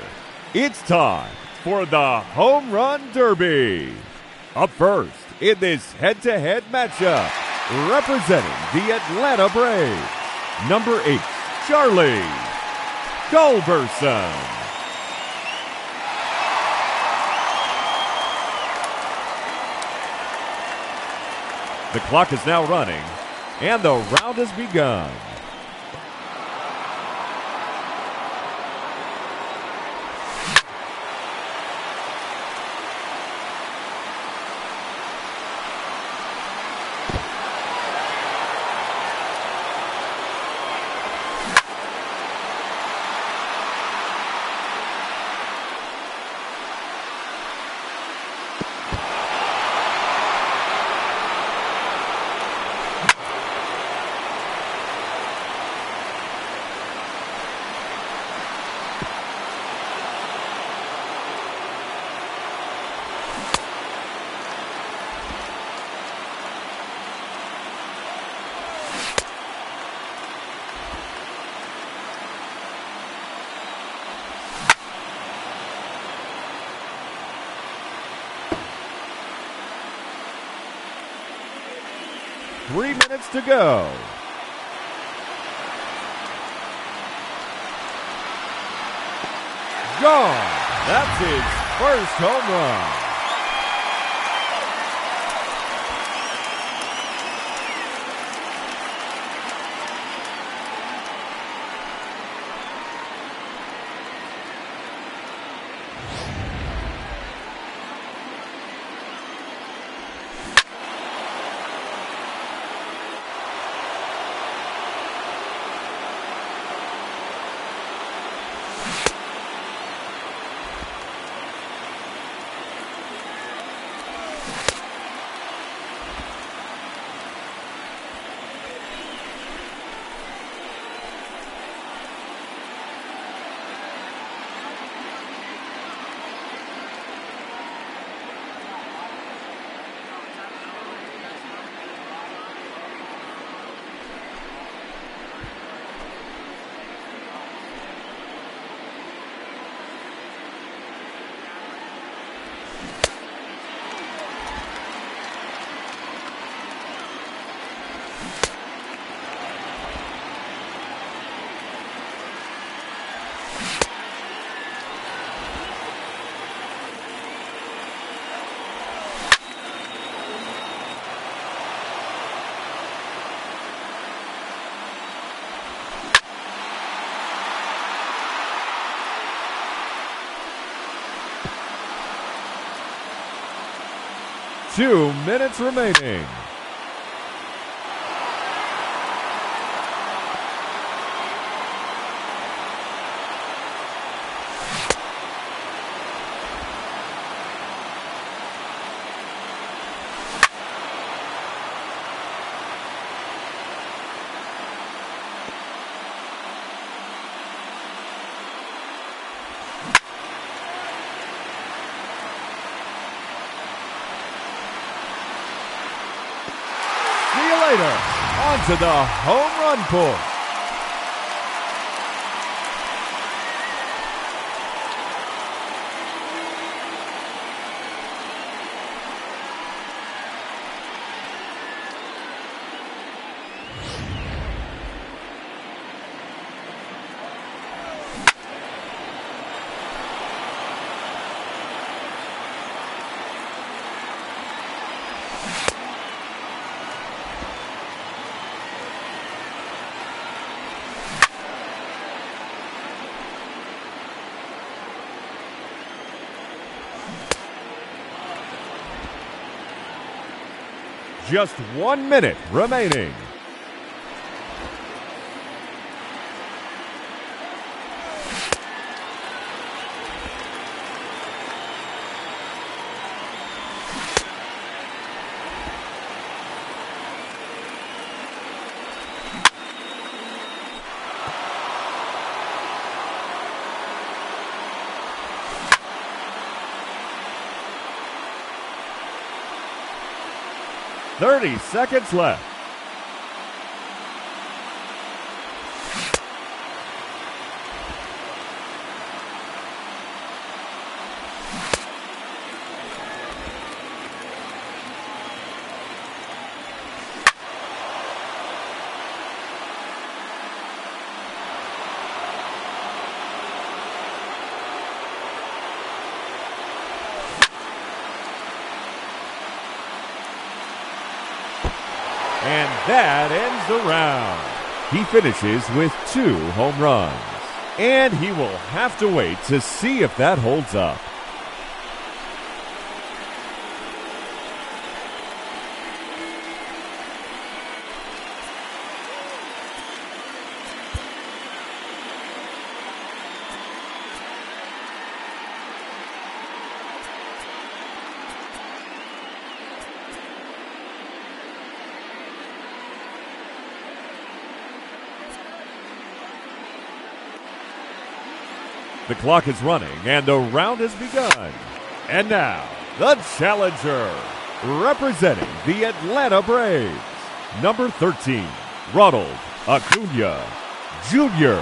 it's time for the Home Run Derby. Up first in this head-to-head matchup, representing the Atlanta Braves, number 8, Charlie Culberson. The clock is now running, and the round has begun. Three minutes to go. Gone. That's his first home run. Two minutes remaining. Onto the home run push. Just 1 minute remaining. Thirty seconds left. And that ends the round. He finishes with 2 home runs. And he will have to wait to see if that holds up. The clock is running, and the round has begun. And now, the challenger, representing the Atlanta Braves, number 13, Ronald Acuna Jr.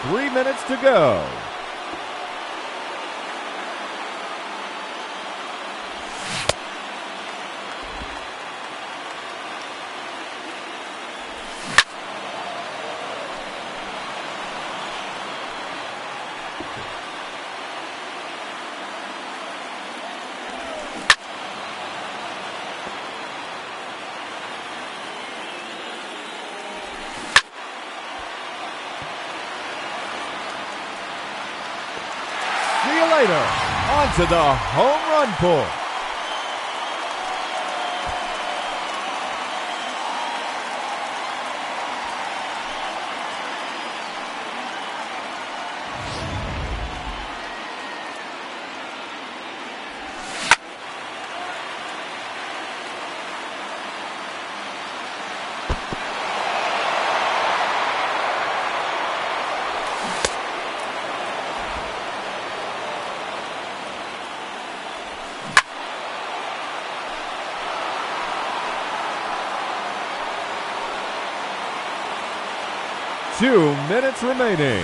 Three minutes to go. See you later. On to the home run pull. Two minutes remaining.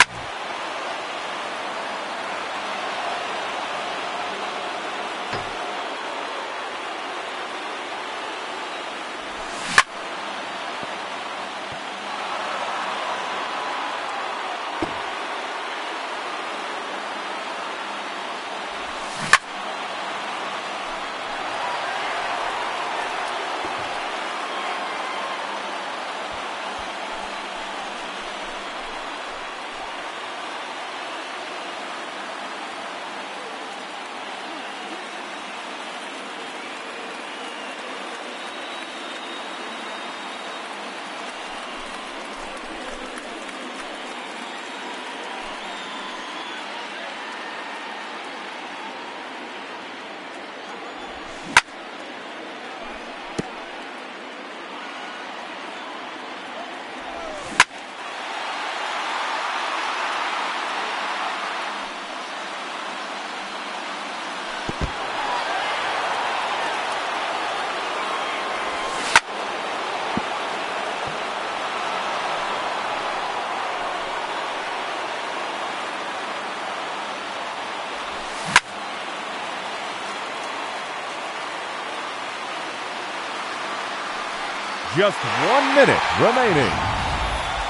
Just 1 minute remaining.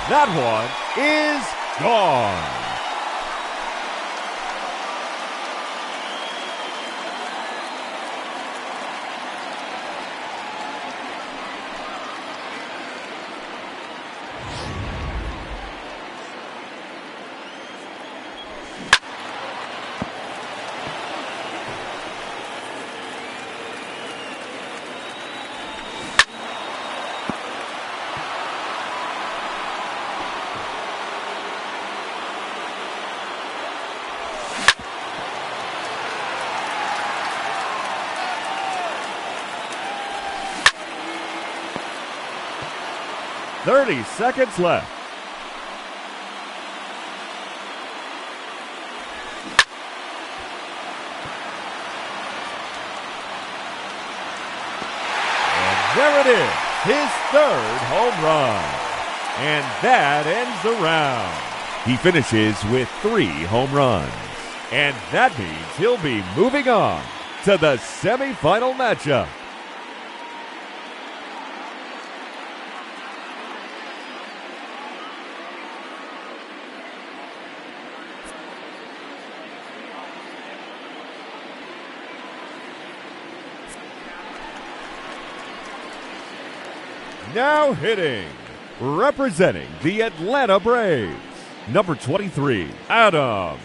That one is gone. 30 seconds left. And there it is, his third home run. And that ends the round. He finishes with 3 home runs. And that means he'll be moving on to the semifinal matchup. Now hitting, representing the Atlanta Braves, number 23, Adam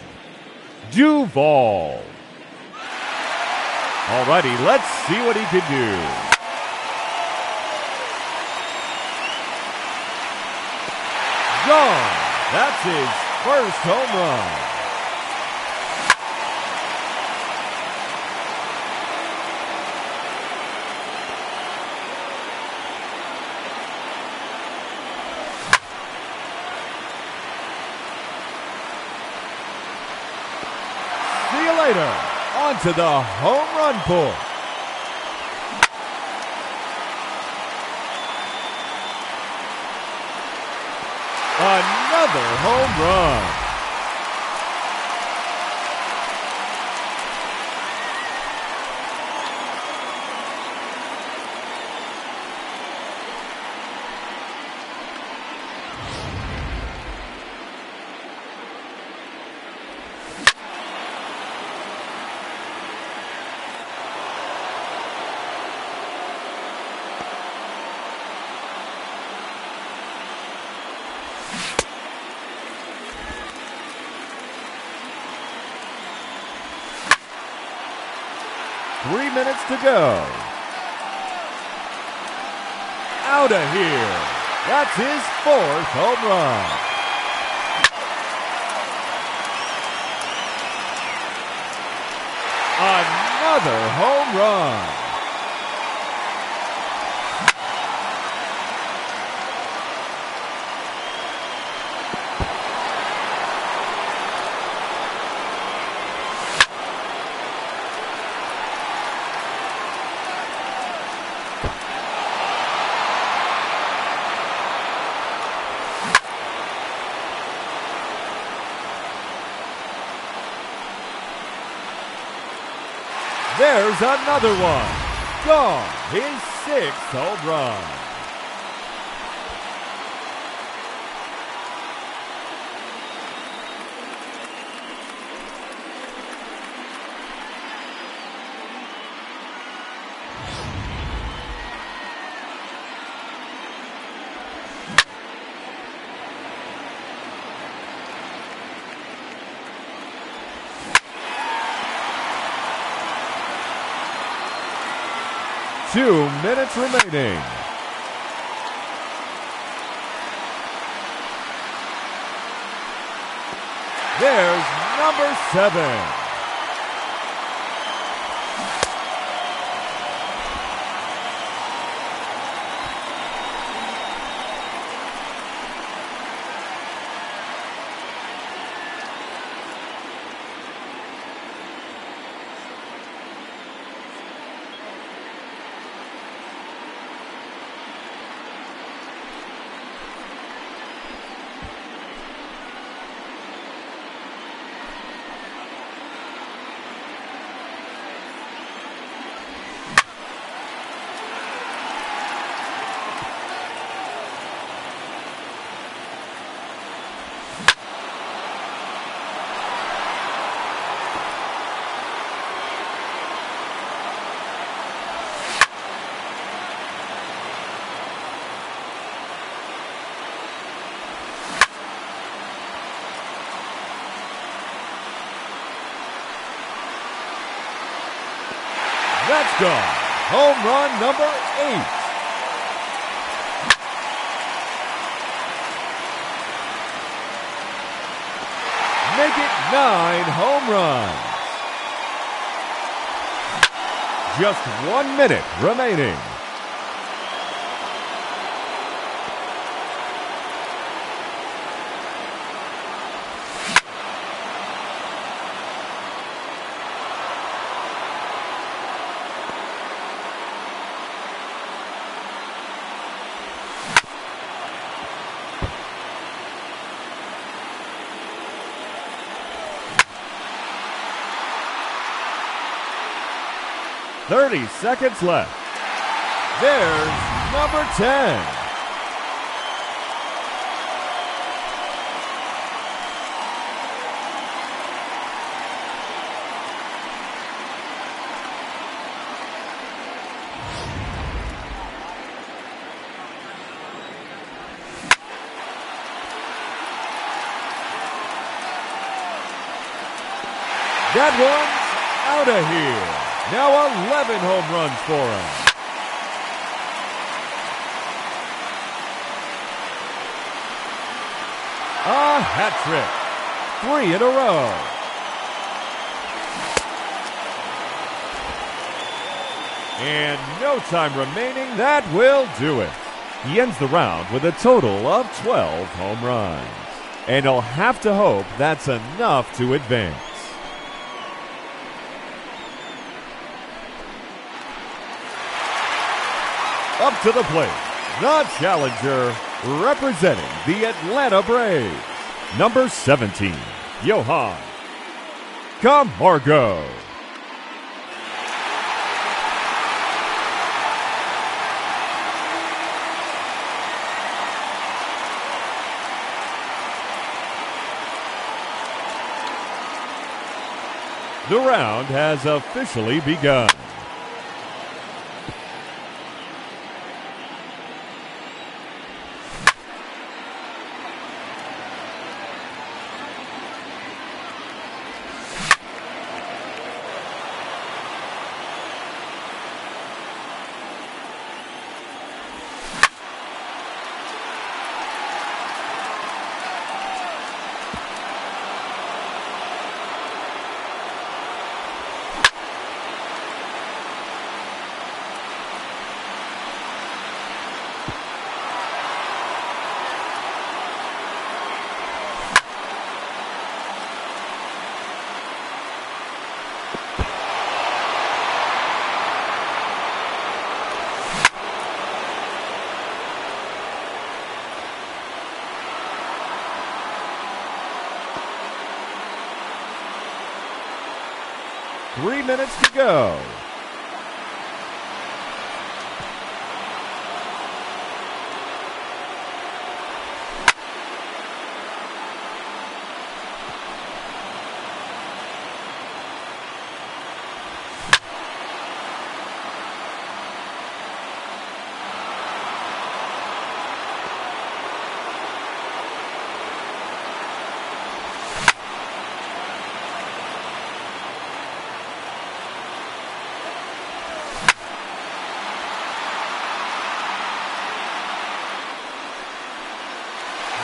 Duvall. Alrighty, let's see what he can do. Gone. That's his first home run. See you later. On to the home run pull. Another home run. Three minutes to go. Out of here. That's his fourth home run. Another home run. There's another one. Gone. His sixth home run. Two minutes remaining. There's number 7. That's gone. Home run number 8. Make it 9 home runs. Just 1 minute remaining. 30 seconds left. There's number 10. That one's out of here. Now 11 home runs for him. A hat trick. 3 in a row. And no time remaining. That will do it. He ends the round with a total of 12 home runs. And he'll have to hope that's enough to advance. Up to the plate, the challenger, representing the Atlanta Braves, number 17, Johan Camargo. The round has officially begun. Three minutes to go.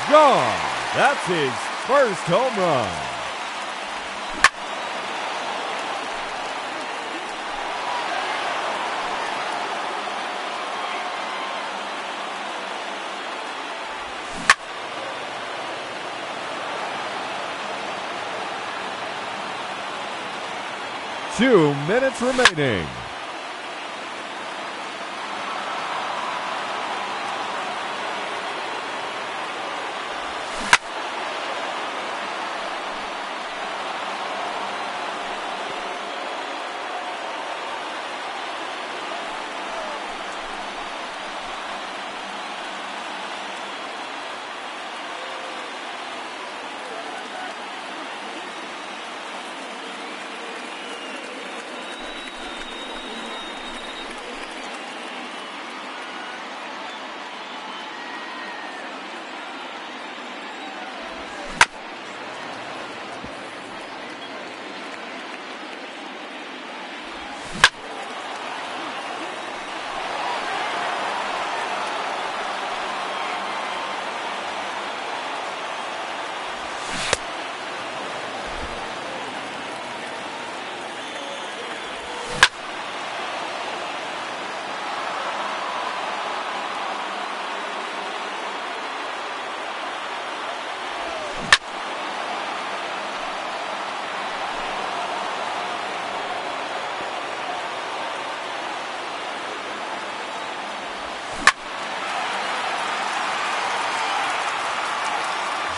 Gone. That's his first home run. Two minutes remaining.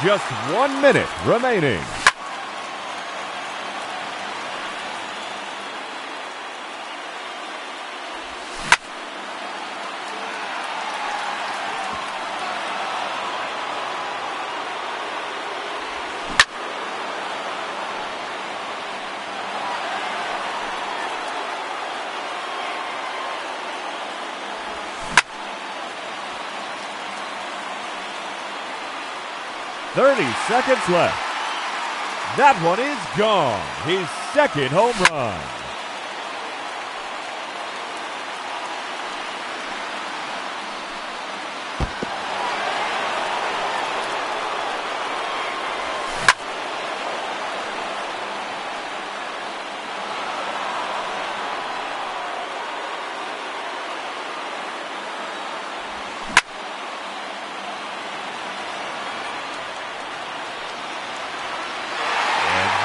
Just 1 minute remaining. 30 seconds left. That one is gone. His second home run.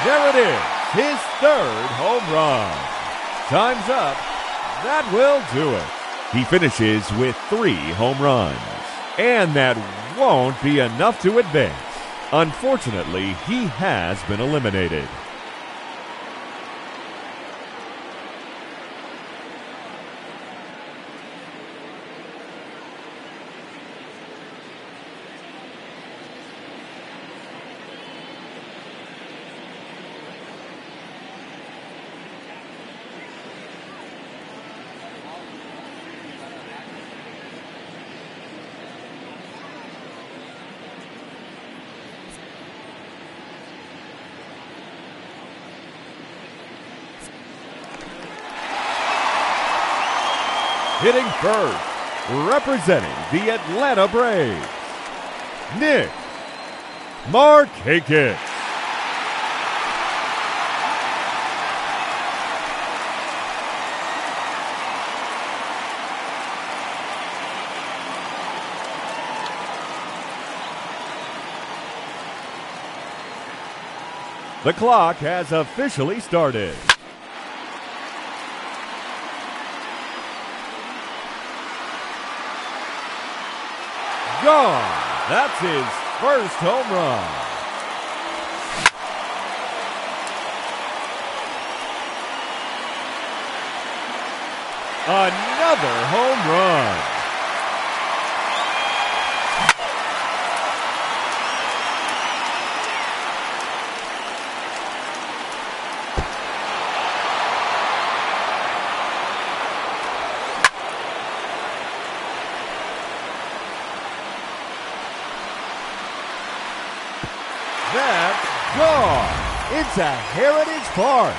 There it is, his third home run. Time's up. That will do it. He finishes with 3 home runs. And that won't be enough to advance. Unfortunately, he has been eliminated. Hitting first, representing the Atlanta Braves, Nick Markakis. The clock has officially started. Gone. That's his first home run. Another home run. That's gone. It's a Heritage Park.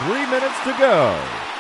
Three minutes to go.